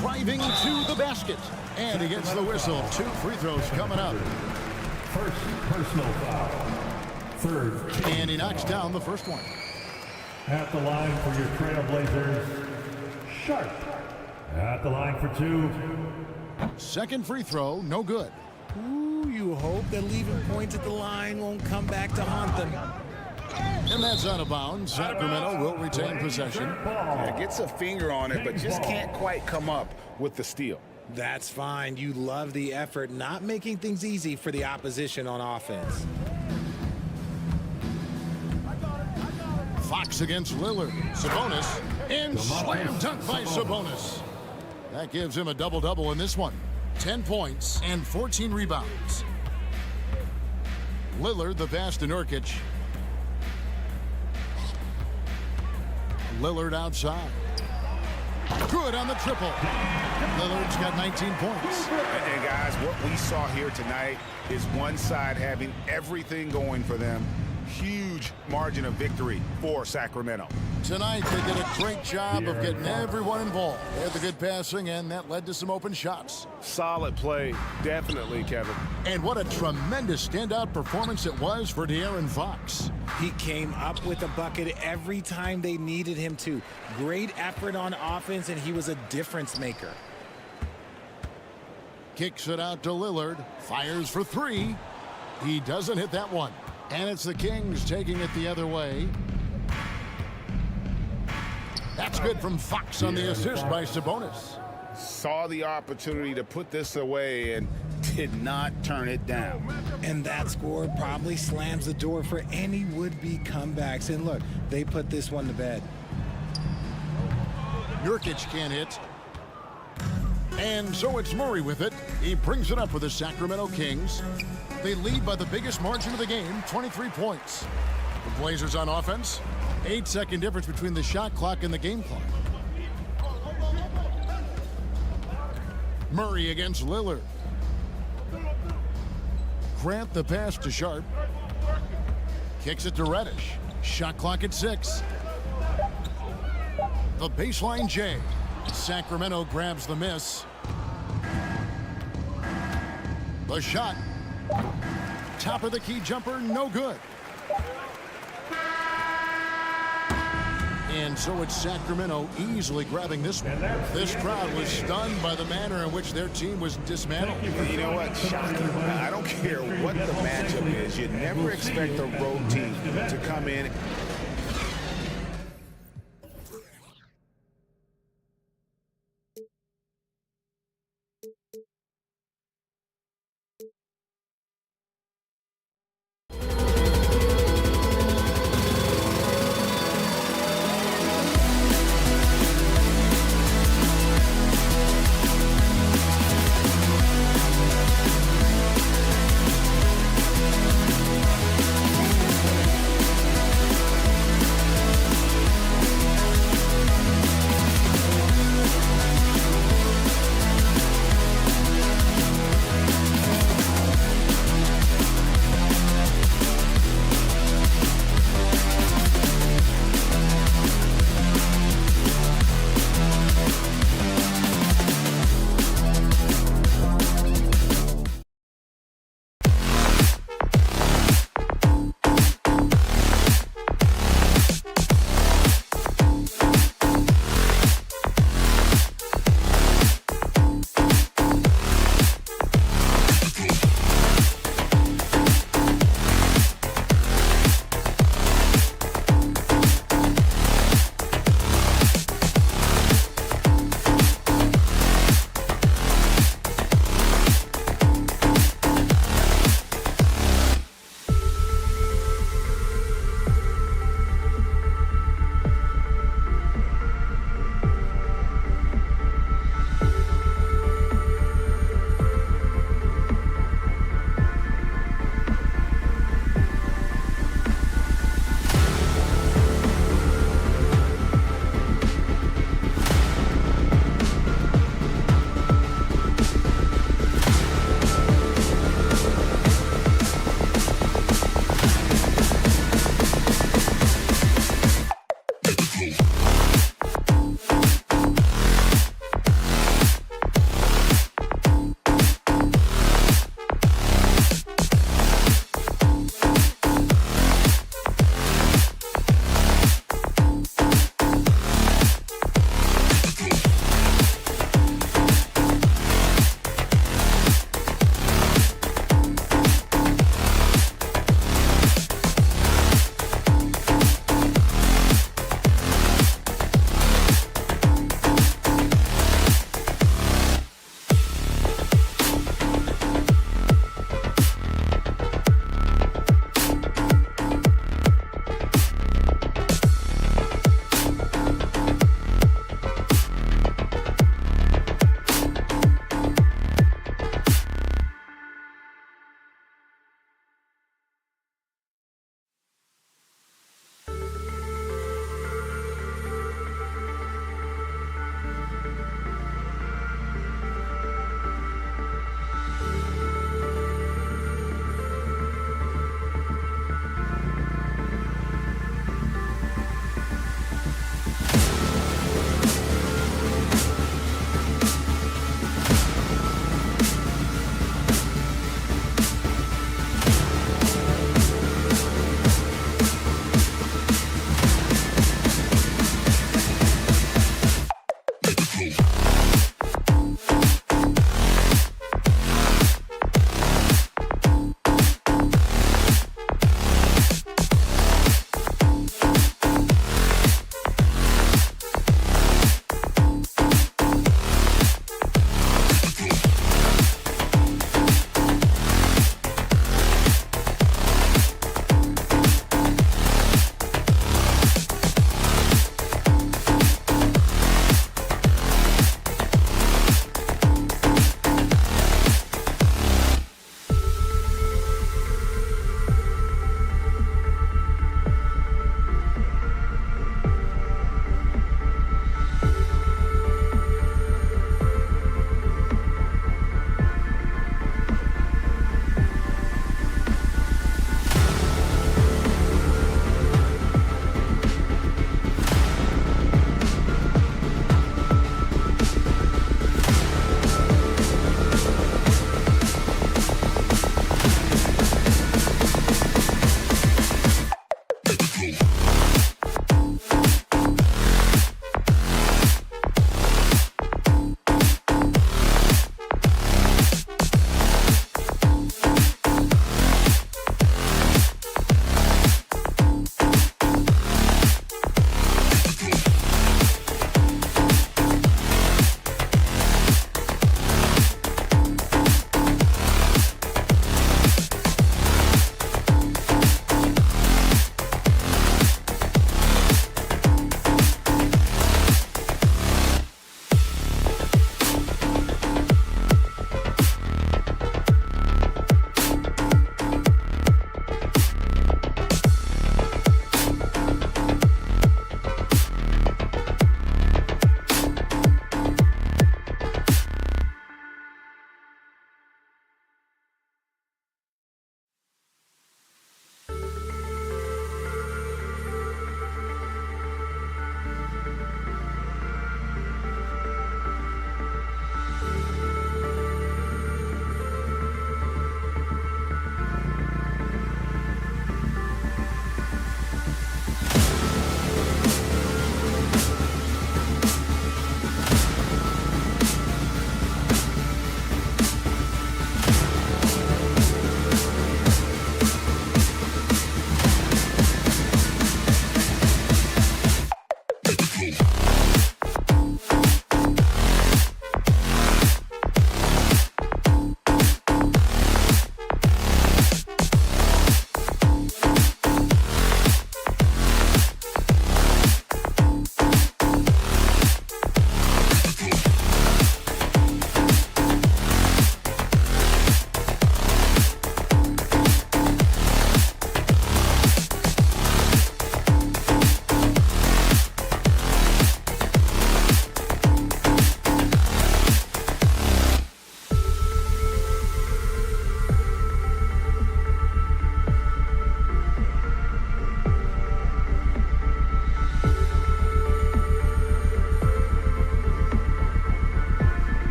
Driving to the basket. And he gets the whistle. 2 free throws coming up. First personal foul. Third. And he knocks down the first one. At the line for your Trailblazers, Sharp. At the line for 2. Second free throw, no good. Ooh, you hope that leaving points at the line won't come back to haunt them. And that's out of bounds. Sacramento will retain possession. Yeah, gets a finger on it, but just can't quite come up with the steal. That's fine. You love the effort, not making things easy for the opposition on offense. Fox against Lillard. Sabonis. And slam dunk by Sabonis. That gives him a double-double in this one. 10 points and 14 rebounds. Lillard the pass to Nurkic. Lillard outside. Good on the triple. Lillard's got 19 points. And guys, what we saw here tonight is one side having everything going for them. Huge margin of victory for Sacramento. Tonight, they did a great job of getting everyone involved. They had the good passing, and that led to some open shots. Solid play, definitely, Kevin. And what a tremendous standout performance it was for De'Aaron Fox. He came up with a bucket every time they needed him to. Great effort on offense, and he was a difference maker. Kicks it out to Lillard. Fires for 3. He doesn't hit that one. And it's the Kings taking it the other way. That's good from Fox on the assist by Sabonis. Saw the opportunity to put this away and did not turn it down. And that score probably slams the door for any would-be comebacks. And look, they put this one to bed. Nurkic can't hit. And so it's Murray with it. He brings it up for the Sacramento Kings. They lead by the biggest margin of the game, 23 points. The Blazers on offense, 8-second difference between the shot clock and the game clock. Murray against Lillard. Grant the pass to Sharp. Kicks it to Reddish. Shot clock at 6. The baseline J. Sacramento grabs the miss. The shot. Top of the key jumper, no good. And so it's Sacramento easily grabbing this one. This crowd was stunned by the manner in which their team was dismantled. You know what? Shocking. I don't care what the matchup is. You never expect a road team to come in.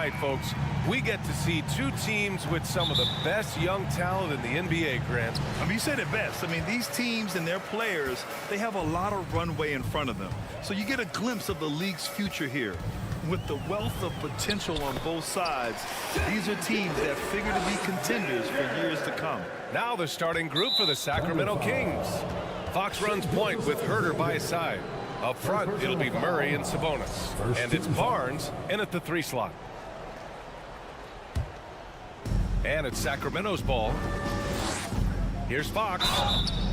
tonight, folks, we get to see two teams with some of the best young talent in the NBA, Grant. I mean, you said it best. I mean, these teams and their players, they have a lot of runway in front of them. So you get a glimpse of the league's future here. With the wealth of potential on both sides, these are teams that figure to be contenders for years to come. Now the starting group for the Sacramento Kings. Fox runs point with Herter by his side. Up front, it'll be Murray and Sabonis. And it's Barnes in at the 3 slot. And it's Sacramento's ball. Here's Fox.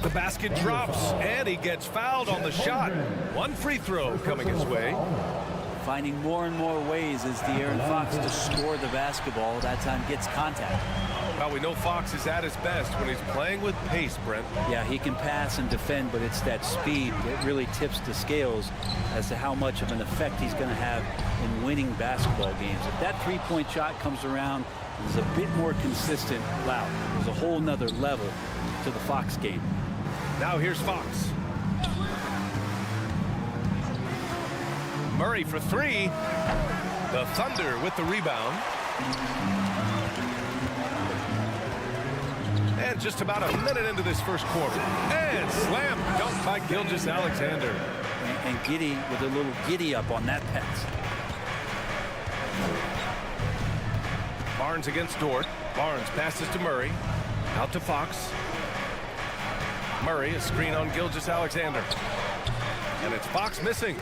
The basket drops, and he gets fouled on the shot. One free throw coming his way. Finding more and more ways as De'Aaron Fox to score the basketball. That time gets contact. Well, we know Fox is at his best when he's playing with pace, Brent. Yeah, he can pass and defend, but it's that speed that really tips the scales as to how much of an effect he's going to have in winning basketball games. If that three-point shot comes around and is a bit more consistent, wow, there's a whole nother level to the Fox game. Now here's Fox. Murray for 3. The Thunder with the rebound. And just about a minute into this first quarter. And slam dunk by Gilgeous-Alexander. And Giddy with a little giddy up on that pass. Barnes against Dort. Barnes passes to Murray. Out to Fox. Murray, a screen on Gilgeous-Alexander. And it's Fox missing.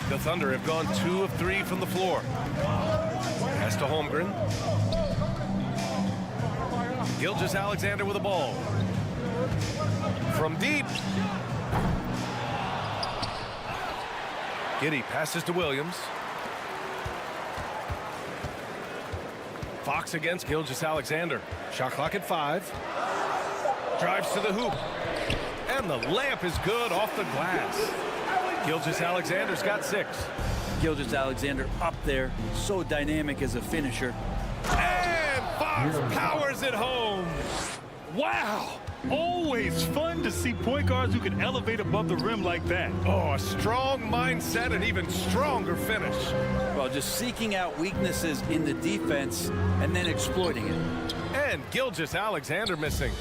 The Thunder have gone 2 of 3 from the floor. Pass to Holmgren. Gilgeous-Alexander with the ball. From deep. Giddy passes to Williams. Fox against Gilgeous-Alexander. Shot clock at 5. Drives to the hoop. And the layup is good off the glass. Gilgeous-Alexander's got 6. Gilgeous-Alexander up there, so dynamic as a finisher. And Fox powers it home. Wow! Always fun to see point guards who can elevate above the rim like that. Oh, a strong mindset and even stronger finish. Well, just seeking out weaknesses in the defense and then exploiting it. And Gilgeous-Alexander missing.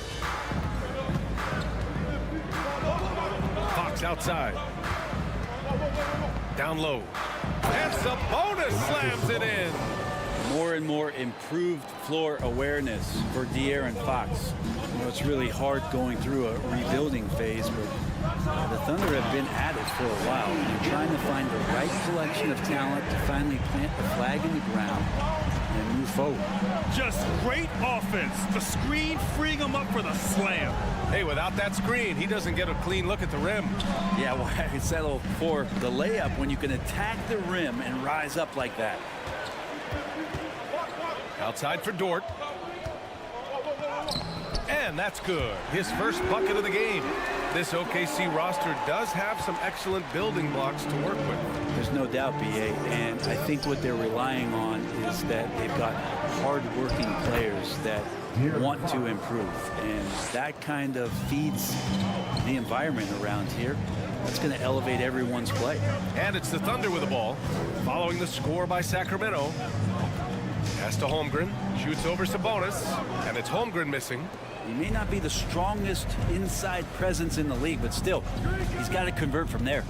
Fox outside. Down low. And Sabonis slams it in. More and more improved floor awareness for De'Aaron Fox. You know, it's really hard going through a rebuilding phase, but the Thunder have been at it for a while. And they're trying to find the right collection of talent to finally plant the flag in the ground and move forward. Just great offense. The screen freeing him up for the slam. Hey, without that screen, he doesn't get a clean look at the rim. Yeah, well, I settle for the layup when you can attack the rim and rise up like that. Outside for Dort. And that's good. His first bucket of the game. This OKC roster does have some excellent building blocks to work with. There's no doubt, BA, and I think what they're relying on is that they've got hard-working players that want to improve, and that kind of feeds the environment around here. That's going to elevate everyone's play. And it's the Thunder with the ball, following the score by Sacramento. Pass to Holmgren, shoots over Sabonis, and it's Holmgren missing. He may not be the strongest inside presence in the league, but still, he's got to convert from there.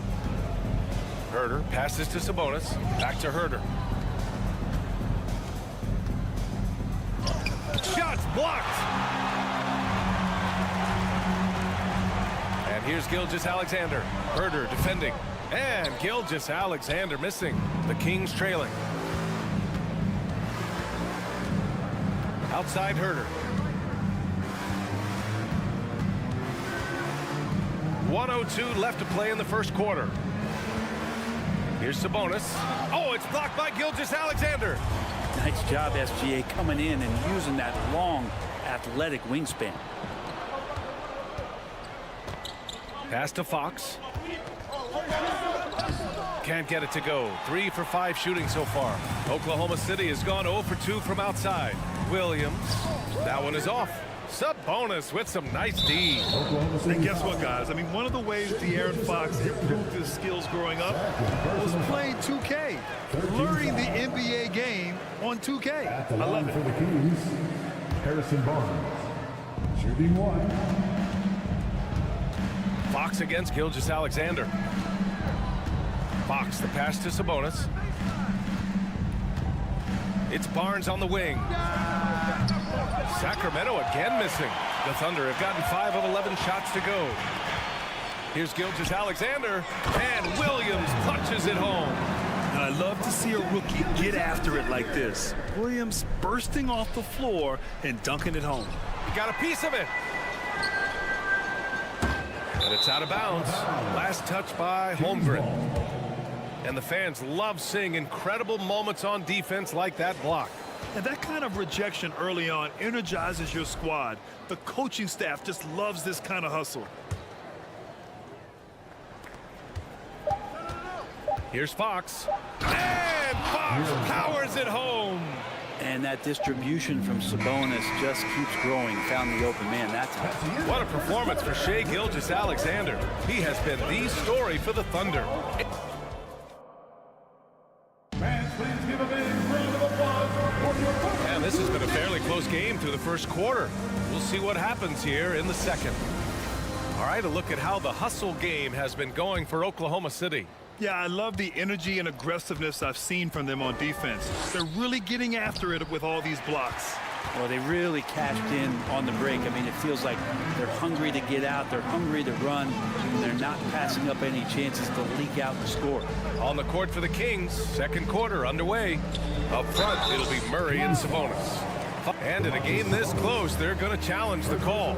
Herter passes to Sabonis, back to Herter. Shots blocked! And here's Gilgeous-Alexander. Herter defending. And Gilgeous-Alexander missing. The Kings trailing. Outside Herter. 1:02 left to play in the first quarter. Here's Sabonis. Oh, it's blocked by Gilgeous-Alexander. Nice job, SGA, coming in and using that long, athletic wingspan. Pass to Fox. Can't get it to go. 3 for 5 shooting so far. Oklahoma City has gone 0 for 2 from outside. Williams. That one is off. Sabonis with some nice D. And guess what, guys? I mean, one of the ways De'Aaron Fox improved his skills growing up was playing 2K, learning the NBA game on 2K. I love it. For the Kings, Harrison Barnes, shooting 1. Fox against Gilgeous-Alexander. Fox, the pass to Sabonis. It's Barnes on the wing. Sacramento again missing. The Thunder have gotten 5 of 11 shots to go. Here's Gilgeous-Alexander, and Williams punches it home. And I love to see a rookie get after it like this. Williams bursting off the floor and dunking it home. He got a piece of it. And it's out of bounds. Last touch by Holmgren. And the fans love seeing incredible moments on defense like that block. And that kind of rejection early on energizes your squad. The coaching staff just loves this kind of hustle. Here's Fox. And Fox powers it home. And that distribution from Sabonis just keeps growing. Found the open man that time. What a performance for Shai Gilgeous-Alexander. He has been the story for the Thunder. And this has been a fairly close game through the first quarter. We'll see what happens here in the second. All right, a look at how the hustle game has been going for Oklahoma City. Yeah, I love the energy and aggressiveness I've seen from them on defense. They're really getting after it with all these blocks. Well, they really cashed in on the break. I mean, it feels like they're hungry to get out. They're hungry to run. And they're not passing up any chances to leak out and score. On the court for the Kings, second quarter underway. Up front, it'll be Murray and Sabonis. And in a game this close, they're going to challenge the call.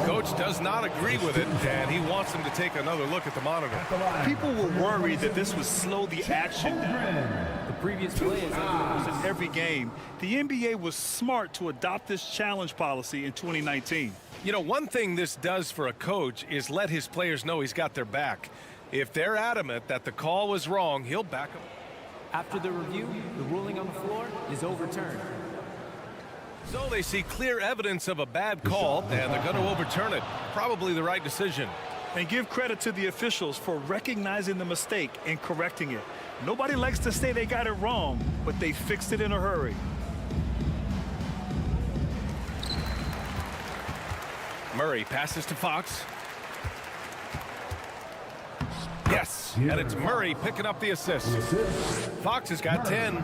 Coach does not agree with it, and he wants them to take another look at the monitor. People were worried that this would slow the action down. The previous play is in every game. The NBA was smart to adopt this challenge policy in 2019. You know, one thing this does for a coach is let his players know he's got their back. If they're adamant that the call was wrong, he'll back them. After the review, the ruling on the floor is overturned. So they see clear evidence of a bad call, and they're going to overturn it. Probably the right decision. And give credit to the officials for recognizing the mistake and correcting it. Nobody likes to say they got it wrong, but they fixed it in a hurry. Murray passes to Fox. Yes, and it's Murray picking up the assist. Fox has got 10.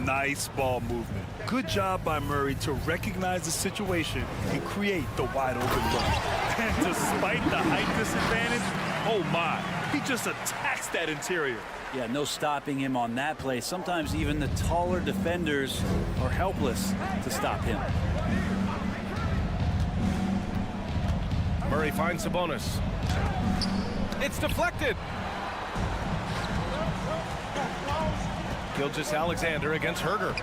Nice ball movement. Good job by Murray to recognize the situation and create the wide open look. And despite the height disadvantage, oh my, he just attacks that interior. Yeah, no stopping him on that play. Sometimes even the taller defenders are helpless to stop him. Murray finds Sabonis. It's deflected. Gilgeous-Alexander against Herder.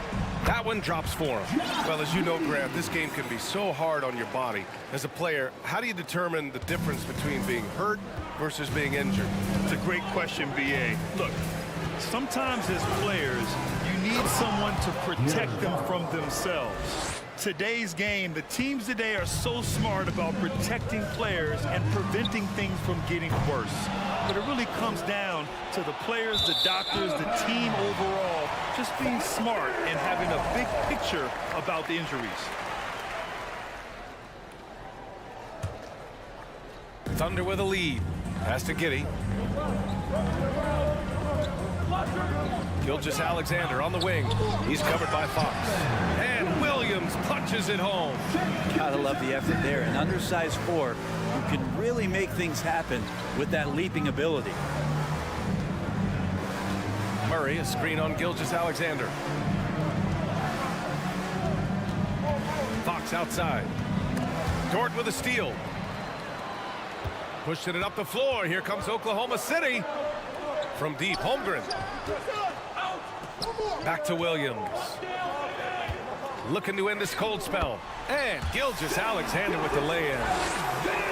That one drops for him. Well, as you know, Grant, this game can be so hard on your body. As a player, how do you determine the difference between being hurt versus being injured? It's a great question, B.A. Look, sometimes as players, you need someone to protect them from themselves. Today's game, the teams today are so smart about protecting players and preventing things from getting worse. But it really comes down to the players, the doctors, the team overall, just being smart and having a big picture about the injuries. Thunder with a lead. Pass to Giddey. Gilgeous-Alexander on the wing. He's covered by Fox. And Williams punches it home. Gotta love the effort there. An undersized four who can really make things happen with that leaping ability. Murray, a screen on Gilgeous-Alexander. Fox outside. Dort with a steal. Pushing it up the floor. Here comes Oklahoma City. From deep, Holmgren. Back to Williams. Looking to end this cold spell. And Gilgeous-Alexander with the lay-in.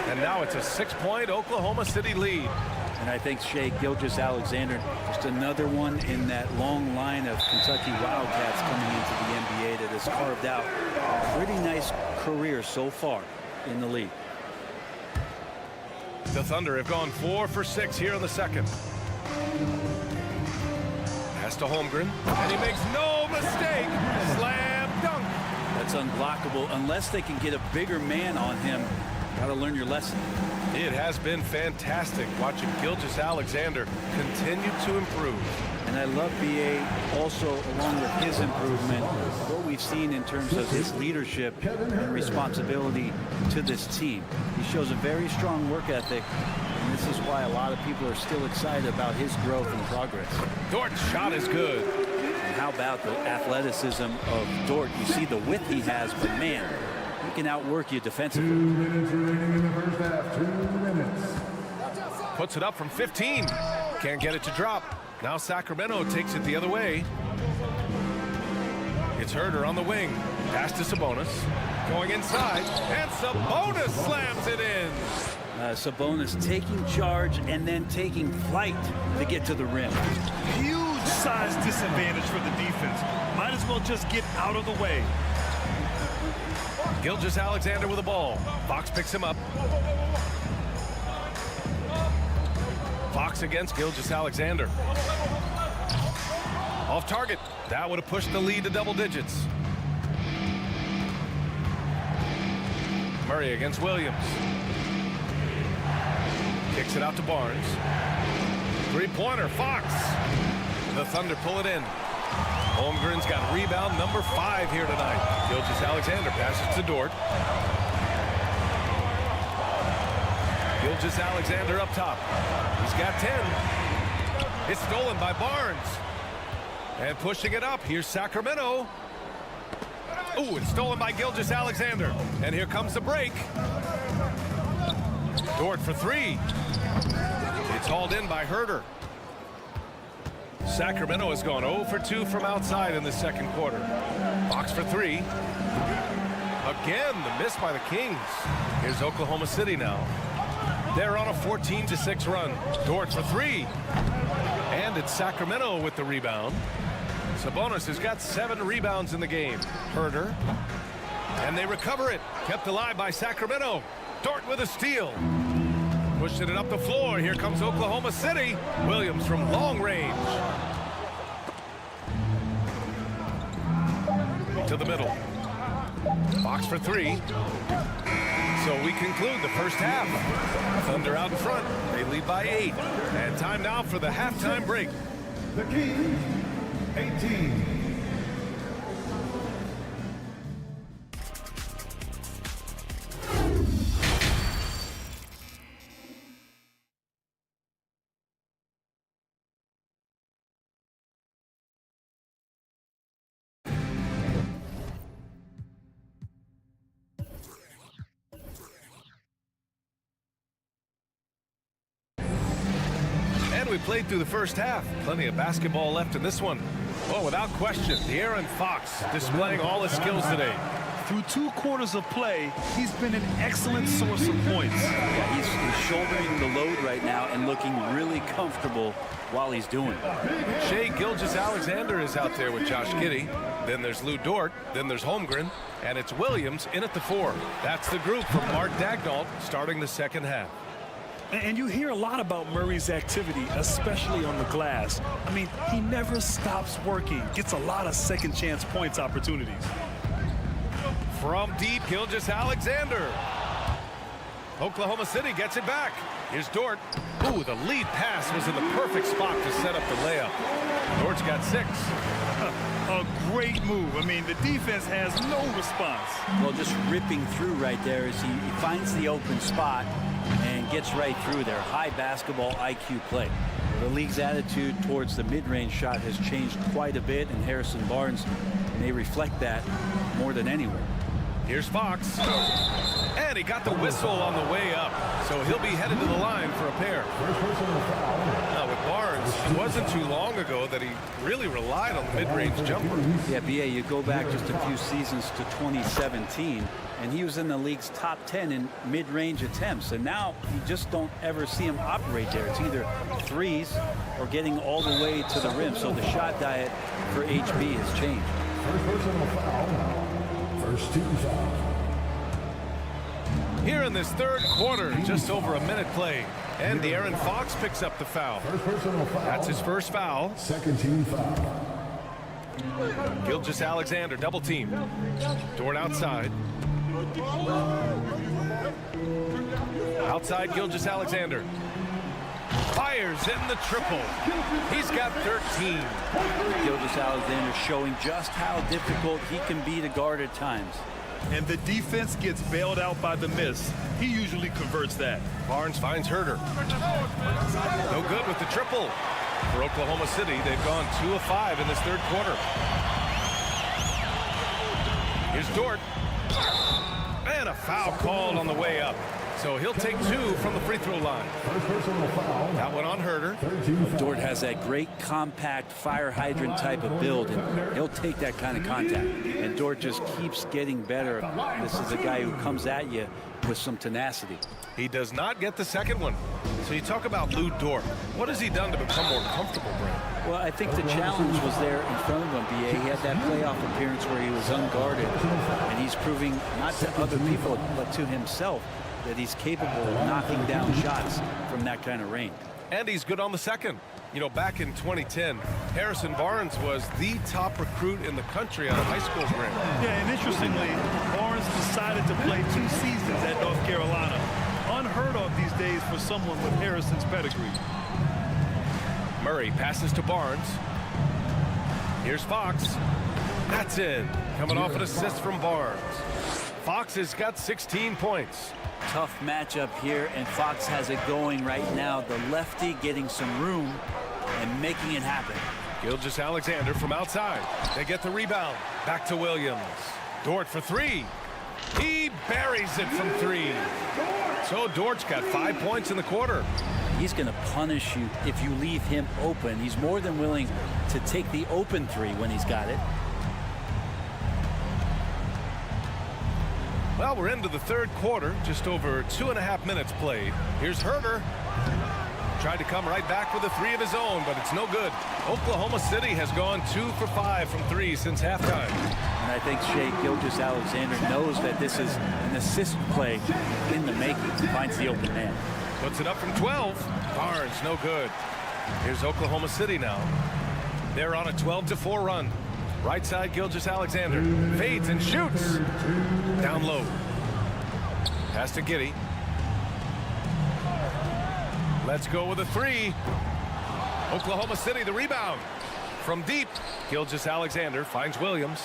And now it's a 6-point Oklahoma City lead. And I think Shai Gilgeous-Alexander, just another one in that long line of Kentucky Wildcats coming into the NBA that has carved out a pretty nice career so far. in the league. The Thunder have gone 4 for 6 here in the second. Pass to Holmgren, and he makes no mistake. Slam dunk. That's unblockable unless they can get a bigger man on him. Got to learn your lesson. It has been fantastic watching Gilgeous-Alexander continue to improve. And I love BA also, along with his improvement, what we've seen in terms of his leadership and responsibility to this team. He shows a very strong work ethic, and this is why a lot of people are still excited about his growth and progress. Dort's shot is good. And how about the athleticism of Dort? You see the width he has, but man, he can outwork you defensively. 2 minutes remaining in the first half. 2 minutes. Puts it up from 15. Can't get it to drop. Now Sacramento takes it the other way. It's Herder on the wing. Pass to Sabonis. Going inside. And Sabonis slams it in. Sabonis taking charge and then taking flight to get to the rim. Huge size disadvantage for the defense. Might as well just get out of the way. Gilgeous-Alexander with the ball. Fox picks him up. Fox against Gilgeous-Alexander. Off target. That would have pushed the lead to double digits. Murray against Williams. Kicks it out to Barnes. Three-pointer, Fox. The Thunder pull it in. Holmgren's got rebound number 5 here tonight. Gilgeous-Alexander passes to Dort. Gilgeous-Alexander up top. He's got 10. It's stolen by Barnes. And pushing it up, here's Sacramento. Ooh, it's stolen by Gilgeous-Alexander. And here comes the break. Dort for 3. It's hauled in by Herder. Sacramento has gone 0 for 2 from outside in the second quarter. Fox for 3. Again, the miss by the Kings. Here's Oklahoma City now. They're on a 14-6 run. Dort for 3. And it's Sacramento with the rebound. Sabonis has got 7 rebounds in the game. Herder. And they recover it. Kept alive by Sacramento. Dort with a steal. Pushing it up the floor. Here comes Oklahoma City. Williams from long range. To the middle. Fox for 3. So we conclude the first half. Thunder out in front. They lead by 8. And time now for the halftime break. The Kings, 18. We played through the first half. Plenty of basketball left in this one. Well, without question, De'Aaron Fox displaying all his skills today. Through 2 quarters of play, he's been an excellent source of points. Yeah, he's shouldering the load right now and looking really comfortable while he's doing it. Shai Gilgeous-Alexander is out there with Josh Giddey. Then there's Lou Dort. Then there's Holmgren. And it's Williams in at the 4. That's the group from Mark Daigneault starting the second half. And you hear a lot about Murray's activity, especially on the glass. I mean, he never stops working, gets a lot of second chance points opportunities. From deep, Gilgeous-Alexander. Oklahoma City gets it back. Here's Dort. Ooh, the lead pass was in the perfect spot to set up the layup. Dort's got 6. A great move. I mean, the defense has no response. Well, just ripping through right there as he finds the open spot and gets right through there. High basketball IQ play. The league's attitude towards the mid-range shot has changed quite a bit, and Harrison Barnes may reflect that more than anyone. Here's Fox. And he got the whistle on the way up. So he'll be headed to the line for a pair. Now with Barnes, it wasn't too long ago that he really relied on the mid-range jumper. Yeah, BA, you go back just a few seasons to 2017, and he was in the league's top 10 in mid-range attempts. And now you just don't ever see him operate there. It's either threes or getting all the way to the rim. So the shot diet for HB has changed. First personal foul. First team foul. Here in this third quarter, just over a minute played. And De'Aaron Fox picks up the foul. That's his first foul. Second team foul. Gilgeous-Alexander double team. Dort outside. Outside Gilgeous-Alexander. Fires in the triple. He's got 13. Gilgeous-Alexander showing just how difficult he can be to guard at times. And the defense gets bailed out by the miss. He usually converts that. Barnes finds Herter. No good with the triple. For Oklahoma City, they've gone 2 of 5 in this third quarter. Here's Dort. And a foul called on the way up. So he'll take 2 from the free throw line. That one on Herter. Dort has that great compact fire hydrant type of build, and he'll take that kind of contact. And Dort just keeps getting better. This is a guy who comes at you with some tenacity. He does not get the second one. So you talk about Lou Dort. What has he done to become more comfortable, Brent? Well, I think the challenge was there in front of him, BA. He had that playoff appearance where he was unguarded, and he's proving not to other people but to himself that he's capable of knocking down shots from that kind of range. And he's good on the second. You know, back in 2010, Harrison Barnes was the top recruit in the country out of high school grade. Yeah, and interestingly, Barnes decided to play 2 seasons at North Carolina. Unheard of these days for someone with Harrison's pedigree. Murray passes to Barnes. Here's Fox. That's in. Coming off an assist from Barnes. Fox has got 16 points. Tough matchup here, and Fox has it going right now. The lefty getting some room and making it happen. Gilgeous-Alexander from outside. They get the rebound. Back to Williams. Dort for 3. He buries it from 3. So Dort's got 5 points in the quarter. He's going to punish you if you leave him open. He's more than willing to take the open 3 when he's got it. Well, we're into the third quarter, just over 2.5 minutes played. Here's Herter. Tried to come right back with a 3 of his own, but it's no good. Oklahoma City has gone 2 for 5 from 3 since halftime. And I think Shai Gilgeous-Alexander knows that this is an assist play in the making. Finds the open man. Puts it up from 12. Barnes, no good. Here's Oklahoma City now. They're on a 12-4 run. Right side, Gilgeous-Alexander fades and shoots. Down low. Pass to Giddey. Let's go with a 3. Oklahoma City, the rebound. From deep, Gilgeous-Alexander finds Williams.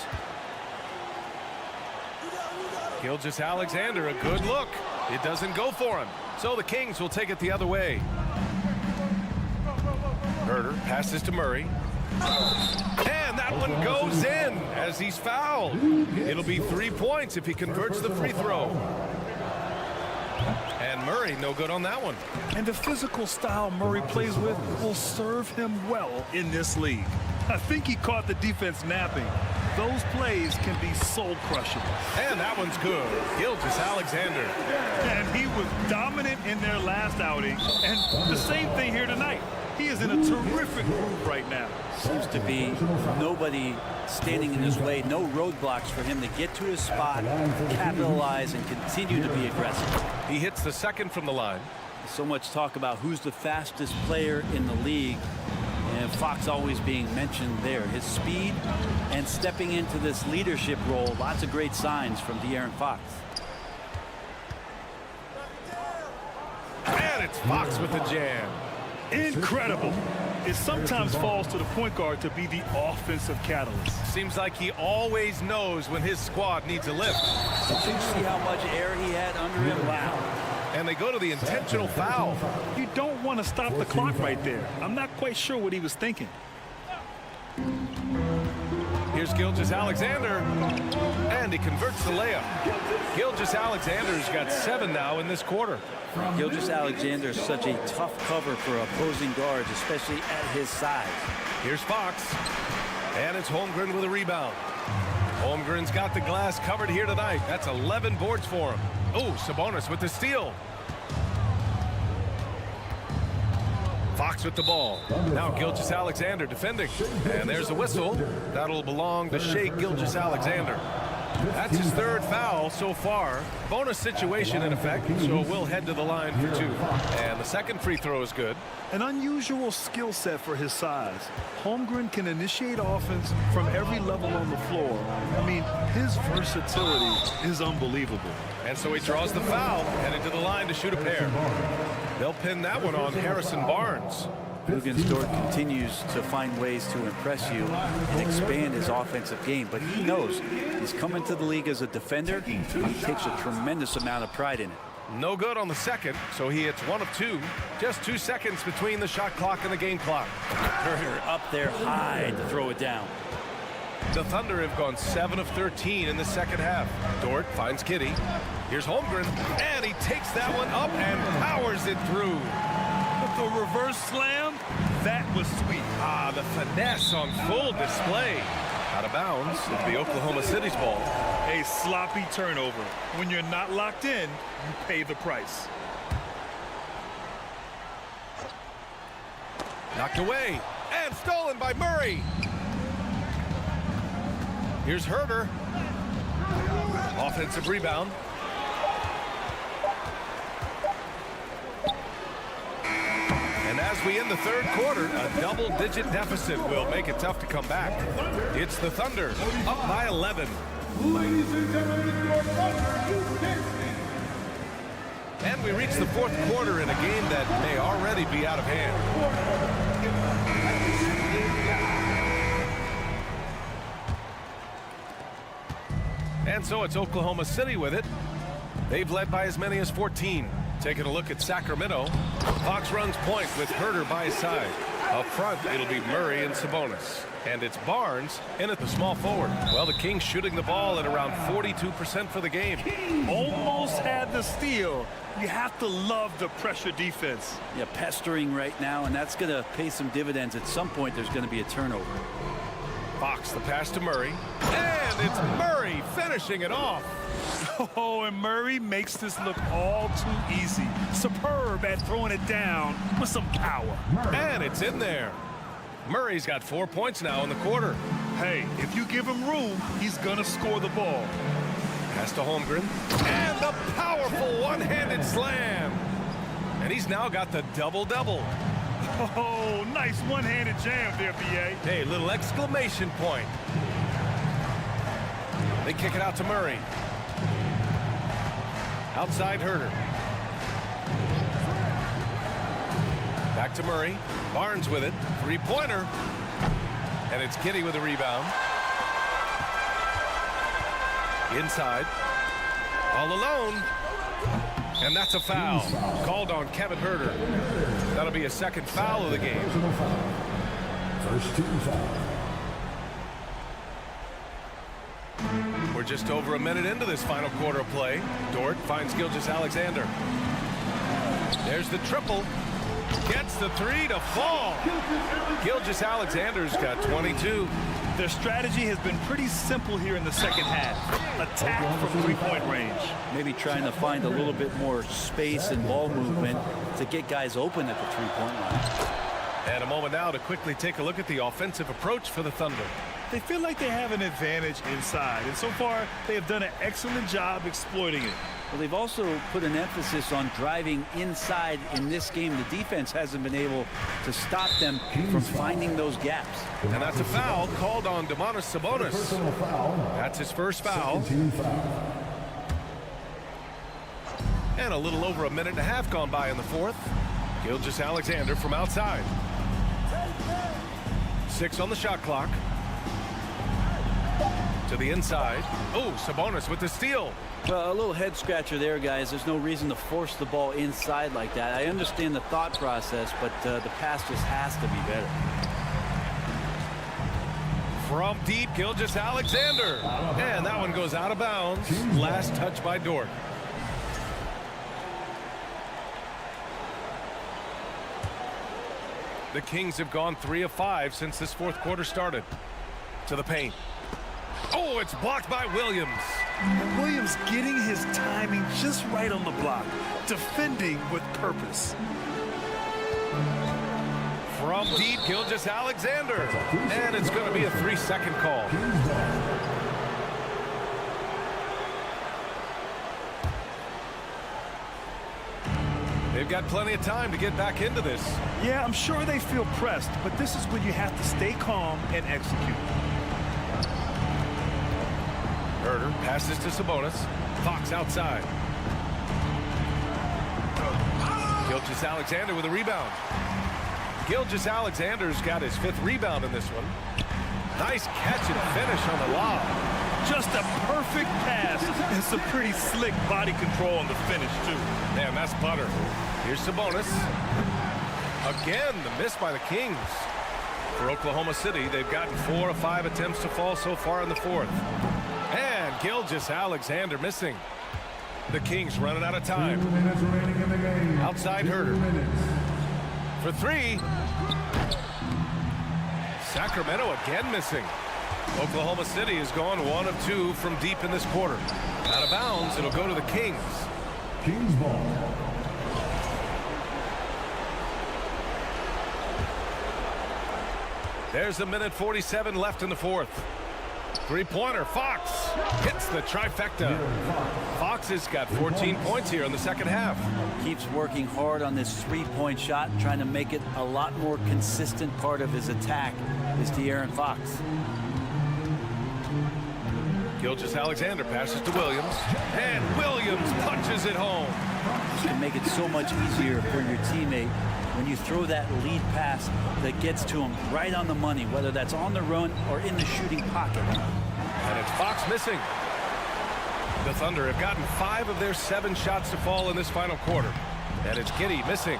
Gilgeous-Alexander, a good look. It doesn't go for him. So the Kings will take it the other way. Herter passes to Murray. And that one goes in as he's fouled. It'll be 3 points if he converts the free throw. And Murray, no good on that one. And the physical style Murray plays with will serve him well in this league. I think he caught the defense napping. Those plays can be soul-crushing. And that one's good. Gilgeous-Alexander. And he was dominant in their last outing. And the same thing here tonight. He is in a terrific groove right now. Seems to be nobody standing in his way, no roadblocks for him to get to his spot, capitalize, and continue to be aggressive. He hits the second from the line. So much talk about who's the fastest player in the league, and Fox always being mentioned there. His speed and stepping into this leadership role, lots of great signs from De'Aaron Fox. And it's Fox with the jam. Incredible. It sometimes falls to the point guard to be the offensive catalyst. Seems like he always knows when his squad needs a lift. Did you see how much air he had under him? Wow. And they go to the intentional foul. You don't want to stop the clock right there. I'm not quite sure what he was thinking. Here's Gilgeous-Alexander. And he converts the layup. Gilgeous-Alexander's got 7 now in this quarter. Gilgeous-Alexander is such a tough cover for opposing guards, especially at his size. Here's Fox. And it's Holmgren with a rebound. Holmgren's got the glass covered here tonight. That's 11 boards for him. Oh, Sabonis with the steal. Fox with the ball. Now Gilgeous-Alexander defending. And there's a whistle. That'll belong to Shai Gilgeous-Alexander. That's his third foul so far. Bonus situation in effect, so we'll head to the line for 2. And the second free throw is good. An unusual skill set for his size. Holmgren can initiate offense from every level on the floor. I mean, his versatility is unbelievable. And so he draws the foul, headed to the line to shoot a pair. They'll pin that one on Harrison Barnes. Dort continues to find ways to impress you and expand his offensive game, but he knows he's coming to the league as a defender. He takes a tremendous amount of pride in it. No good on the second, so he hits 1 of 2. Just 2 seconds between the shot clock and the game clock. Turner up there high to throw it down. The Thunder have gone 7 of 13 in the second half. Dort finds Kitty. Here's Holmgren, and he takes that one up and powers it through. The reverse slam, that was sweet. Ah, the finesse on full display. Out of bounds, it'll be Oklahoma City's ball. A sloppy turnover. When you're not locked in, you pay the price. Knocked away and stolen by Murray. Here's Herder. Offensive rebound. And as we end the third quarter, a double-digit deficit will make it tough to come back. It's the Thunder, up by 11. Ladies and gentlemen, your Thunder, and we reach the fourth quarter in a game that may already be out of hand. And so it's Oklahoma City with it. They've led by as many as 14. Taking a look at Sacramento. Fox runs point with Herder by his side. Up front, it'll be Murray and Sabonis. And it's Barnes in at the small forward. Well, the Kings shooting the ball at around 42% for the game. Almost had the steal. You have to love the pressure defense. Yeah, pestering right now, and that's going to pay some dividends. At some point, there's going to be a turnover. Fox the pass to Murray. And it's Murray finishing it off. Oh, and Murray makes this look all too easy. Superb at throwing it down with some power. And it's in there. Murray's got 4 points now in the quarter. Hey, if you give him room, he's gonna score the ball. Pass to Holmgren. And the powerful one-handed slam. And he's now got the double-double. Oh, nice one-handed jam there, B.A. Hey, little exclamation point. They kick it out to Murray. Outside Herder. Back to Murray. Barnes with it. Three-pointer. And it's Kitty with a rebound. Inside. All alone. And that's a foul. Called on Kevin Herder. That'll be a second foul of the game. First team foul. We're just over a minute into this final quarter of play. Dort finds Gilgeous-Alexander. There's the triple. Gets the three to fall. Gilgeous-Alexander's got 22. Their strategy has been pretty simple here in the second half. Attack from three-point range. Maybe trying to find a little bit more space and ball movement to get guys open at the three-point line. And a moment now to quickly take a look at the offensive approach for the Thunder. They feel like they have an advantage inside, and so far they have done an excellent job exploiting it. Well, they've also put an emphasis on driving inside in this game. The defense hasn't been able to stop them from finding those gaps. And that's a foul called on Domantas Sabonis. That's his first foul. And a little over a minute and a half gone by in the fourth. Gilgeous-Alexander from outside. 6 on the shot clock. To the inside. Oh, Sabonis with the steal. Well, a little head scratcher there, guys. There's no reason to force the ball inside like that. I understand the thought process, but the pass just has to be better. From deep, Gilgeous-Alexander. And that one goes out of bounds. Last touch by Dort. The Kings have gone 3 of 5 since this fourth quarter started. To the paint. Oh, it's blocked by Williams. And Williams getting his timing just right on the block. Defending with purpose. From deep, Gilgeous-Alexander. And it's going to be a 3-second call. They've got plenty of time to get back into this. Yeah, I'm sure they feel pressed, but this is when you have to stay calm and execute. Herder passes to Sabonis. Fox outside. Gilgeous-Alexander with a rebound. Gilgeous-Alexander's got his 5th rebound in this one. Nice catch and finish on the lob. Just a perfect pass and some pretty slick body control on the finish, too. Man, that's butter. Here's Sabonis. Again, the miss by the Kings. For Oklahoma City, they've gotten 4 of 5 attempts to fall so far in the 4th. And Gilgeous-Alexander missing. The Kings running out of time. Outside Herder. For 3. Sacramento again missing. Oklahoma City has gone 1 of 2 from deep in this quarter. Out of bounds, it'll go to the Kings. Kings ball. There's 1:47 left in the 4th. 3-pointer, Fox hits the trifecta. Fox has got 14 points here in the second half. Keeps working hard on this 3-point shot, trying to make it a lot more consistent part of his attack is De'Aaron Fox. Gilgeous-Alexander passes to Williams, and Williams punches it home. It can make it so much easier for your teammate when you throw that lead pass that gets to him right on the money, whether that's on the run or in the shooting pocket. And it's Fox missing. The Thunder have gotten 5 of their 7 shots to fall in this final quarter. And it's Giddey missing.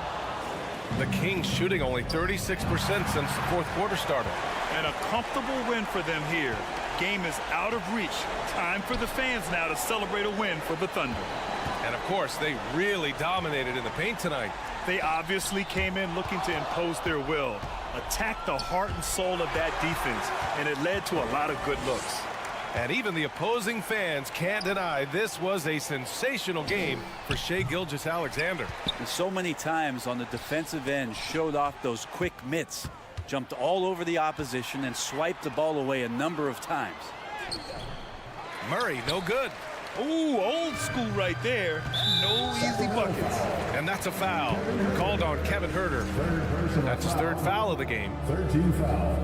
The Kings shooting only 36% since the 4th quarter started. And a comfortable win for them here. Game is out of reach. Time for the fans now to celebrate a win for the Thunder. And of course, they really dominated in the paint tonight. They obviously came in looking to impose their will, attack the heart and soul of that defense, and it led to a lot of good looks. And even the opposing fans can't deny this was a sensational game for Shai Gilgeous-Alexander. And so many times on the defensive end showed off those quick mitts, jumped all over the opposition and swiped the ball away a number of times. Murray, no good. Ooh, old school right there. No easy buckets. And that's a foul called on Kevin Herder. That's his 3rd foul of the game. 13 foul.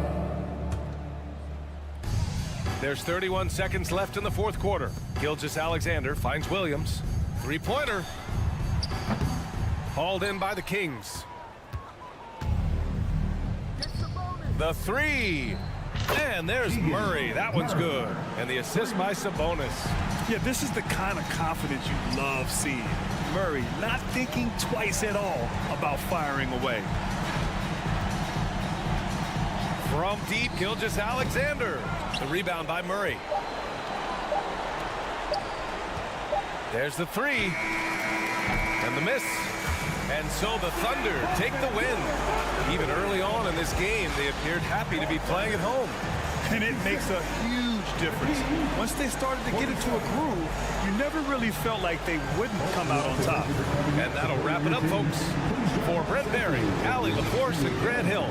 There's 31 seconds left in the 4th quarter. Gilgeous-Alexander finds Williams. 3-pointer. Hauled in by the Kings. The 3. And there's Murray. That one's good. And the assist by Sabonis. Yeah, this is the kind of confidence you love seeing. Murray not thinking twice at all about firing away. From deep, Gilgeous-Alexander. The rebound by Murray. There's the 3. And the miss. And so the Thunder take the win. Even early on in this game, they appeared happy to be playing at home. And it makes a huge difference. Once they started to get into a groove, you never really felt like they wouldn't come out on top. And that'll wrap it up, folks. For Brent Barry, Allie LaForce, and Grant Hill.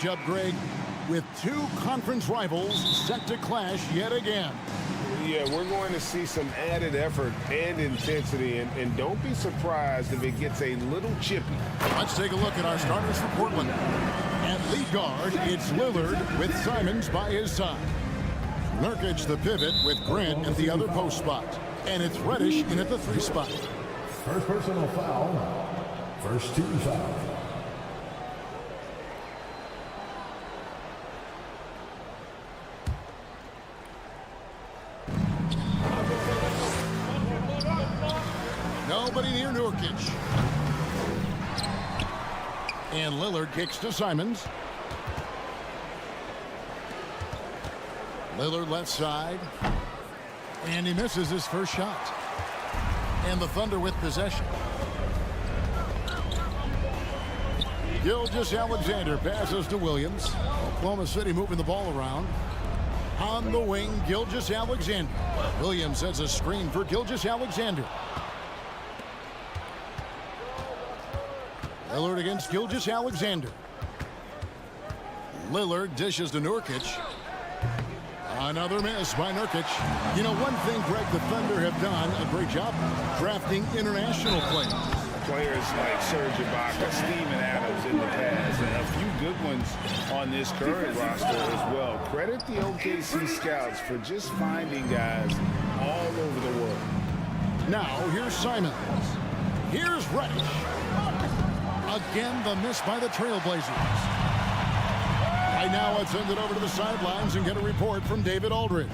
matchup, Greg, with two conference rivals set to clash yet again. Yeah, we're going to see some added effort and intensity, and don't be surprised if it gets a little chippy. Let's take a look at our starters for Portland. At lead guard, it's Lillard with Simons by his side. Nurkic the pivot with Grant at the other post spot. And it's Reddish in at the 3 spot. First personal foul. First team foul. Nobody near Nurkic. And Lillard kicks to Simons. Lillard left side. And he misses his first shot. And the Thunder with possession. Gilgeous-Alexander passes to Williams. Oklahoma City moving the ball around. On the wing, Gilgeous-Alexander. Williams sets a screen for Gilgeous-Alexander. Lillard against Gilgeous-Alexander. Lillard dishes to Nurkic. Another miss by Nurkic. You know, one thing, Greg, the Thunder have done a great job drafting international players. Players like Serge Ibaka, Steven Adams in the past, and a few good ones on this current roster as well. Credit the OKC scouts for just finding guys all over the world. Now, here's Simons. Here's Reddish. Again, the miss by the Trailblazers. Right now, let's send it over to the sidelines and get a report from David Aldridge.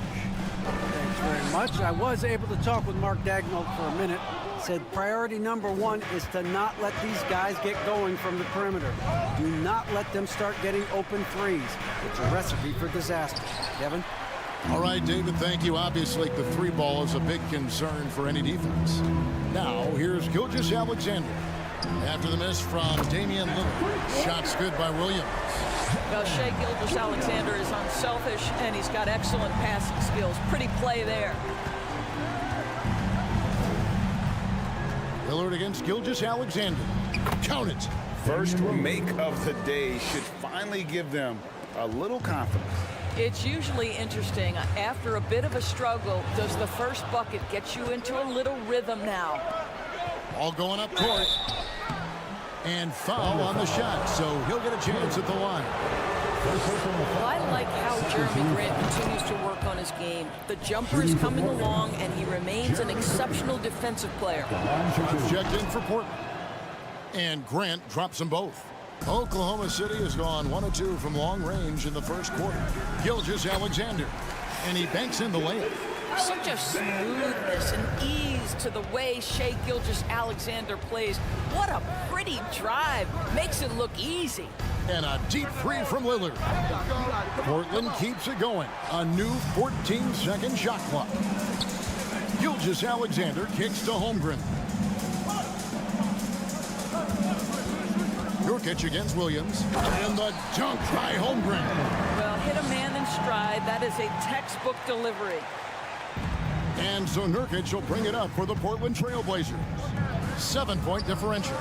Thanks very much. I was able to talk with Mark Dagnall for a minute. Said priority number 1 is to not let these guys get going from the perimeter. Do not let them start getting open threes. It's a recipe for disaster. Kevin? All right, David, thank you. Obviously, the 3 ball is a big concern for any defense. Now, here's Gilgeous-Alexander. After the miss from Damian Lillard. Shots good by Williams. Well, Shai Gilgeous-Alexander is unselfish, and he's got excellent passing skills. Pretty play there. Lillard against Gilgeous-Alexander. Count it. First make of the day should finally give them a little confidence. It's usually interesting. After a bit of a struggle, does the first bucket get you into a little rhythm now? All going up court. And foul on the shot, so he'll get a chance at the line. I like how Jeremy Grant continues to work on his game. The jumper is coming along, and he remains an exceptional defensive player. Checked in for Portland. And Grant drops them both. Oklahoma City has gone 1 of 2 from long range in the first quarter. Gilgeous-Alexander. And he banks in the layup. Such a smoothness and ease to the way Shai Gilgeous-Alexander plays. What a pretty drive. Makes it look easy. And a deep 3 from Lillard. Portland keeps it going. A new 14-second shot clock. Gilgeous-Alexander kicks to Holmgren. Nurkic against Williams. And the dunk by Holmgren. Well, hit a man in stride. That is a textbook delivery. And so Nurkic will bring it up for the Portland Trailblazers. 7-point differential.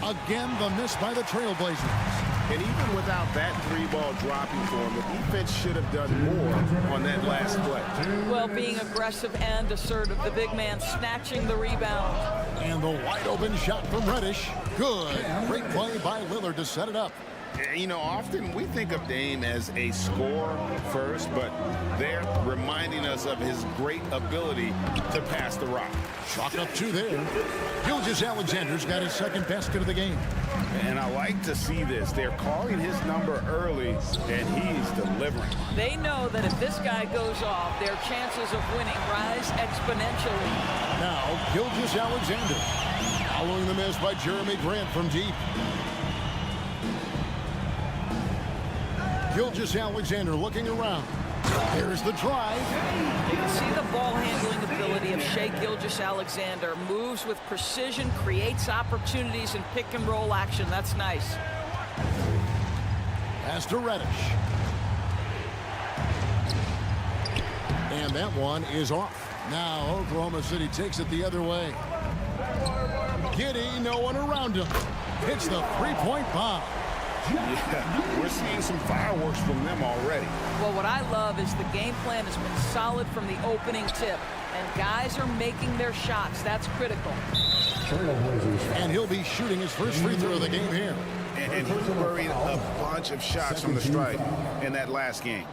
Again, the miss by the Trailblazers. And even without that 3-ball dropping for him, the defense should have done more on that last play. Well, being aggressive and assertive, the big man snatching the rebound. And the wide open shot from Reddish. Good. Great play by Lillard to set it up. You know, often we think of Dame as a scorer first, but they're reminding us of his great ability to pass the rock. Chalk up 2 there. Gilgeous-Alexander's got his second basket of the game. And I like to see this. They're calling his number early, and he's delivering. They know that if this guy goes off, their chances of winning rise exponentially. Now, Gilgeous-Alexander. Following the miss by Jeremy Grant from deep. Gilgeous-Alexander looking around. There's the drive. You can see the ball handling ability of Shai Gilgeous-Alexander. Moves with precision, creates opportunities in pick and roll action. That's nice. Pass to Reddish. And that one is off. Now Oklahoma City takes it the other way. Giddey, no one around him. Hits the 3-point bomb. Yeah, we're seeing some fireworks from them already. Well, what I love is the game plan has been solid from the opening tip, and guys are making their shots. That's critical. And he'll be shooting his first free throw of the game here. And he buried a bunch of shots from the stripe in that last game.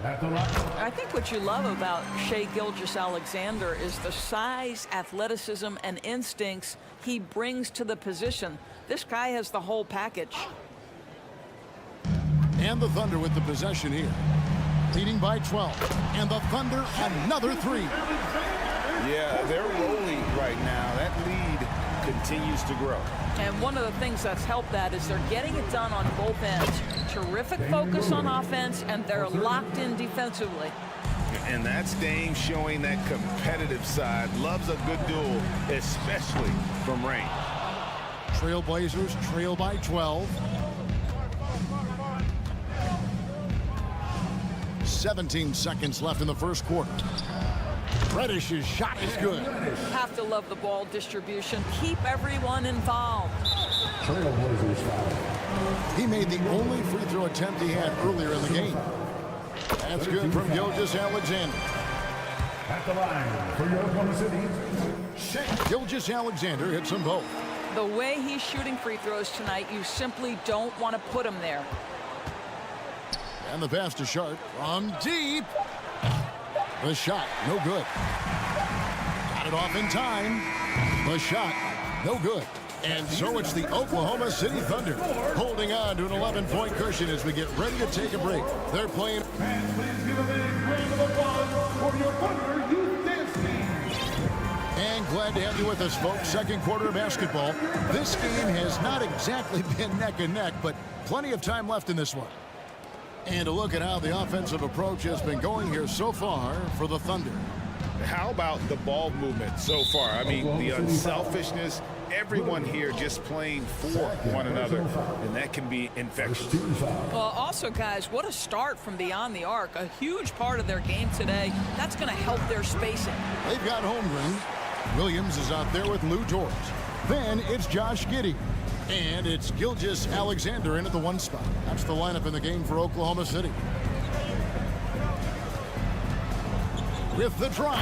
I think what you love about Shai Gilgeous-Alexander is the size, athleticism, and instincts he brings to the position. This guy has the whole package. And the Thunder with the possession here. Leading by 12. And the Thunder, another three. Yeah, they're rolling right now. That lead continues to grow. And one of the things that's helped that is they're getting it done on both ends. Terrific focus on offense, and they're locked in defensively. And that's Dame showing that competitive side. Loves a good duel, especially from range. Trailblazers trail by 12. 17 seconds left in the first quarter. Reddish's shot is good. Have to love the ball distribution. Keep everyone involved. He made the only free throw attempt he had earlier in the game. That's good from Gilgeous-Alexander. At the line for your Oklahoma City, Gilgeous-Alexander hits them both. The way he's shooting free throws tonight, you simply don't want to put him there. And the pass to Sharp from deep. The shot, no good. Got it off in time. The shot, no good. And so it's the Oklahoma City Thunder holding on to an 11-point cushion as we get ready to take a break. They're playing. and please give a big round of applause for your Thunder Youth Dance Team. And glad to have you with us, folks. Second quarter of basketball. This game has not exactly been neck and neck, but plenty of time left in this one. And a look at how the offensive approach has been going here so far for the Thunder. How about the ball movement so far? I mean, the unselfishness, everyone here just playing for one another, and that can be infectious. Well, also, guys, what a start from beyond the arc. A huge part of their game today. That's going to help their spacing. They've got Holmgren. Williams is out there with Lou George. Then it's Josh Giddey. And it's Gilgeous-Alexander in at the one spot. That's the lineup in the game for Oklahoma City. With the drive,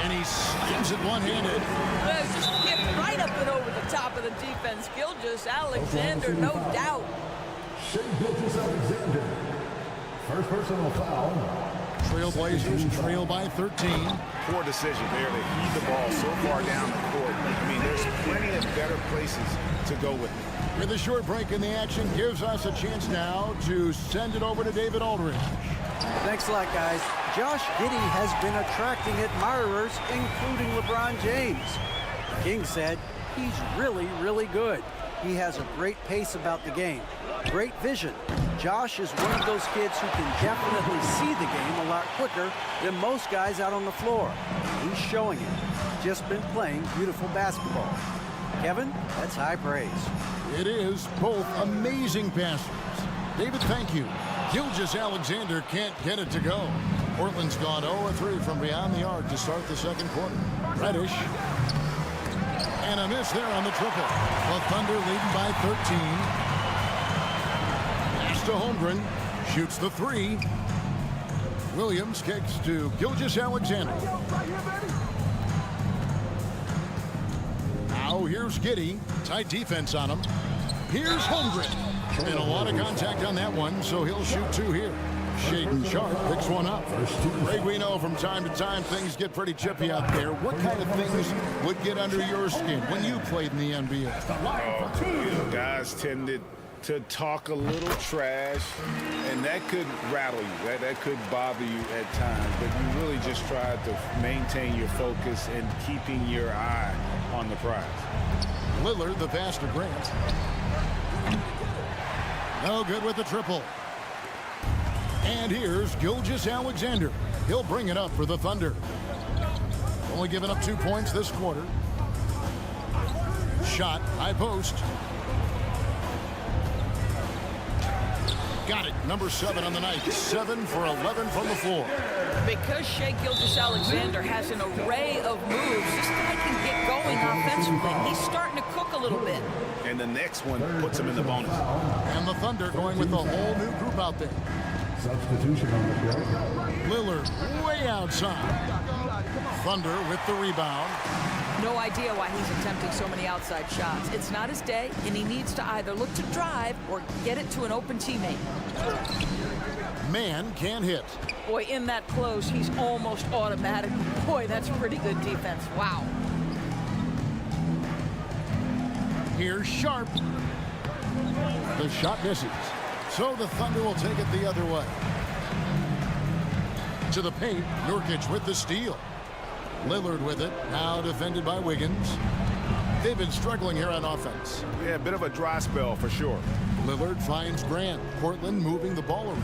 and he slams it one-handed. Well, just kicked right up and over the top of the defense. Gilgeous-Alexander, no doubt. Shai Gilgeous-Alexander. First personal foul. Trailblazers trail by 13. Poor decision there to heave the ball so far down the court. I mean, there's plenty of better places to go with it. With a short break in the action, gives us a chance now to send it over to David Aldridge. Thanks a lot, guys. Josh Giddey has been attracting admirers, including LeBron James. The King said he's really, really good. He has a great pace about the game, great vision. Josh is one of those kids who can definitely see the game a lot quicker than most guys out on the floor. He's showing it. Just been playing beautiful basketball. Kevin, that's high praise. It is. Both amazing passers. David, thank you. Gilgeous-Alexander can't get it to go. Portland's gone 0-3 from beyond the arc to start the second quarter. Reddish. And a miss there on the triple. The Thunder leading by 13. Pass to Holmgren. Shoots the three. Williams kicks to Gilgeous-Alexander. Now here's Giddey. Tight defense on him. Here's Holmgren. And a lot of contact on that one, so he'll shoot two here. Shaedon Sharpe picks one up. Greg, we know from time to time things get pretty chippy out there. What kind of things would get under your skin when you played in the NBA? Oh, guys tended to talk a little trash, and that could rattle you. That could bother you at times, but you really just try to maintain your focus and keeping your eye on the prize. Lillard, the pass to Grant. No good with the triple. And here's Gilgeous-Alexander. He'll bring it up for the Thunder. Only given up 2 points this quarter. Shot, high post. Got it. Number 7 on the night. 7 for 11 from the floor. Because Shai Gilgeous-Alexander has an array of moves, this guy can get going offensively. He's starting to cook a little bit. And the next one puts him in the bonus. And the Thunder going with a whole new group out there. Substitution on the field. Lillard way outside. Thunder with the rebound. No idea why he's attempting so many outside shots. It's not his day, and he needs to either look to drive or get it to an open teammate. Man can hit. Boy, in that close, he's almost automatic. Boy, that's pretty good defense. Wow. Here's Sharp. The shot misses. So the Thunder will take it the other way. To the paint, Nurkic with the steal. Lillard with it, now defended by Wiggins. They've been struggling here on offense. Yeah, a bit of a dry spell for sure. Lillard finds Grant. Portland moving the ball around.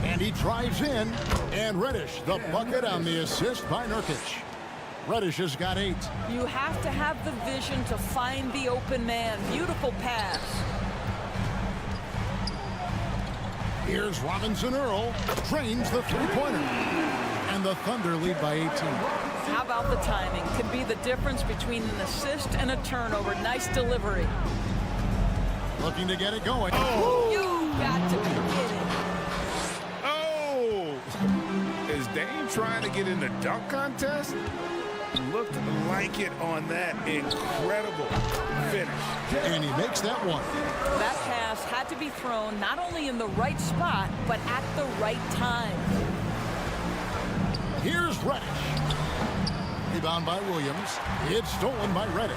And he drives in. And Reddish, the bucket on the assist by Nurkic. Reddish has got 8. You have to have the vision to find the open man. Beautiful pass. Here's Robinson Earl. Trains the three-pointer. And the Thunder lead by 18. How about the timing? Could be the difference between an assist and a turnover. Nice delivery. Looking to get it going. Oh! You got to be kidding. Oh! Is Dame trying to get in the dunk contest? Looked like it on that incredible finish. And he makes that one. That pass had to be thrown not only in the right spot, but at the right time. Here's Reddish. Rebound by Williams. It's stolen by Reddish.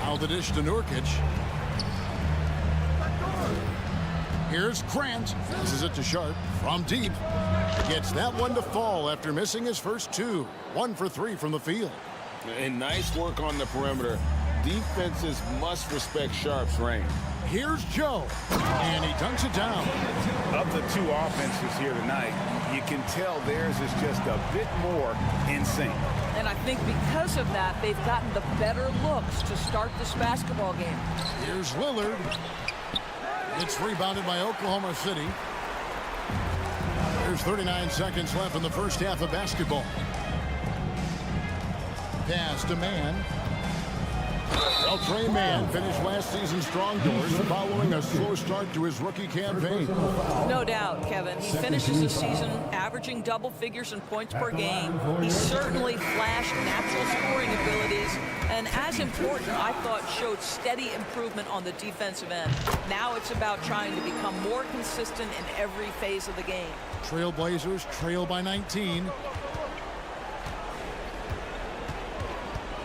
Now the dish to Nurkic. Here's Grant. This is it to Sharp from deep. Gets that one to fall after missing his first 2. 1 for 3 from the field. And nice work on the perimeter. Defenses must respect Sharp's range. Here's Joe. And he dunks it down. Of the 2 offenses here tonight, you can tell theirs is just a bit more in sync. And I think because of that, they've gotten the better looks to start this basketball game. Here's Lillard. It's rebounded by Oklahoma City. There's 39 seconds left in the first half of basketball. Pass to Man. Well, Trey Mann finished last season strong doors following a slow start to his rookie campaign. No doubt, Kevin. He finishes the season averaging double figures in points per game. He certainly flashed natural scoring abilities, and as important, I thought showed steady improvement on the defensive end. Now it's about trying to become more consistent in every phase of the game. Trailblazers trail by 19.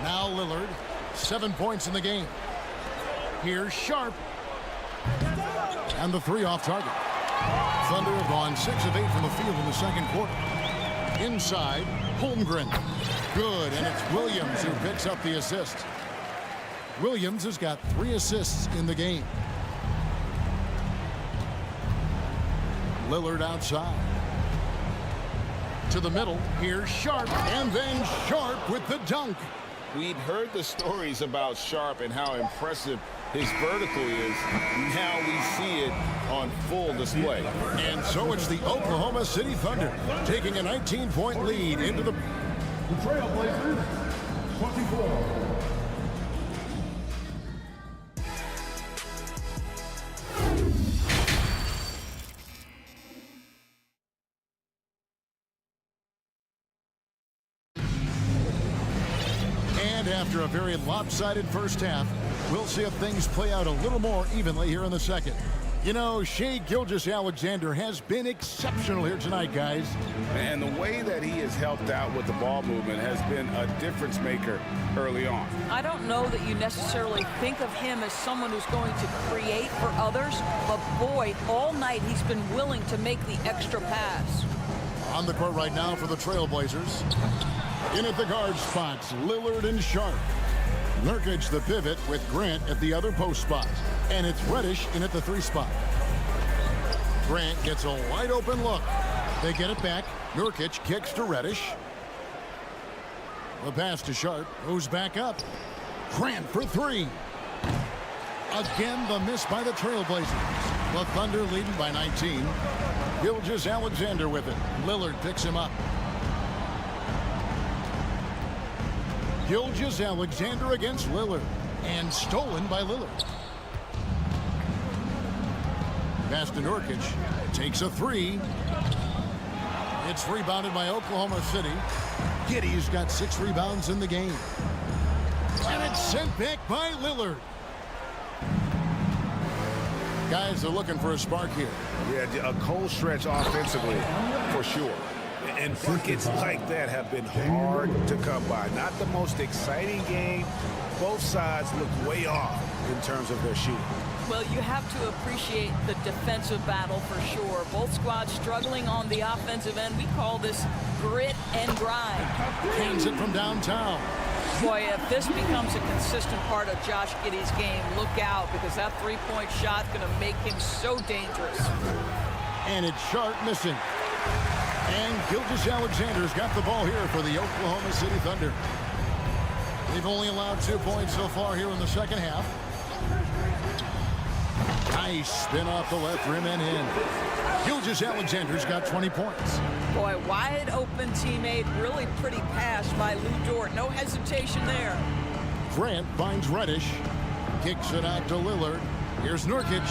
Now Lillard. 7 points in the game. Here's Sharp. And the 3 off target. Thunder have gone 6 of 8 from the field in the second quarter. Inside, Holmgren. Good, and it's Williams who picks up the assist. Williams has got 3 assists in the game. Lillard outside. To the middle, here's Sharp, and then Sharp with the dunk. We'd heard the stories about Sharp and how impressive his vertical is. Now we see it on full display. And so it's the Oklahoma City Thunder taking a 19-point lead into the Trailblazers, 24. After a very lopsided first half, we'll see if things play out a little more evenly here in the second. You know, Shai Gilgeous-Alexander has been exceptional here tonight, guys. And the way that he has helped out with the ball movement has been a difference maker early on. I don't know that you necessarily think of him as someone who's going to create for others, but boy, all night he's been willing to make the extra pass. On the court right now for the Trailblazers. In at the guard spots, Lillard and Sharp. Nurkic the pivot with Grant at the other post spot. And it's Reddish in at the 3 spot. Grant gets a wide open look. They get it back. Nurkic kicks to Reddish. The pass to Sharp. Moves back up. Grant for 3. Again, the miss by the Trailblazers. The Thunder leading by 19. Gilgeous-Alexander with it. Lillard picks him up. Gilgeous-Alexander against Lillard. And stolen by Lillard. Pass to Nurkic. Takes a three. It's rebounded by Oklahoma City. Giddey's got 6 rebounds in the game. And it's sent back by Lillard. Guys are looking for a spark here. Yeah, a cold stretch offensively, for sure. And buckets like that have been hard to come by. Not the most exciting game. Both sides look way off in terms of their shooting. Well, you have to appreciate the defensive battle for sure. Both squads struggling on the offensive end. We call this grit and grind. Hands it from downtown. Boy, if this becomes a consistent part of Josh Giddey's game, look out, because that three-point shot's going to make him so dangerous. And it's Sharp missing. And Gilgeous-Alexander's got the ball here for the Oklahoma City Thunder. They've only allowed 2 points so far here in the second half. Nice spin off the left rim and in. Gilgeous-Alexander's got 20 points. Boy, wide open teammate, really pretty pass by Lou Dort. No hesitation there. Grant finds Reddish. Kicks it out to Lillard. Here's Nurkic.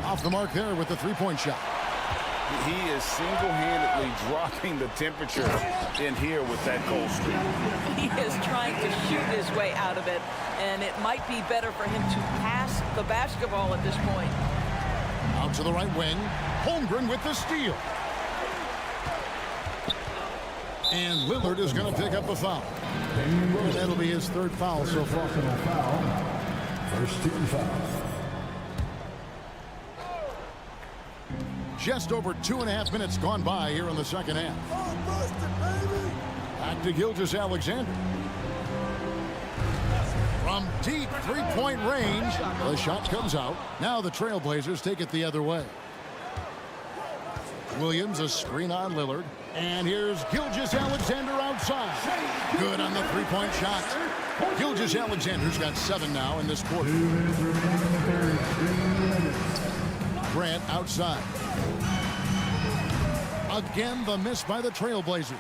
Off the mark there with the three-point shot. He is single-handedly dropping the temperature in here with that cold streak. He is trying to shoot his way out of it, and it might be better for him to pass the basketball at this point. Out to the right wing. Holmgren with the steal. And Lillard is going to pick up a foul. And that'll be his 3rd foul so far. First team foul. Just over 2.5 minutes gone by here in the second half. Back to Gilgeous-Alexander. From deep three-point range, the shot comes out. Now the Trailblazers take it the other way. Williams, a screen on Lillard. And here's Gilgeous-Alexander outside. Good on the three-point shot. Gilgeous-Alexander's got 7 now in this quarter. Grant outside. Again, the miss by the Trailblazers.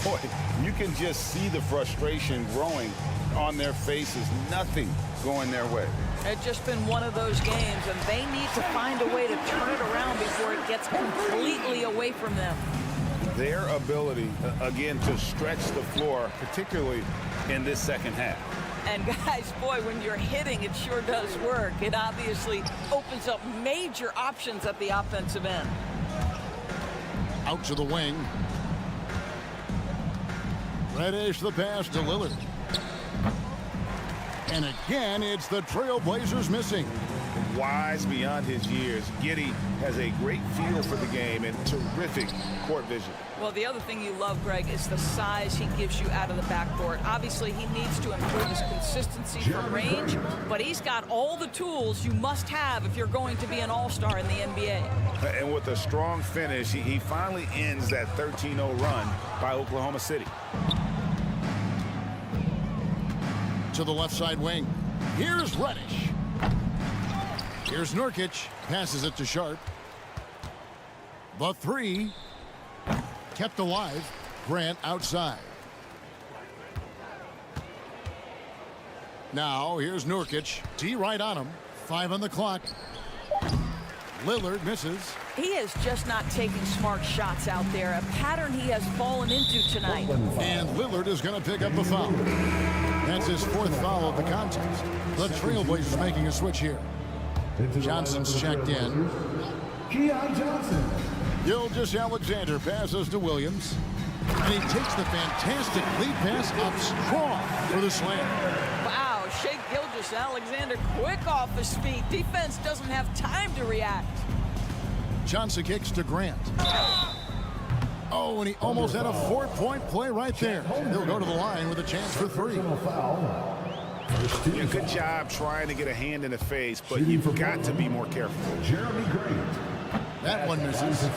Boy, you can just see the frustration growing on their faces. Nothing going their way. It's just been one of those games, and they need to find a way to turn it around before it gets completely away from them. Their ability, again, to stretch the floor, particularly in this second half. And guys, boy, when you're hitting, it sure does work. It obviously opens up major options at the offensive end. Out to the wing. Reddish the pass to Lillard. And again, it's the Trailblazers missing. Wise beyond his years, Giddey has a great feel for the game and terrific court vision. Well, the other thing you love, Greg, is the size he gives you out of the backcourt. Obviously, he needs to improve his consistency from range, but he's got all the tools you must have if you're going to be an all-star in the NBA. And with a strong finish, he finally ends that 13-0 run by Oklahoma City. To the left side wing. Here's Reddish. Here's Nurkic. Passes it to Sharp. The three. Kept alive. Grant outside. Now here's Nurkic. D right on him. 5 on the clock. Lillard misses. He is just not taking smart shots out there. A pattern he has fallen into tonight. And Lillard is going to pick up a foul. That's his 4th foul of the contest. The Trailblazers making a switch here. Johnson's checked in. Keon Johnson. Gilgeous-Alexander passes to Williams. And he takes the fantastic lead pass up strong for the slam. Wow, Shea Gilgeous-Alexander quick off his feet. Defense doesn't have time to react. Johnson kicks to Grant. Oh, and he almost had a 4-point play right there. He'll go to the line with a chance for 3. Yeah, good job trying to get a hand in the face, but you've got to be more careful. Jeremy Grant. That one misses.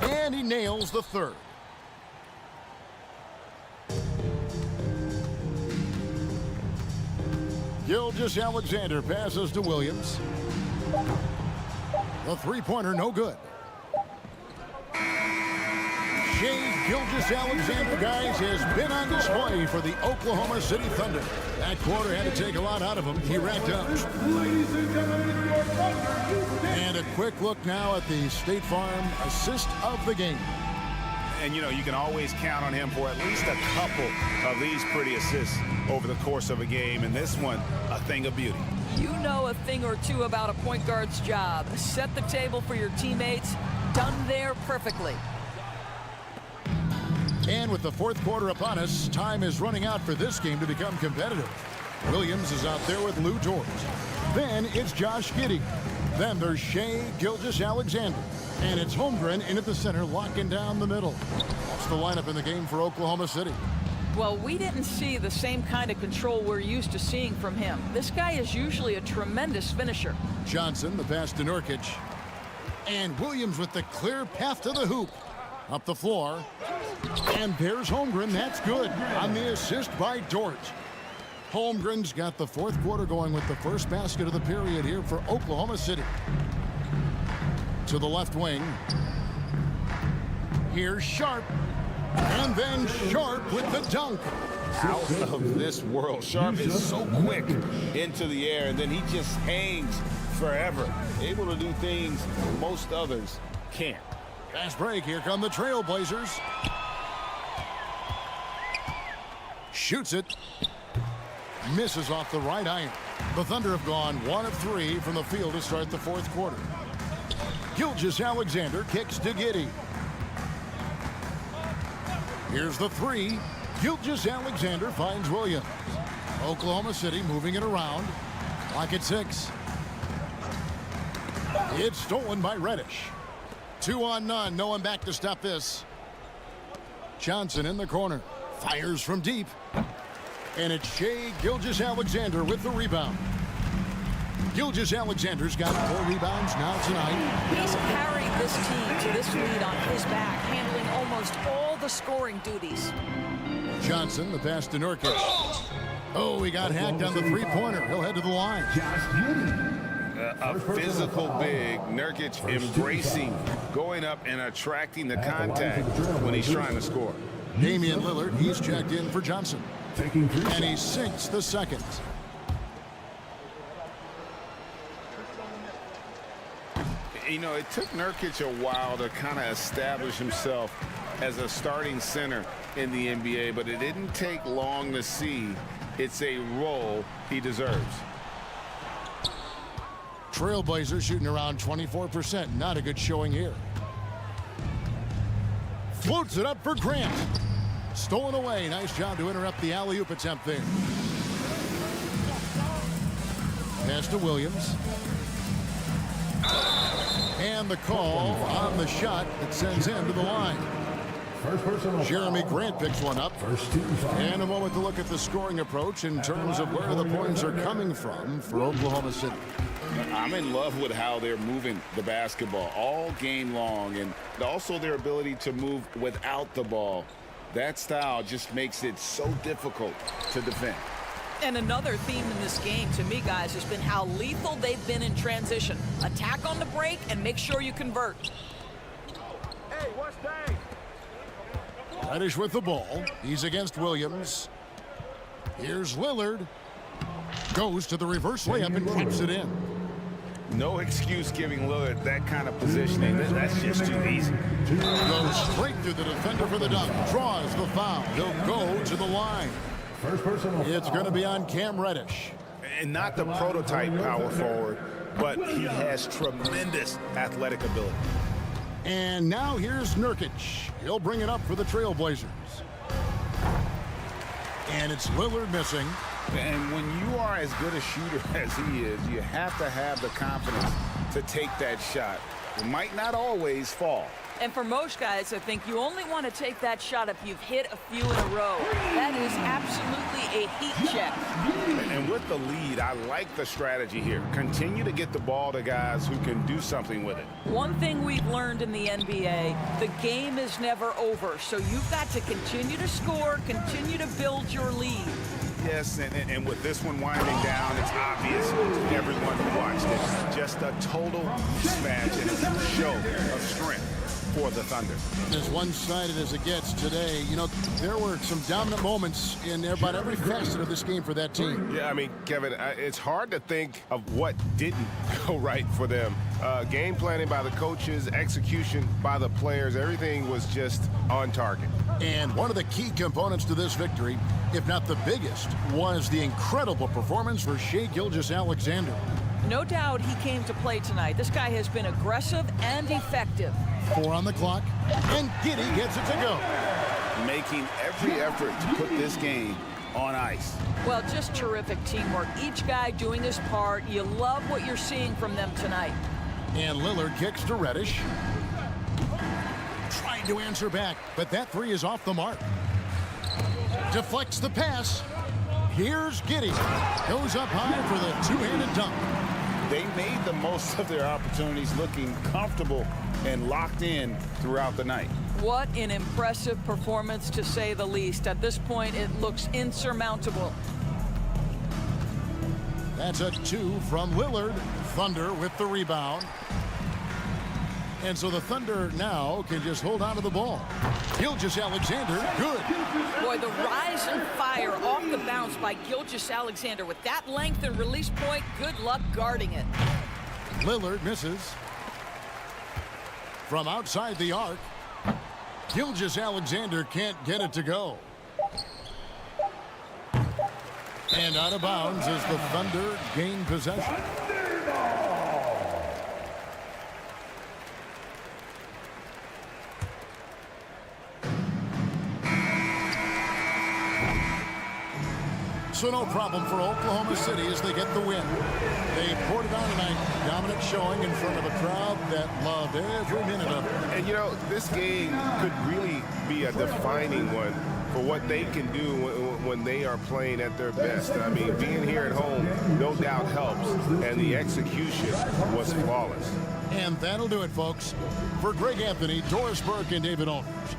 And he nails the 3rd. Gilgeous-Alexander passes to Williams. The three-pointer, no good. Gilgeous-Alexander, guys, has been on display for the Oklahoma City Thunder. That quarter had to take a lot out of him. He racked up. And a quick look now at the State Farm assist of the game. And, you know, you can always count on him for at least a couple of these pretty assists over the course of a game. And this one, a thing of beauty. You know a thing or two about a point guard's job. Set the table for your teammates. Done there perfectly. And with the fourth quarter upon us, time is running out for this game to become competitive. Williams is out there with Lou George. Then it's Josh Giddey. Then there's Shai Gilgeous-Alexander. And it's Holmgren in at the center, locking down the middle. That's the lineup in the game for Oklahoma City. Well, we didn't see the same kind of control we're used to seeing from him. This guy is usually a tremendous finisher. Johnson, the pass to Nurkic. And Williams with the clear path to the hoop. Up the floor. And there's Holmgren. That's good on the assist by Dort. Holmgren's got the fourth quarter going with the first basket of the period here for Oklahoma City. To the left wing. Here's Sharp. And then Sharp with the dunk. Out of this world. Sharp is so quick into the air, and then he just hangs forever. Able to do things most others can't. Fast break. Here come the Trailblazers. Shoots it. Misses off the right iron. The Thunder have gone 1 of 3 from the field to start the fourth quarter. Gilgeous-Alexander kicks to Giddey. Here's the three. Gilgeous-Alexander finds Williams. Oklahoma City moving it around. Clock at 6. It's stolen by Reddish. 2 on none. No one back to stop this. Johnson in the corner. Fires from deep. And it's Shai Gilgeous-Alexander with the rebound. Gilgeous-Alexander's got 4 rebounds now tonight. He's carried this team to this lead on his back, handling almost all the scoring duties. Johnson, the pass to Nurkic. Oh, he got hacked on the three-pointer. He'll head to the line. A physical big. Nurkic embracing, going up and attracting the contact when he's trying to score. Damian Lillard, he's checked in for Johnson. And he sinks the second. You know, it took Nurkic a while to kind of establish himself as a starting center in the NBA, but it didn't take long to see it's a role he deserves. Trailblazers shooting around 24%. Not a good showing here. Floats it up for Grant. Stolen away. Nice job to interrupt the alley-oop attempt there. Pass to Williams. And the call on the shot that sends him to the line. Jeremy Grant picks one up. And a moment to look at the scoring approach in terms of where the points are coming from for Oklahoma City. I'm in love with how they're moving the basketball all game long, and also their ability to move without the ball. That style just makes it so difficult to defend. And another theme in this game to me, guys, has been how lethal they've been in transition. Attack on the break and make sure you convert. Hey, what's that? Reddish with the ball. He's against Williams. Here's Lillard. Goes to the reverse layup and keeps it in. No excuse giving Lillard that kind of positioning. That's just too easy. Goes straight through the defender for the dunk. Draws the foul. He'll go to the line. It's going to be on Cam Reddish. And not the prototype power forward, but he has tremendous athletic ability. And now here's Nurkic. He'll bring it up for the Trailblazers. And it's Lillard missing. And when you are as good a shooter as he is, you have to have the confidence to take that shot. It might not always fall. And for most guys, I think you only want to take that shot if you've hit a few in a row. That is absolutely a heat check. And with the lead, I like the strategy here. Continue to get the ball to guys who can do something with it. One thing we've learned in the NBA, the game is never over. So you've got to continue to score, continue to build your lead. Yes, and with this one winding down, it's obvious to everyone who watched it. Just a total mismatch and a show of strength for the Thunder. As one-sided as it gets today, you know, there were some dominant moments in about every facet of this game for that team. Yeah, I mean, Kevin, it's hard to think of what didn't go right for them. Game planning by the coaches, execution by the players, everything was just on target. And one of the key components to this victory, if not the biggest, was the incredible performance for Shai Gilgeous-Alexander. No doubt he came to play tonight. This guy has been aggressive and effective. 4 on the clock, and Giddy gets it to go. Making every effort to put this game on ice. Well, just terrific teamwork. Each guy doing his part. You love what you're seeing from them tonight. And Lillard kicks to Reddish. Trying to answer back, but that three is off the mark. Deflects the pass. Here's Giddy. Goes up high for the two-handed dunk. They made the most of their opportunities, looking comfortable and locked in throughout the night. What an impressive performance, to say the least. At this point, it looks insurmountable. That's a 2 from Lillard. Thunder with the rebound. And so the Thunder now can just hold on to the ball. Gilgeous-Alexander, good. Boy, the rise and fire off the bounce by Gilgeous-Alexander. With that length and release point, good luck guarding it. Lillard misses. From outside the arc, Gilgeous-Alexander can't get it to go. And out of bounds as the Thunder gain possession. So no problem for Oklahoma City as they get the win. They poured it on tonight. Dominant showing in front of a crowd that loved every minute of it. And, you know, this game could really be a defining one for what they can do when they are playing at their best. I mean, being here at home no doubt helps, and the execution was flawless. And that'll do it, folks. For Greg Anthony, Doris Burke, and David Olmers,